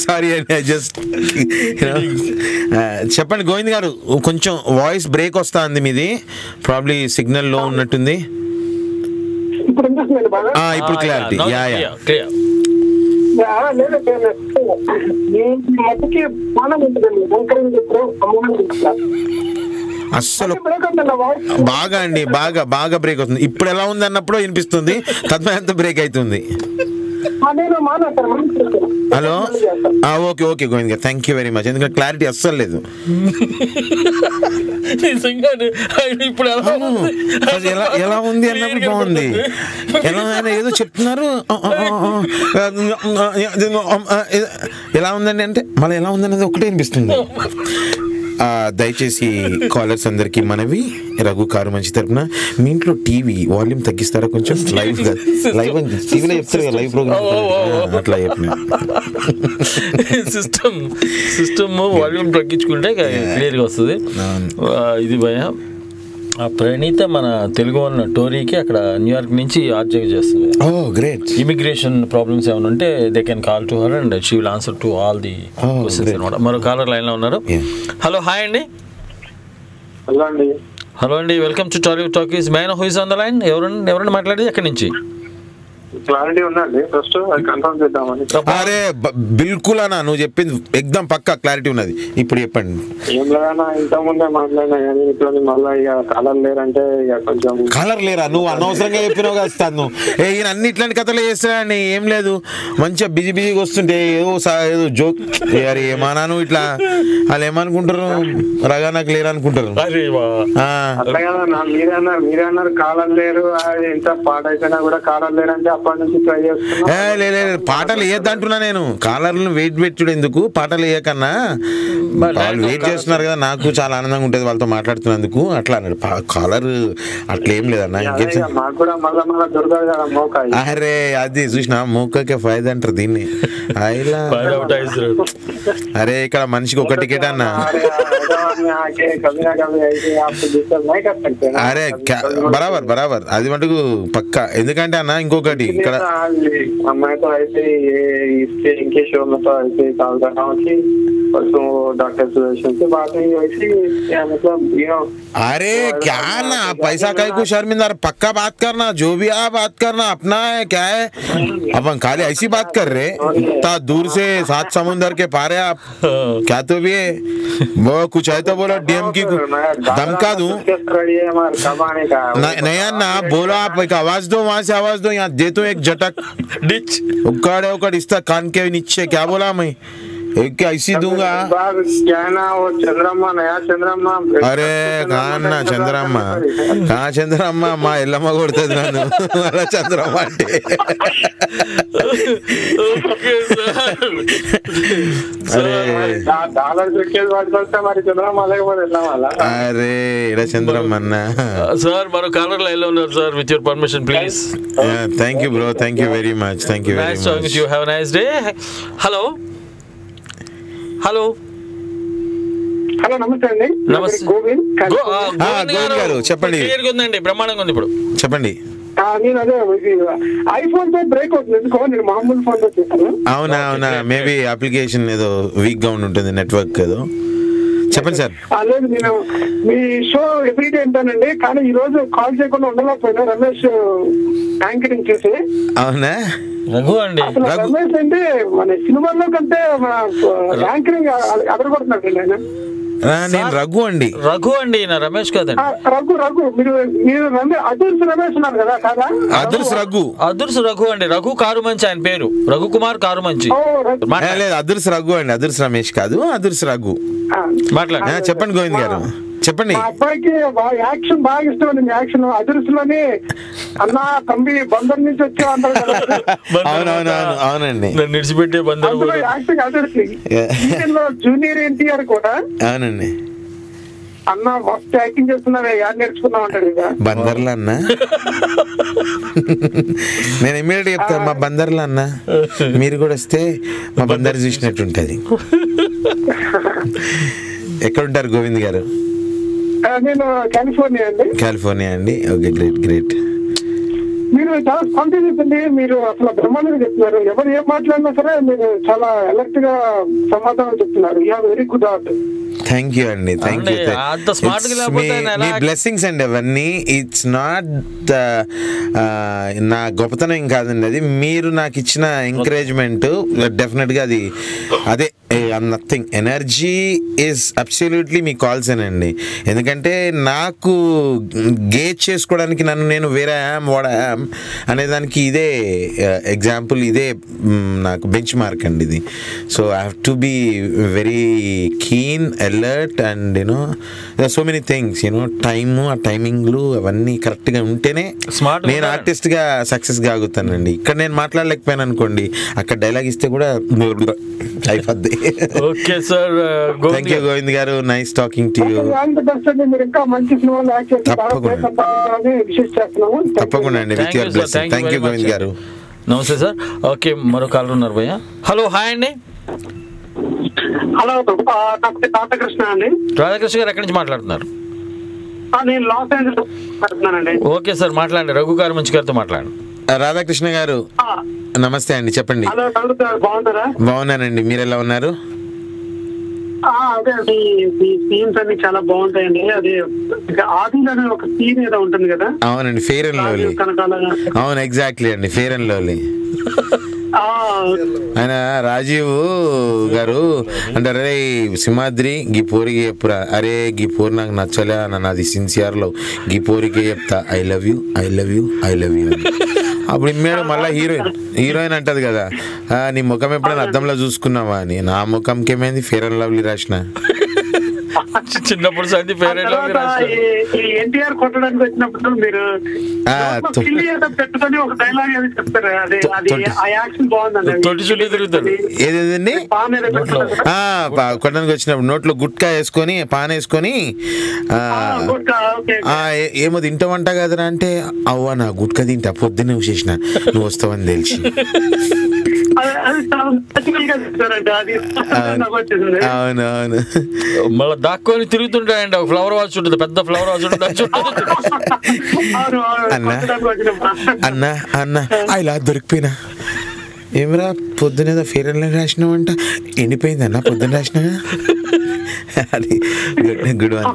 సారీ అండి, జస్ట్ చెప్పండి గోవింద్ గారు. కొంచెం వాయిస్ బ్రేక్ వస్తా ఉంది మీది, ప్రాబ్లీ సిగ్నల్ లో ఉన్నట్టుంది. ఇప్పుడు క్లారిటీ. అస్సలు బాగా అండి, బాగా బ్రేక్ అవుతుంది. ఇప్పుడు ఎలా ఉంది అన్నప్పుడు వినిపిస్తుంది, తద్మయంత బ్రేక్ అవుతుంది. హలో ఓకే గోవింద్ గారు, థ్యాంక్ యూ వెరీ మచ్. ఎందుకంటే క్లారిటీ అస్సలు లేదు. ఎలా ఉంది అన్నప్పుడు బాగుంది, ఎలా ఏదో చెప్తున్నారు. ఎలా ఉందండి అంటే మళ్ళీ ఎలా ఉందనేది ఒకటే అనిపిస్తుంది. దయచేసి కాలర్స్ అందరికి మనవి, రఘు కారు మంచి తరపున మీ ఇంట్లో టీవీ వాల్యూమ్ తగ్గిస్తారా కొంచెం? లైవ్ టీవీలో చెప్తారు కదా లైవ్ ప్రోగ్రామ్, అట్లా చెప్పిన సిస్టమ్ వాల్యూమ్ తగ్గించుకుంటే క్లియర్గా వస్తుంది. ఇది భయ ప్రణీత మన తెలుగు ఉన్న టోరీకి అక్కడ న్యూయార్క్ నుంచి ఆర్జే చేస్తుంది. గ్రేట్. ఇమిగ్రేషన్ ప్రాబ్లమ్స్ ఏమైనా ఉంటే they can call to her and she will answer to all the questions అనమాట. మరో కాలర్ లైన్ లో ఉన్నారు. హలో హాయ్ అండి. హలో అండి, welcome to Tollywood talkies. May I know who is on the line? ఎవరండి మాట్లాడేది, ఎక్కడి నుంచి? క్లారిటీ ఉందండి, ఫస్ట్ కన్ఫర్మ్ చేద్దామని. అరే బిల్కుల్ అన్నా, నువ్వు చెప్పింది ఎగ్దమ్ పక్కా క్లారిటీ ఉన్నది. ఇప్పుడు చెప్పండి. ఏం లేదన్నా, ఇంతకు ముందే మాట్లాడినా కానీ ఇప్పుడు మళ్ళీ ఇక కలర్ లేరంటే ఇక కొంచెం. కలర్ లేరా? నువ్వు అనవసరంగా చెప్పినావు కదా. నువ్వు ఈయన అన్ని ఇట్లాంటి కథలు చేస్తాడని ఏం లేదు, మంచిగా బిజీగా వస్తుంటే ఏదో జోక్. అరే ఏమన్నా నువ్వు ఇట్లా వాళ్ళు ఏమనుకుంటారు, రగా నాకు లేరు అనుకుంటారు. అట్లా కదా మీరే అన్నారు కాలర్ లేరు, ఎంత పాట అయిపోయినా కూడా కాలర్ లేరు అంటే అప్పుడు అప్పటి నుంచి ట్రై చేస్తున్నా. లేదు పాటలు వేయద్దంటున్నా నేను. కాలర్లను వెయిట్ పెట్టుడు ఎందుకు, పాటలు వేయకన్నా వాళ్ళు వెయిట్ చేస్తున్నారు కదా, నాకు చాలా ఆనందంగా ఉంటుంది వాళ్ళతో మాట్లాడుతున్నందుకు. అట్లా అన్నాడు కాలర్. అట్లా ఏం లేదన్నా. ఇంకేం మాకు కూడా మళ్ళా మళ్ళా దొరకదు కదా మోక. అరే అది చూసిన మోకకే ఫైదా అంటారు దీన్ని. అయిలా అరే ఇక్కడ మనిషికి ఒక టికెట్ అన్న. అరే బరాబర్ బరాబర్ అది మటుకు పక్కా. ఎందుకంటే అన్న ఇంకొకటి ఇక్కడ అమ్మాయితో అయితే ఇంకే షోలతో అయితే కాల్దానా వచ్చి डॉक्टर सुदर्शन से बात हुई वैसे मतलब अरे क्या ना पैसा कहीं को शर्मिंदा, पक्का बात करना, जो भी आप बात करना अपना है, क्या है अपन खाली ऐसी बात कर रहे ता दूर से 7 समुंदर के पार है आप, क्या तो भी है वो कुछ है तो बोलो डीएम की धमका दूं नया ना बोलो आप एक आवाज दो, वहां से आवाज दो, यहाँ दे तो एक झटक डिच उकड़ उकड़ इस तक कान के नीचे क्या बोला मैं एक ऐसी दूंगा क्या ना वो चंद्रम्मा नया चंद्रम्मा. अरे कहाँ ना चंद्रम्मा कहाँ चंद्रम्मा మా ఎల్లమ్మ కొడుతుంది నన్ను అలా చంద్రమ్మ అంటే. అరే ఇలా చంద్రమ్మ అన్న. సార్ మరో కాలర్ లైన్ లో ఉన్నారు sir, with your permission please. Thank you bro, thank you very much, thank you very much. You have a nice day. Hello hello hello నమస్తే అండి. నమస్తే గోవింద్ గారు చెప్పండి. ఉందండి బ్రహ్మాండంగా ఉంది ఇప్పుడు చెప్పండి. నేను అదే ఐఫోన్ తో బ్రేక్ అవుతుంది ఎందుకో, నేను మామూలు ఫోన్ తో చేస్తాను. అవునా అవునా మేబీ అప్లికేషన్ ఏదో వీక్ గా ఉంటుంది, నెట్వర్క్ ఏదో. చెప్పండి సార్. లేదు నేను మీ షో ఎవ్రీడే వింటానండి, కానీ ఈ రోజు కాల్ చేయకుండా ఉండలేకపోయినా రమేష్ యాంకరింగ్ చేసి. అవునా రఘు అండి. రమేష్ అంటే మన సినిమాల్లో కంటే యాంకరింగ్ అదరగొడుతున్నాడు ఆయన. నేను రఘు అండి. రఘు అండి నా రమేష్ కాదండి. రఘు రఘు మీరు మీరు అదుర్స్ రమేష్ ఉన్నారు కదా కాదా? అదుర్స్ రఘు. అదుర్స్ రఘు అండి. రఘు కారు మంచి ఆయన పేరు, రఘు కుమార్ కారు మంచి. లేదు అదుర్స్ రఘు అండి, అదుర్స్ రమేష్ కాదు, అదుర్స్ రఘు. మాట్లాడండి. చెప్పండి గోవింద్ గారు చెప్పండి. మా అబ్బాయికి యాక్షన్ బాగా ఇష్టం అండి. యాక్షన్ అదుర్స్లోని అన్న తంబి బందర్ నుంచి వచ్చా అంటారు కదా. అవునవును అవునండి. నిడిచిపెట్టే బందర్ యాక్టింగ్ అదుర్స్. జూనియర్ ఎన్టీఆర్ కూడా అవునండి. అన్న మస్తు యాక్టింగ్ చేస్తున్నావే, యాడ్ నేర్చుకున్నావు అంటాడు ఇక బందర్లా అన్న. నేను ఇమీడియట్ చెప్తాను మా బందర్లా అన్న, మీరు కూడా వస్తే మా బందర్ చూసినట్టు ఉంటుంది. ఎక్కడుంటారు గోవింద్ గారు? నేను కాలిఫోర్నియా అండి. కాలిఫోర్నియా అండి. Okay great great. మీరు చాలా స్పాంటేనియస్ అండి, మీరు అసలు బ్రహ్మాండంగా చెప్తున్నారు. ఎవరు ఏం మాట్లాడినా సరే మీరు చాలా అలర్ట్ గా సమాధానం చెప్తున్నారు. You have very good art. Thank you అండి, థ్యాంక్ యూ. మీ బ్లెస్సింగ్స్ అండి అవన్నీ. ఇట్స్ నాట్ నా గొప్పతనం కాదండి, అది మీరు నాకు ఇచ్చిన ఎంకరేజ్మెంట్. డెఫినెట్గా అది అదే నథింగ్. ఎనర్జీ ఈజ్ అబ్సల్యూట్లీ మీ కాల్సేనండి. ఎందుకంటే నాకు గేజ్ చేసుకోవడానికి నన్ను నేను వేరే యామ్ వాట్ యామ్ అనేదానికి ఇదే ఎగ్జాంపుల్, ఇదే నాకు బెంచ్ మార్క్ అండి ఇది. So I have to be very keen, alert and you know so many things you know. Time ఆ టైమింగ్లు అవన్నీ కరెక్ట్గా ఉంటేనే నేను ఆర్టిస్ట్గా సక్సెస్ కాగుతానండి. ఇక్కడ నేను మాట్లాడలేకపోయాను అనుకోండి, అక్కడ డైలాగ్ ఇస్తే కూడా అయిపోద్ది. Okay sir, thank you Govind గారు, నైస్ టాకింగ్ టు యూ. తప్పకుండా అండి, with your blessing. Thank you Govind garu. నమస్తే సార్. ఓకే మరో కాలర్ ఉన్నారు భయ్య. హలో హాయ్ అండి. హలో రాధాకృష్ణ అండి. రాధాకృష్ణ గారు ఎక్కడి నుంచి మాట్లాడుతున్నారు? నేను లాస్ ఏంజల్స్ మాట్లాడుతున్నానండి. ఓకే సార్ మాట్లాడండి, రఘు గారు మంచి గారితో మాట్లాడండి. రాధాకృష్ణ గారు నమస్తే అండి, చెప్పండి. బాగున్నారా? బాగున్నానండి, మీరు ఎలా ఉన్నారు? అదే మీ సీన్స్ అన్ని చాలా బాగుంటాయండి. అది ఆదిలో ఒక సీన్ ఏదో ఉంటుంది కదా. అవునండి, ఫెయిర్ అండ్ లవ్లీ. అవును ఎగ్జాక్ట్లీ అండి, ఫెయిర్ అండ్ లవ్లీ. ఆయన రాజీవ్ గారు అంటారు, అరే సింహాద్రి గీ పోరికి చెప్పురా. అరే గీ పోరు నాకు నచ్చలే అన్న, నాది సిన్సియర్ లవ్, గీ పోరికే చెప్తా I love you I love you I love you అని. అప్పుడు ఇమ్మేడు మళ్ళీ హీరోయిన్ అంటది కదా, నీ ముఖం ఎప్పుడైనా అద్దంలో చూసుకున్నావా అని. నా ముఖంకి ఏమైంది, ఫెయిర్ అండ్ లవ్లీ రాసిన. చిన్నప్పుడు సంధి ఎన్టీఆర్ కొట్టడానికి వచ్చినప్పుడు మీరు పెట్టుకొని ఒక డైలాగ్ అది చెప్తారు, అది ఆ యాక్షన్ బాగుందండి. తొట్టి చుట్టూ తిరుగుతాడు. ఏదేదండి కొట్టడానికి వచ్చినప్పుడు నోట్లో గుట్కా వేసుకొని పాన్ వేసుకొని ఏమో తింటామంట కదరా అంటే, అవ్వ నా గుట్కా తింటా పొద్దున్నే చేసిన నువ్వు వస్తావని తెలిసి. అవునవును. మళ్ళీ దాక్కొని తిరుగుతుంటాయండి. ఒక ఫ్లవర్ వాచ్ ఉంటుంది, పెద్ద ఫ్లవర్ వాచ్ ఉంటుంది. అన్న అన్న ఇలా దొరికిపోయినా ఏమరా పొద్దునేదో ఫేర్ అండ్ లవ్లీ రాసినావంట, ఎండిపోయింది అన్న పొద్దున్న రాసినా. అది గుడ్ వన్.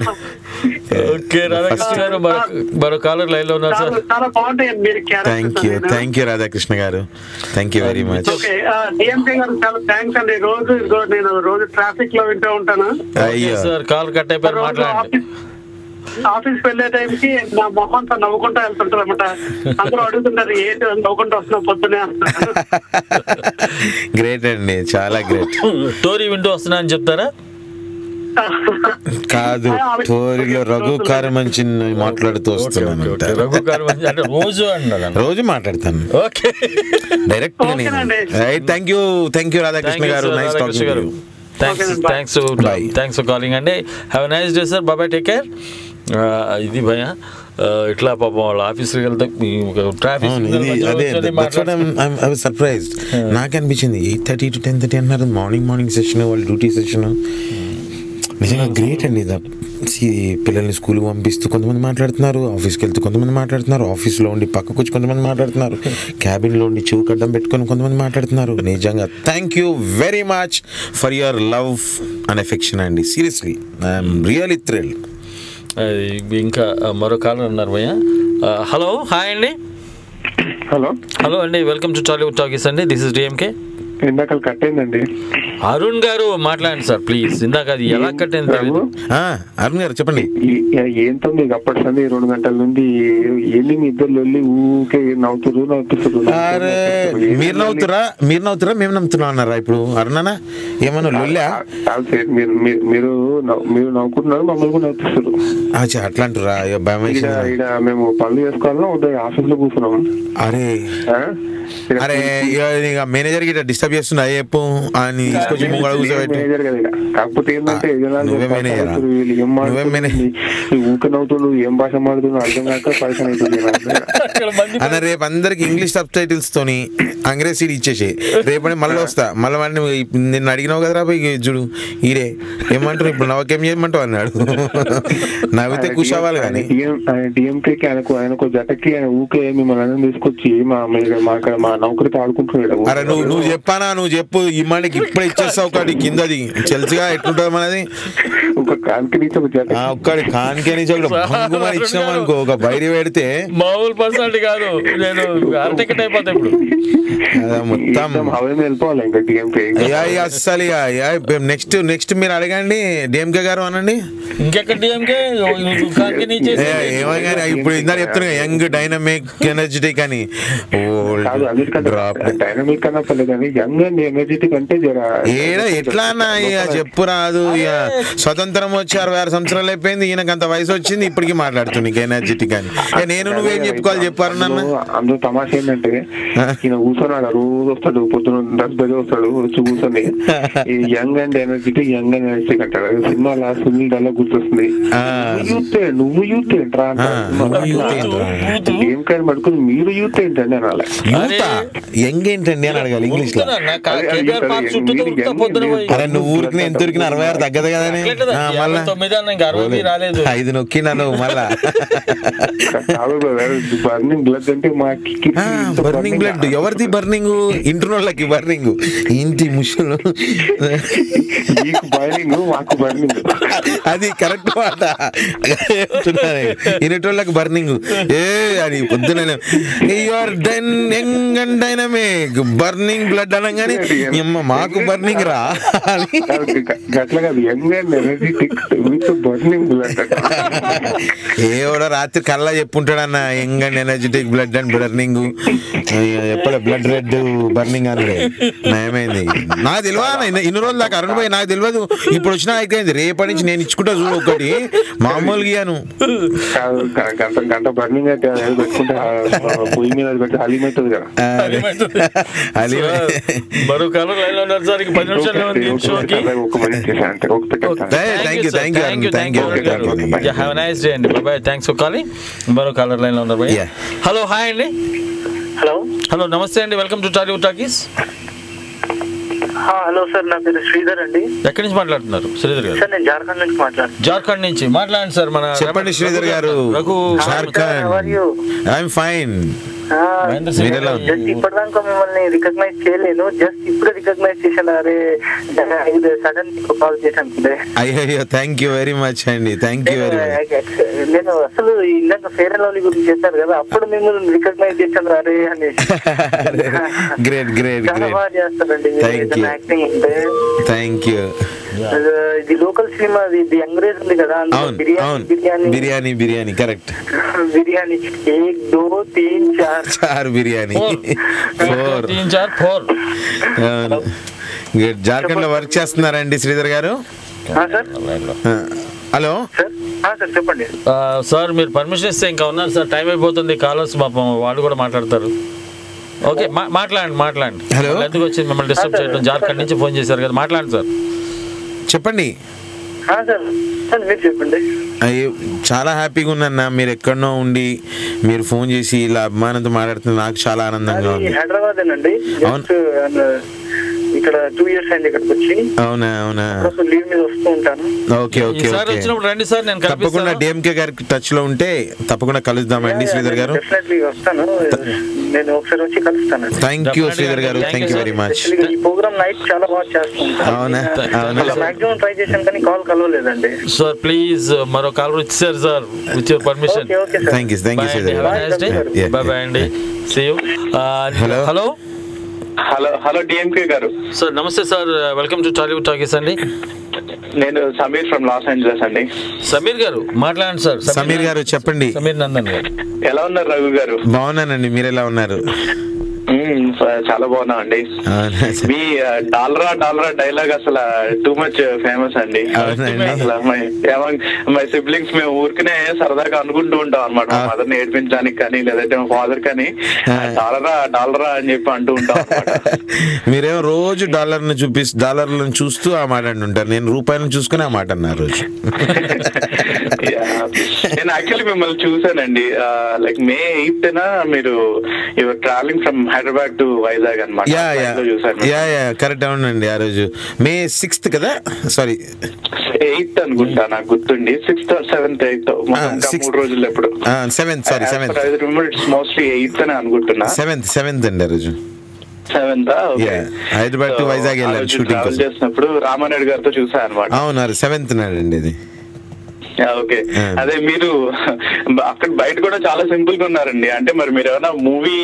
ఓకే రాధాకృష్ణ గారు, మరో కాలర్ లైన్ లో ఉన్నారు సార్. థ్యాంక్ యూ రాధాకృష్ణ గారు, thank you very much. DMK గారు చాలా థ్యాంక్స్ అండి. నేను రోజు ట్రాఫిక్ లో వింటూ ఉంటాను. అయ్యో సార్, కాల్ కట్ అయిపోయి మాట్లాడండి. ఆఫీస్ వెళ్ళే టైంకి నా మొహం నవ్వుకుంటా వెళ్తుంటారు అనమాట. అందరూ అడుగుతుంటారు ఏంటి నవ్వుకుంటూ వస్తున్నావు పొద్దునే. గ్రేట్ అండి, చాలా గ్రేట్. స్టోరీ వింటూ వస్తున్నా అని చెప్తారా? కాదు, స్టోరీలో రఘు కారమంచి మాట్లాడుతూ వస్తున్నాను. రోజు మాట్లాడతాను direct. Thank you Radhakrishna garu, nice talking to you. Thanks for calling అండి. Have a nice day sir, bye take care. ఇది భయ ఇట్లా పాపం వాళ్ళ ఆఫీస్కి వెళ్తే ట్రాఫిక్ సర్ప్రైజ్డ్. నాకు అనిపించింది 8:30 to 10:30 అన్నారు మార్నింగ్ సెషన్, వాళ్ళ డ్యూటీ సెషన్. నిజంగా గ్రేట్ అండి. పిల్లల్ని స్కూల్కి పంపిస్తూ కొంతమంది మాట్లాడుతున్నారు, ఆఫీస్కి వెళ్తూ కొంతమంది మాట్లాడుతున్నారు, ఆఫీస్లో ఉండి పక్కకు వచ్చి కొంతమంది మాట్లాడుతున్నారు, క్యాబిన్లో ఉండి చెవు కడ్డం పెట్టుకొని కొంతమంది మాట్లాడుతున్నారు. నిజంగా thank you very much for your love and affection అండి. Seriously I'm really thrilled. ఇంకా మరో కాలర్ ఉన్నారు భయ్య. హలో, హాయ్ అండి. హలో అండి, వెల్కమ్ టు టాలీవుడ్ టాకీస్ అండి. This is DMK. ఇందాక కట్ అయిందండి. అరుణ్ గారు మాట్లాడండి సార్ ప్లీజ్. ఇందాక అది ఎలా కట్ అయింది? అరుణ్ గారు చెప్పండి. ఏంటో మీకు అప్పటి సంది 2 గంటల నుండి ఏంటి మీ ఇద్దరు వెళ్ళి ఊకే నవ్వుతున్నారు. మీరు నవ్వుతురా మేము నమ్ముతున్నాం అన్నారా ఇప్పుడు? అరుణనా ఏమన్నా లొల్లా? మీరు నవ్వుకుంటున్నారు, మమ్మల్ని కూడా నవ్వుతున్నారు. అట్లా అంటారా? మేము పనులు చేసుకోవాలన్నా ఉదయం ఆఫీస్ లో కూర్చున్నాం. అరే మేనేజర్ గిట్ట డిస్టర్బ్ చేస్తున్నా చెప్పు అని తీసుకొచ్చి కాకపోతే ఏంటంటే ఊక నవ్వుతుడు ఏం భాష మాడుతున్నా అర్థం కాక పరిశ్రమ అవుతుంది అన్న. రేపు అందరికి ఇంగ్లీష్ సబ్ టైటిల్స్ తోని అంగ్రేజ్ సీడ్ ఇచ్చేసి రేపటి మళ్ళీ వస్తా. మళ్ళీ వాడిని నిన్ను అడిగినావు కదరా పోయి చూడు ఈడే ఏమంటారు ఇప్పుడు నవ్వకేం చేయమంటావు అన్నాడు. నవ్వితే ఖుషి అవ్వాలి కానీ డిఎంకేకి ఆయనకు జటకి ఆయన ఊకే మిమ్మల్ని తీసుకొచ్చి మా నౌకరితో ఆడుకుంటున్నాడు. అరే నువ్వు చెప్పానా? నువ్వు చెప్పు. ఈ మనకి ఇప్పుడే ఇచ్చేస్తావు ఒకటి కిందది తెలుసుగా ఎట్లుంటది మనది. ఒక్కడి కాన్కే నుంచి భంగుమని ఇచ్చినాం అనుకో, ఒక బయట పెడితే మామూలు పర్సనాలిటీ కాదు. నేను టికెట్ అయిపోతా ఇప్పుడు మొత్తం వెళ్ళిపోవాలి ఇంకా డిఎంకే. అస్సలు నెక్స్ట్ మీరు అడగండి డిఎంకే గారు అనండి. ఇంకెక్కడ డిఎంకే ఏమైనా ఇప్పుడు ఇందా చెప్తున్నా యంగ్ డైనమిక్ ఎనర్జెటిక్ అని. డైనమిక్ అన్నా పర్లేదు కానీ యంగ్ అండ్ ఎనర్జెటిక్ అంటే ఎట్లా అన్న చెప్పు రాదు. స్వతంత్రం వచ్చి 66 సంవత్సరాలు అయిపోయింది, ఈయనకు అంత వయసు వచ్చింది, ఇప్పటికీ మాట్లాడుతుంది ఎనర్జెటిక్ అని. నేను నువ్వేం చెప్పుకోవాలి చెప్పారు నన్ను. అందులో తమాషా ఏంటంటే ఈయన కూర్చొని రోజు వస్తాడు, పొద్దున 10 బజే వస్తాడు, వచ్చి కూర్చొని యంగ్ అండ్ ఎనర్జెటిక్ అంటాడు. సినిమాలో సునీల్ డల్లా గుర్తొస్తుంది. నువ్వు యూత్ ఏంట్రా ఏం కానీ పడుకుని మీరు యూత్ ఏంటండి అనాలి. యంగ్ ఏంటండి అని అడగాలి ఇంగ్లీష్ లో. అరే నువ్వు ఊరికి ఎంత ఊరికి 66 తగ్గదు కదని మళ్ళీ 5 నొక్కినాను మళ్ళా. బర్నింగ్ బ్లడ్ అంటే బర్నింగ్ బ్లడ్ ఎవరిది? బర్నింగ్ ఇంటర్నోళ్ళకి బర్నింగ్, ఇంటి ముషులు మాకు బర్నింగ్. అది కరెక్ట్ మాట. ఇనేటోళ్ళకి బర్నింగ్ ఏ అని పొద్దున young young dynamic burning blood అనగానే మాకు బర్నింగ్ రా గట్ల కాదు young and energetic with burning blood. ఏవడో రాత్రి కల్లా చెప్పుంటాడన్న young and energetic blood and burning ఎప్పుడు బ్లడ్ రెడ్ బర్నింగ్ అనడే నయమైంది. నాకు తెలియదు ఇన్ని రోజులు దాకా అరుణ్ భాయ్ నాకు తెలియదు, ఇప్పుడు వచ్చినా అయిపోయింది. రేపటి నుంచి నేను ఇచ్చుకుంటా చూడు ఒకటి మామూలుగా ఇయ్యాను. గంట బర్నింగ్ అయితే పెట్టుకుంటే పొయ్యి మీద పెట్టి హలీం అవుతుంది కదా. మరో కాలం లైన్ లో ఉన్నారు సార్, 10 నిమిషాలు థ్యాంక్స్ ఫర్ కాలింగ్. మరో కాలర్ లైన్ లో ఉన్నారు. హలో హాయ్ అండి. హలో నమస్తే అండి, welcome to Tollywood talkies. Hello sir, నా పేరు శ్రీధర్ అండి. ఎక్కడి నుంచి మాట్లాడుతున్నారు శ్రీధర్ గారు? సార్ నేను జార్ఖండ్ నుంచి మాట్లాడుతున్నాను. జార్ఖండ్ నుంచి మాట్లాడండి సార్. మన చెప్పండి శ్రీధర్ గారు. I'm fine. జస్ట్ ఇప్పటిదాకా మిమ్మల్ని రికగ్నైజ్ చేయలేను, జస్ట్ ఇప్పుడు రికగ్నైజ్ చేశాను. అరే సడన్ కాల్ చేశాను. అయ్యో థ్యాంక్ యూ వెరీ మచ్ అండి, థ్యాంక్ యూ వెరీ మచ్. నేను అసలు ఇందాక ఫేర్ అండ్ లవ్లీ గురించి చెప్పారు కదా, అప్పుడు మిమ్మల్ని రికగ్నైజ్ చేశాను అరే అని. గ్రేట్ గ్రేట్ చాలా బాగా చేస్తారండి యాక్టింగ్ అంటే. Thank you. ఇది లోకల్ సినిమా, ఇది అంగ్రేజ్ ఉంది కదా, బిర్యానీ బిర్యానీ కరెక్ట్. బిర్యానీ 1 2 3 4 బిర్యానీ 4 3 4 జార్ఖండ్ లో వర్క్ చేస్తున్నారండి శ్రీధర్ గారు? హలో చెప్పండి సార్. మీరు పర్మిషన్ ఇస్తే ఇంకా ఉన్నారు సార్, టైం అయిపోతుంది. కాలర్స్ పాపం వాళ్ళు కూడా మాట్లాడతారు. ఓకే మాట్లాడండి. హలో, ఎందుకు వచ్చింది మిమ్మల్ని డిస్టర్బ్ చేయడం? జార్ఖండ్ నుంచి ఫోన్ చేశారు కదా, మాట్లాడండి సార్. చెప్పండి. చెప్పండి. చాలా హ్యాపీగా ఉన్నాను. మీరు ఎక్కడనో ఉండి మీరు ఫోన్ చేసి ఇలా అభిమానంతో మాట్లాడుతున్నారు, నాకు చాలా ఆనందంగా ఉంది. హైదరాబాద్ అండి, ఇక్కడ 2 years అయింది ఇక్కడికి వచ్చి. అవునా లీవ్ మీద వస్తూ ఉంటాను. ఓకే రండి సార్, నేను తప్పకుండా డిఎంకే గారికి టచ్ లో ఉంటే తప్పకుండా కలుద్దామండి శ్రీధర్ గారు. వస్తాను, నేను ఒకసారి వచ్చి కలుస్తాను. థ్యాంక్ యూ శ్రీధర్ గారు, థ్యాంక్ యూ వెరీ మచ్. ఈ ప్రోగ్రామ్ నైట్ చాలా బాగా చేస్తాను. అవునా మాక్సిమం ట్రై చేశాను కానీ కాల్ కలవలేదండి. సార్ ప్లీజ్ మరో కాల్ ఇచ్చారు sir, with your permission. Thank you Sridhar గారు. బాయ్ అండి, see you. Hello hello DMK గారు. సార్ నమస్తే sir, welcome to Tollywood talkies అండి. నేను సమీర్ ఫ్రమ్ లాస్ ఏంజలస్ అండి. సమీర్ గారు మాట్లాడండి సార్. సమీర్ గారు చెప్పండి. సమీర్ నందన్ గారు. ఎలా ఉన్నారు రఘు గారు? బాగున్నానండి, మీరు ఎలా ఉన్నారు? చాలా బాగున్నా అండి. మీ డాలరా డైలాగ్ అసలు టూ మచ్ ఫేమస్ అండి. అసలు మై సిబ్లింగ్స్ మేము ఊరికనే సరదాగా అనుకుంటూ ఉంటాం అనమాట, మా మదర్ ని ఏడిపించడానికి కానీ లేదంటే మా ఫాదర్ కానీ డాలరా అని చెప్పి అంటూ ఉంటాం అనమాట. మీరేమో రోజు డాలర్లను చూస్తూ ఆ మాట అంటుంటారు, నేను రూపాయలను చూసుకుని ఆ మాట అన్నారు రోజు. నేను యాక్చువల్లీ మిమ్మల్ని చూసానండి, లైక్ May 8th మీరు your travelling from Hyderabad to Vizag అనమాట. కరెక్ట్ అవునండి. ఆ రోజు May 6th కదా, సారీ 8th అనుకుంటా, నాకు గుర్తుండి 6th or 7th 8th 3 రోజులు ఎప్పుడు 7th sorry 7th it's mostly 8th అని అనుకుంటున్నా. 7th అండి ఆ రోజు. 7th హైదరాబాద్ టు వైజాగ్ వెళ్ళాను షూటింగ్ చేసినప్పుడు రామానాయుడు గారితో చూసా అనమాట. అవును 7th నాడండి అది. ఓకే, అదే మీరు అక్కడ బయట కూడా చాలా సింపుల్ గా ఉన్నారండి. అంటే మరి మీరు ఏమైనా మూవీ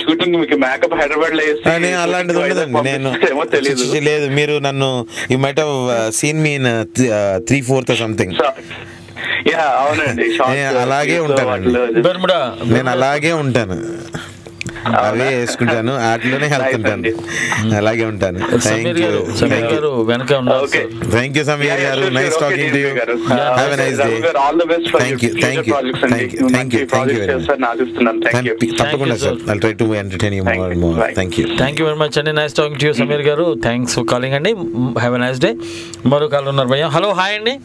షూటింగ్ మీకు మేకప్ హైదరాబాద్ లో వేస్తే అలాంటిది ఉండదండి. నేను ఏమో తెలియదు. లేదు, మీరు నన్ను you might have seen me in 3/4 something. అవునండి, అలాగే ఉంటాను నేను, అలాగే ఉంటాను, అవే వేసుకుంటాను, వాటిలోనే వెళ్తుంటాను, అలాగే ఉంటాను. Thank you Sameer garu, nice talking to you. Have a nice day. Thank you తప్పకుండా sir, I'll try to entertain you more and more. Thank you very much అండి. Nice talking to you Sameer garu, thanks for calling అండి. Have a nice day. మరో call ఉన్నారు భయ్యా. Hello hi అండి.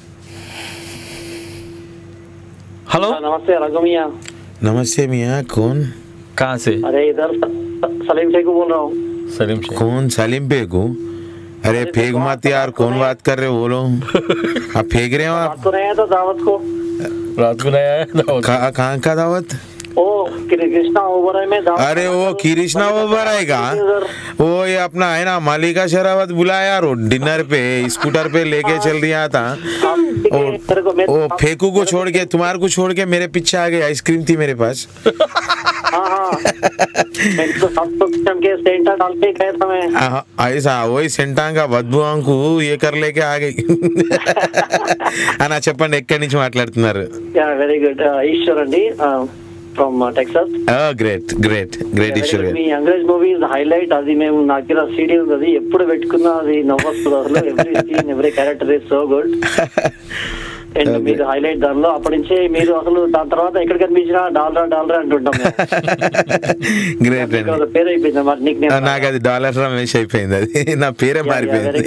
Hello नमस्ते रघु मियाँ। नमस्ते मियाँ, कौन? कहाँ से? अरे इधर सलीम शेखू बोल रहा हूँ। सलीम शेख? कौन सलीम पेगू? अरे फेंक मत यार, कौन बात कर रहे हो बोलो। आप फेंक रहे हो आप? रात को नहीं आया तो दावत को। रात को नहीं आया दावत? कहाँ का दावत? ओ कृष्णा ओबराय में अरे वो कृष्णा ओबराय का वो ये अपना है ना मालिका शेरावत बुलाया रो डिनर पे स्कूटर पे लेके चल रहा था। वो फेकू को छोड़ के तुम्हारे को छोड़ के मेरे पीछे आ गए। आइसक्रीम थी मेरे पास। तो सब के सेंटा डाल के गया था मैं। ऐसा वही सेंटा का बदबू अंकु ये कर लेके आ गई। అన్న చెప్పండి ఎక్కడి నుంచి మాట్లాడుతున్నారు? వెరీ గుడ్ ఈశ్వర్ అండి from Texas. Great great great Eshwar. మీ అంగ్రేజ్ మూవీ ఇస్ హైలైట్. అది మేము నా దగ్గర సీడీ ఉంది, అది ఎప్పుడు పెట్టుకున్నా అది నవ్వొస్తుంది అసలు. Every scene every character is so good. And మీరు హైలైట్ దానిలో అప్పటి నుంచే మీరు అసలు దాని తర్వాత ఎక్కడ కనిపించినా డాలరా డాలరా అంటుంటాం. గ్రేట్ అండి. పేరు అయిపోయింది మరి నీకు. నాకు అది డాలర్ రమేష్ అయిపోయింది, అది నా పేరే మారిపోయింది.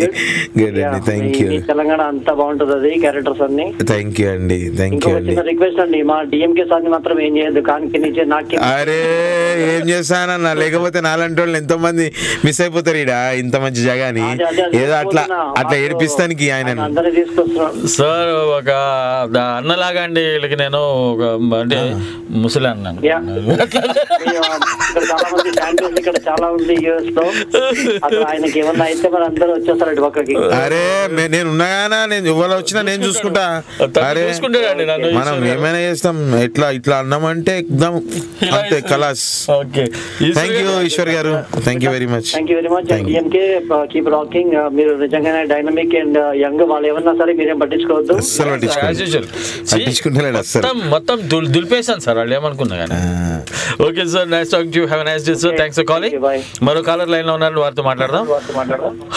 గ్రేట్ అండి, థ్యాంక్ యూ. తెలంగాణ అంతా బాగుంటుంది అది క్యారెక్టర్స్ అన్ని. థ్యాంక్ యూ అండి, థ్యాంక్ యూ అండి. రిక్వెస్ట్ అండి, మా డిఎంకే సార్ మాత్రం ఏం చేయొద్దు, కానీ నిచ్చే నాకు. అరే ఏం చేస్తానన్నా, లేకపోతే నాలంటి వాళ్ళు ఎంతో మంది మిస్ అయిపోతారు ఈడ ఇంత మంచి జగాని. ఏదో అట్లా అట్లా ఏడిపిస్తానికి ఆయన అందరూ తీసుకొస్తున్నాం సార్. ఒక అన్నలాగా అండి వీళ్ళకి నేను అంటే ముసలి అన్నాను. చాలా మంది ఫ్యాన్స్ ఇక్కడ చాలా ఉంది యూఎస్ లో. ఆయనకి ఏమన్నా అయితే మరి అందరూ వచ్చేస్తారు అటు పక్కకి. అరే నేను ఉన్నాగానా, నేను ఎవరు వచ్చినా నేను చూసుకుంటా. అరే మనం ఏమైనా చేస్తాం, ఎట్లా ఇట్లా అన్నామంటే ఎక్దమ్ అంతే కలాస్. థ్యాంక్ యూ ఈశ్వర్ గారు, thank you very much. Thank you very much. DMK keep rocking. మీరు నిజంగానే డైనమిక్ అండ్ యంగ్. వాళ్ళు ఏమన్నా సరే మీరేం పట్టించుకోవద్దు. మొత్తం దులిపేశాను సార్ వాళ్ళు ఏమనుకున్నా కానీ. Okay sir, nice talking to you. Have a nice day sir. Thanks for calling. మరో కాలర్ లైన్ లో ఉన్నారు, వారితో మాట్లాడదాం.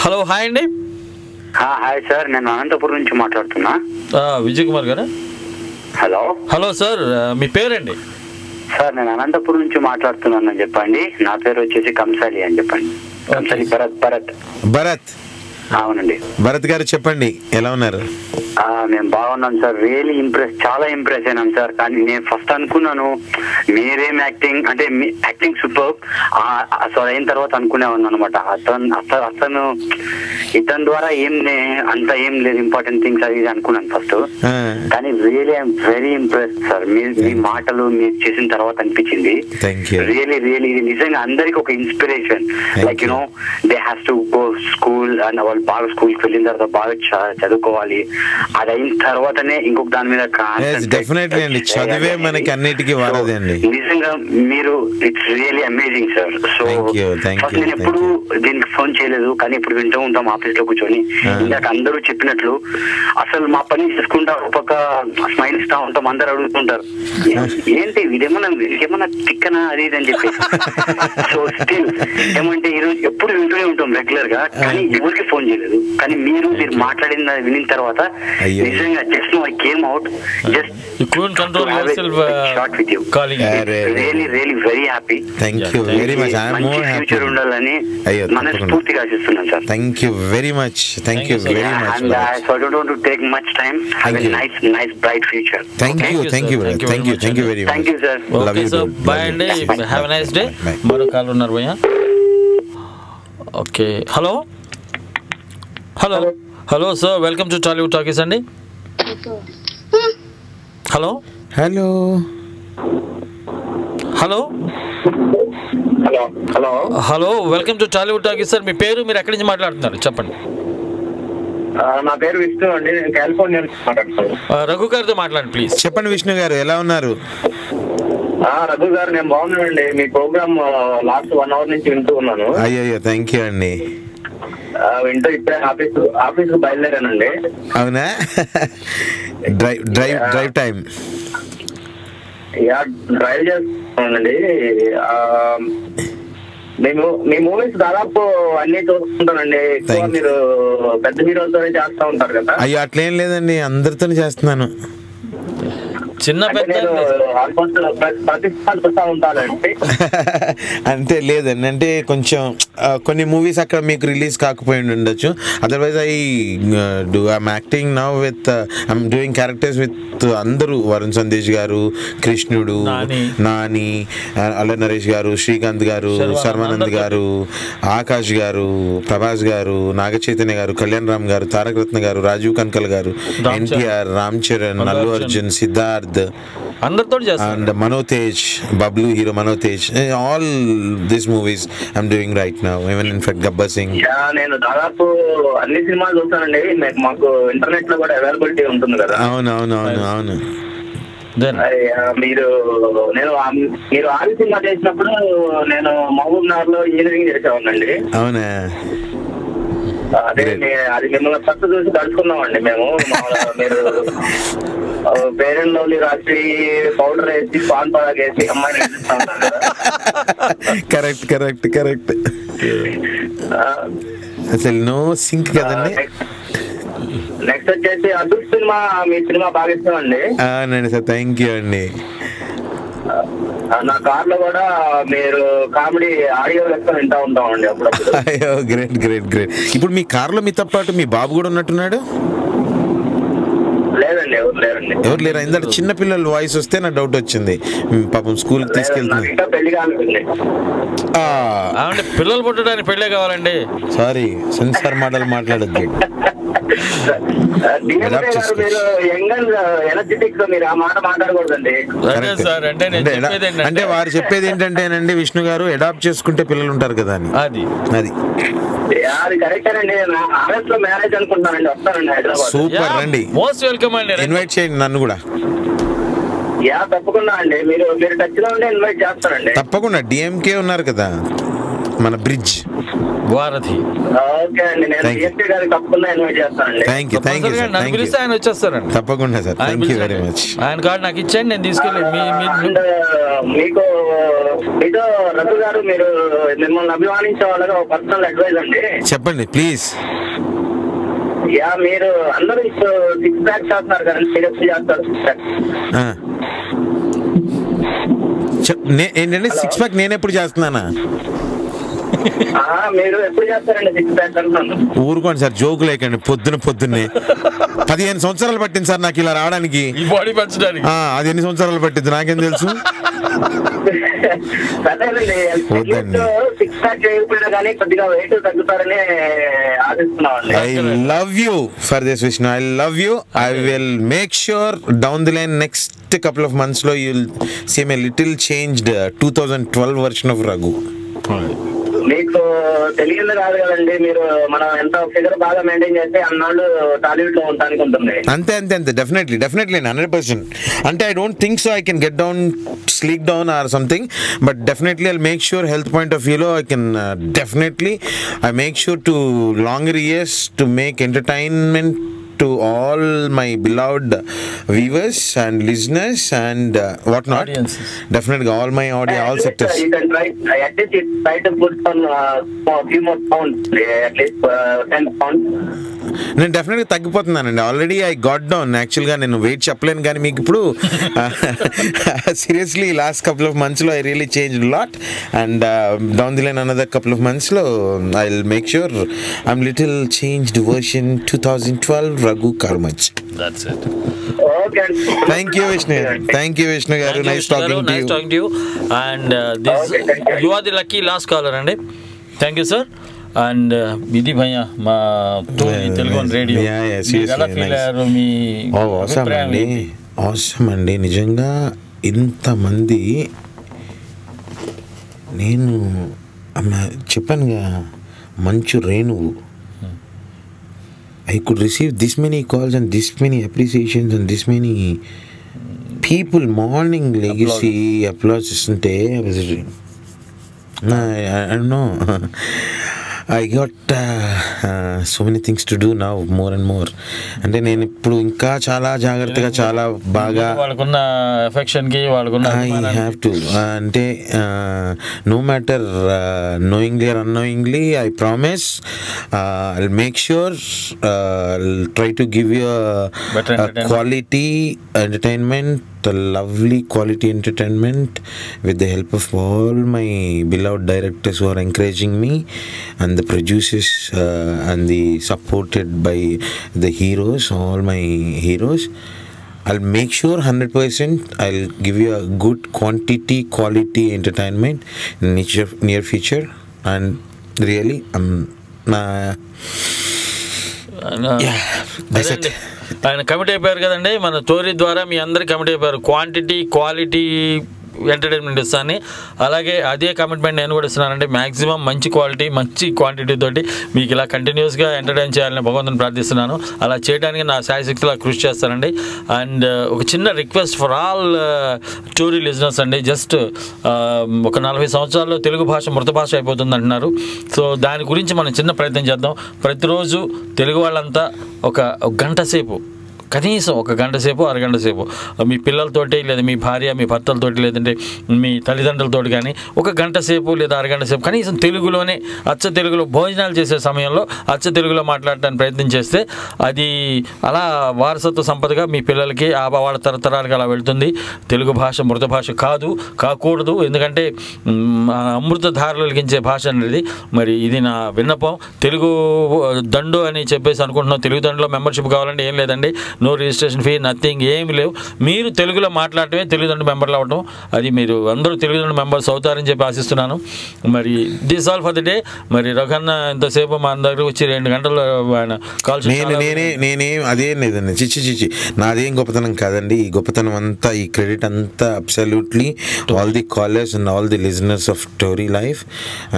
హలో, హాయ్ అండి. హాయ్ సార్, నేను అనంతపురం నుంచి మాట్లాడుతున్నా. విజయ్ కుమార్ గారు. హలో హలో సార్, మీ పేరండి? సార్ నేను అనంతపురం నుంచి మాట్లాడుతున్నాను చెప్పండి. నా పేరు వచ్చేసి కంసాలి అని చెప్పండి. కంసాలి భరత్. భరత్ భరత్ అవునండి. భరత్ గారు చెప్పండి, ఎలా ఉన్నారు? మేము బాగున్నాం సార్. రియలీ ఇంప్రెస్, చాలా ఇంప్రెస్ అయినాం సార్. కానీ నేను ఫస్ట్ అనుకున్నాను మీరేం యాక్టింగ్ అంటే యాక్టింగ్ సూపర్. అసలు అయిన తర్వాత అనుకునే ఉన్నాను అనమాట, అతను ఇతని ద్వారా అంత ఏం లేదు ఇంపార్టెంట్ థింగ్స్ అది అనుకున్నాను ఫస్ట్. కానీ really I'm very impress sir. మీ మాటలు మీరు చేసిన తర్వాత అనిపించింది రియలీ రియలీ నిజంగా అందరికి ఒక inspiration. Like you know they have to go school and వాళ్ళు బాగా స్కూల్కి వెళ్ళిన తర్వాత బాగా చదువుకోవాలి. అది అయిన తర్వాతనే ఇంకొక దాని మీద డెఫినెట్లీ అండి, చదివే మనకి అన్నిటికీ వారదే అండి. నిజంగా మీరు it's really amazing sir. So first నేను ఎప్పుడు దీనికి ఫోన్ చేయలేదు, కానీ ఇప్పుడు వింటూ ఉంటాం ఆఫీస్ లో కూర్చొని. ఇందాక అందరూ చెప్పినట్లు అసలు మా పని చేసుకుంటా ఒక పక్క స్మైల్ ఇస్తా ఉంటాం. అందరు అడుగుతుంటారు ఏంటి వీడేమన్నా తిక్కనా అది ఇది అని చెప్పి. సో స్టిల్ ఏమంటే ఈరోజు ఎప్పుడు వింటూనే ఉంటాం రెగ్యులర్ గా, కానీ ఎవరికి ఫోన్ చేయలేదు. కానీ మీరు మాట్లాడిన వినిన తర్వాత నిజంగా just I came out just short with you. Really really very happy. Thank you very much. I am more happy. Future ఉండాలని మనస్ఫూర్తిగా ఆశిస్తున్నాను sir. Thank you very much. Thank you very much. And so I don't want to take much time. Have a nice bright future. Thank you thank you thank you very much. Thank you sir. Okay sir, bye అండి. Have a nice day. మరో call ఉన్నారు భయ్యా. Okay, hello hello hello sir, welcome to Tollywood talkies అండి. Hello hello hello hello hello hello, welcome to Tollywood talkies sir. మీ పేరు, మీరు ఎక్కడి నుంచి మాట్లాడుతున్నారు చెప్పండి. నా పేరు విష్ణు అండి, నేను కాలిఫోర్నియా నుంచి మాట్లాడుతున్నాను. రఘు గారితో మాట్లాడండి ప్లీజ్. చెప్పండి విష్ణు గారు, ఎలా ఉన్నారు? రఘు గారు నేను బాగున్నానండి. మీ ప్రోగ్రామ్ లాస్ట్ 1 hour నుంచి వింటూ ఉన్నాను. అయ్యో థ్యాంక్ యూ అండి. వింటూ ఇప్పుడే ఆఫీస్ బయలుదేరానండి. అవునా? డ్రైవ్ టైం డ్రైవ్ చేస్తున్నానండి. మేము మీ మూవీస్ దాదాపు అన్ని చూస్తుంటానండి. ఎక్కువ మీరు పెద్ద హీరోలతోనే చేస్తూ ఉంటారు కదా? అయ్యో అట్లేం లేదండి, అందరితో చేస్తున్నాను. చిన్న అంటే లేదండి, అంటే కొంచెం కొన్ని మూవీస్ అక్కడ మీకు రిలీజ్ కాకపోయి ఉండొచ్చు. Otherwise I'm acting now with I'm doing characters with అందరూ. వరుణ్ సందేశ్ గారు, కృష్ణుడు, నాని, అల్ల నరేష్ గారు, శ్రీకాంత్ గారు, శర్మానంద్ గారు, ఆకాష్ గారు, ప్రభాస్ గారు, నాగ చైతన్య గారు, కళ్యాణ్ రామ్ గారు, తారక రత్న గారు, రాజీవ్ కనకల్ గారు, ఎన్టీఆర్, రామ్ చరణ్, అల్లు అర్జున్, సిద్ధార్థ్, Siddharth, అందరితో చేస్తాను. and Manoj Tej, Bablu hero Manoj Tej. All these movies I'm doing right now. Even in fact Gabbar Singh. నేను దాదాపు అన్ని సినిమాలు చూస్తానండి. మాకు ఇంటర్నెట్ లో కూడా అవైలబిలిటీ ఉంటుంది కదా. అవును. మీరు ఆది సినిమా చేసినప్పుడు నేను మహబూబ్ నగర్ లో ఇంజనీరింగ్ చేసేవాడినండి. అవునా? అదే అది మిమ్మల్ని ఫస్ట్ చూసి తడుచుకున్నామండి మేము. మీరు పేరెంట్ లవ్లీ రాసి పౌడర్ వేసి పాన్ పరాగ్ వేసి అమ్మాయిని కరెక్ట్. అసలు నో సింక్ కదండి. నెక్స్ట్ వచ్చేసి అద్భుత సినిమా, మీ సినిమా బాగా ఇష్టం అండి. అవునండి సార్, థ్యాంక్ యూ అండి. నా కార్ లో కూడా మీరు కామెడీ ఆడియో లెక్క వింటా ఉంటామండి అప్పుడప్పుడు. అయ్యో గ్రేట్. ఇప్పుడు మీ కార్ లో మీతో పాటు మీ బాబు కూడా ఉన్నట్టున్నాడు? లేదండి, ఎవరు లేరా? ఇందాక చిన్న పిల్లల వాయిస్ వస్తే నాకు డౌట్ వచ్చింది. పాపం స్కూల్ కి తీసుకెళ్తుంది. పిల్లలు పుట్టడానికి పెళ్ళే కావాలండి. సారీ, సెన్సార్ మాటలు మాట్లాడద్దు. అంటే వారు చెప్పేది ఏంటంటేనండి విష్ణు గారు, అడాప్ట్ చేసుకుంటే పిల్లలు ఉంటారు కదా అని. అది సూపర్ రండి, మోస్ట్ వెల్కమ్ అండి. ఇన్వైట్ చేయండి నన్ను కూడా. తప్పకుండా అండి, మీరు టచ్ లో ఉంటే ఇన్వైట్ చేస్తానండి. తప్పకుండా. డిఎంకే ఉన్నారు కదా మన బ్రిడ్జ్ వారధి. ఓకే అండి, నేను డిఎంకే గారికి తప్పకుండా ఇన్వైట్ చేస్తానండి. థ్యాంక్ యూ ఆయన వచ్చేస్తారండి. తప్పకుండా sir, thank you very much. ఆయన కార్డు నాకు ఇచ్చేయండి, నేను తీసుకెళ్ళి మీకు మీతో రఘు గారు, మీరు మిమ్మల్ని అభిమానించే వాళ్ళగా ఒక పర్సనల్ అడ్వైజ్ అండి. చెప్పండి ప్లీజ్. మీరు అందరూ 6 ప్యాక్ చేస్తున్నారు కదండి, మీరు ఎప్పుడు చేస్తారు 6 ప్యాక్? ఏంటంటే 6 ప్యాక్ నేను ఎప్పుడు చేస్తున్నానా? మీరు ఎప్పుడు చేస్తారండి 6 ప్యాక్ అంటున్నాను. ఊరుకోండి సార్, జోకు లేకండి. పొద్దున్నే 15 సంవత్సరాలు పట్టింది సార్ నాకు ఇలా రావడానికి. ఈ బాడీ పెంచడానికి అది ఎన్ని సంవత్సరాలు పట్టింది నాకేం తెలుసు. I love you for this, Vishnu. I love you. I will make sure down the line next couple of months lo you'll see a little changed 2012 version of Raghu. మీకు తెలియదు కాదు కదండి, మీరు మనం ఎంత ఫిగర్ బాగా మెయింటైన్ చేస్తే అన్నాళ్ళు టాలీవుడ్ లో ఉంటానికి ఉంటుంది. అంతే డెఫినెట్లీ 100%. అంటే I don't think so I can get down, sleek down or something, but definitely I'll make sure health point of view lo I can definitely I make sure to longer years to make entertainment to all my beloved viewers and listeners and whatnot. Audiences. Definitely all my audience, all sectors. You can try to put on a few more pounds, at least 10 pounds. నేను డెఫినెట్గా తగ్గిపోతున్నానండి. Already I got down. యాక్చువల్గా నేను weight చెప్పలేను, కానీ మీకు ఇప్పుడు seriously last couple of మంత్స్లో I really change lot and down the line another couple of మంత్స్లో I will make sure I'm little changed version 2012 Raghu Karmach. That's it. Okay. Thank you Vishnu garu. Nice talking to you. And you are the lucky last caller అండి. Thank you sir. And ఇది భయ్య మా Telugu radio ఎలా feel అయ్యారు? మీ అవసరం అండి నిజంగా. ఇంతమంది నేను చెప్పానుగా, మంచు రేణువు. I could receive this many calls and this many appreciations and this many people morning legacy applause అంటే I don't know. I got so many things to do now, more and more. అంటే నేను ఇప్పుడు ఇంకా చాలా జాగ్రత్తగా, చాలా బాగా వాళ్ళకున్న ఎఫెక్షన్ కి వాళ్ళకున్న I have to అంటే no matter knowingly or unknowingly I promise I'll make sure I'll try to give you a quality entertainment, a lovely quality entertainment with the help of all my beloved directors who are encouraging me and the producers and the supported by the heroes, all my heroes. I'll make sure 100% I'll give you a good quality entertainment in near future. And really ఆయన commit అయిపోయారు కదండి, మన story ద్వారా మీ అందరికి commit అయిపోయారు. Quantity quality entertainment ఇస్తాను, అలాగే అదే కమిట్మెంట్ నేను కూడా ఇస్తున్నానండి. మ్యాక్సిమం మంచి క్వాలిటీ మంచి క్వాంటిటీ తోటి మీకు ఇలా కంటిన్యూస్గా ఎంటర్టైన్ చేయాలని భగవంతుని ప్రార్థిస్తున్నాను. అలా చేయడానికి నా శాయశక్తిలో కృషి చేస్తానండి. అండ్ ఒక చిన్న request for all story listeners అండి, జస్ట్ ఒక 40 సంవత్సరాల్లో తెలుగు భాష మృత భాష అయిపోతుంది అంటున్నారు. సో దాని గురించి మనం చిన్న ప్రయత్నం చేద్దాం. ప్రతిరోజు తెలుగు వాళ్ళంతా ఒక గంట సేపు, కనీసం ఒక గంట సేపు అరగంట సేపు మీ పిల్లలతోటి లేదా మీ భార్య మీ భర్తలతోటి లేదంటే మీ తల్లిదండ్రులతోటి కానీ ఒక గంట సేపు లేదా అరగంట సేపు కనీసం తెలుగులోనే అచ్చ తెలుగులో భోజనాలు చేసే సమయంలో అచ్చ తెలుగులో మాట్లాడటానికి ప్రయత్నం చేస్తే అది అలా వారసత్వ సంపదగా మీ పిల్లలకి వాళ్ళ తరతరాలుగా అలా వెళ్తుంది. తెలుగు భాష మృత భాష కాకూడదు, ఎందుకంటే అమృతధారలు వెలిగించే భాష అనేది. మరి ఇది నా విన్నపం. తెలుగు దండు అని చెప్పేసి అనుకుంటున్నాం. తెలుగు దండులో మెంబర్షిప్ కావాలంటే ఏం లేదండి, నో రిజిస్ట్రేషన్ ఫీ, నథింగ్, ఏమి లేవు. మీరు తెలుగులో మాట్లాడటమే తెలుగుదండు మెంబర్లు అవ్వటం. అది మీరు అందరూ తెలుగుదండు మెంబర్స్ అవుతారని చెప్పి ఆశిస్తున్నాను. మరి this all for the day. మరి రఘన్న ఇంతసేపు మా దగ్గర వచ్చి 2 గంటలు ఆయన కాల్ నేనేం అదేం లేదండి, చిచ్చి నాదేం గొప్పతనం కాదండి. ఈ గొప్పతనం అంతా, ఈ క్రెడిట్ అంతా absolutely all the callers and all the listeners of story life.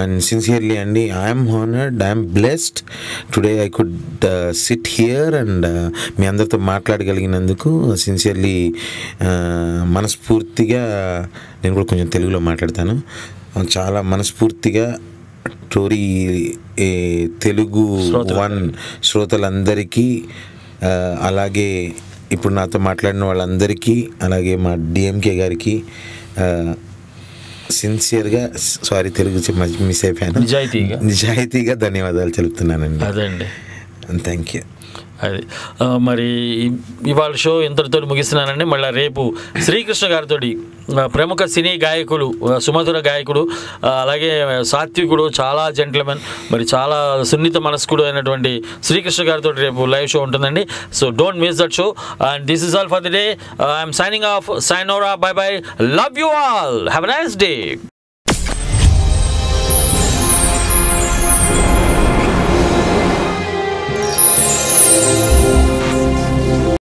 And sincerely అండి, I'm honoured, I'm blessed today I could sit here and మీ అందరితో మాట్లాడగలిగినందుకు సిన్సియర్లీ మనస్ఫూర్తిగా నేను కూడా కొంచెం తెలుగులో మాట్లాడతాను. చాలా మనస్ఫూర్తిగా స్టోరీ తెలుగు 1 శ్రోతలందరికీ, అలాగే ఇప్పుడు నాతో మాట్లాడిన వాళ్ళందరికీ, అలాగే మా డిఎంకే గారికి సిన్సియర్గా సారీ, తెలుగు మిస్ అయిపోయాను, నిజాయితీగా ధన్యవాదాలు తెలుపుతున్నానండి. అదండి, థ్యాంక్ యూ. అది మరి ఇవాళ షో ఇంతటితో ముగిస్తున్నానండి. మళ్ళీ రేపు శ్రీకృష్ణ గారితో, ప్రముఖ సినీ గాయకులు, సుమధుర గాయకుడు, అలాగే సాత్వికుడు, చాలా జెంట్లమెన్, మరి చాలా సున్నిత మనస్కుడు అయినటువంటి శ్రీకృష్ణ గారితో రేపు లైవ్ షో ఉంటుందండి. So don't miss that show. And this is all for the day. I'm signing off. Sayonara, bye bye, love you all, have a nice day.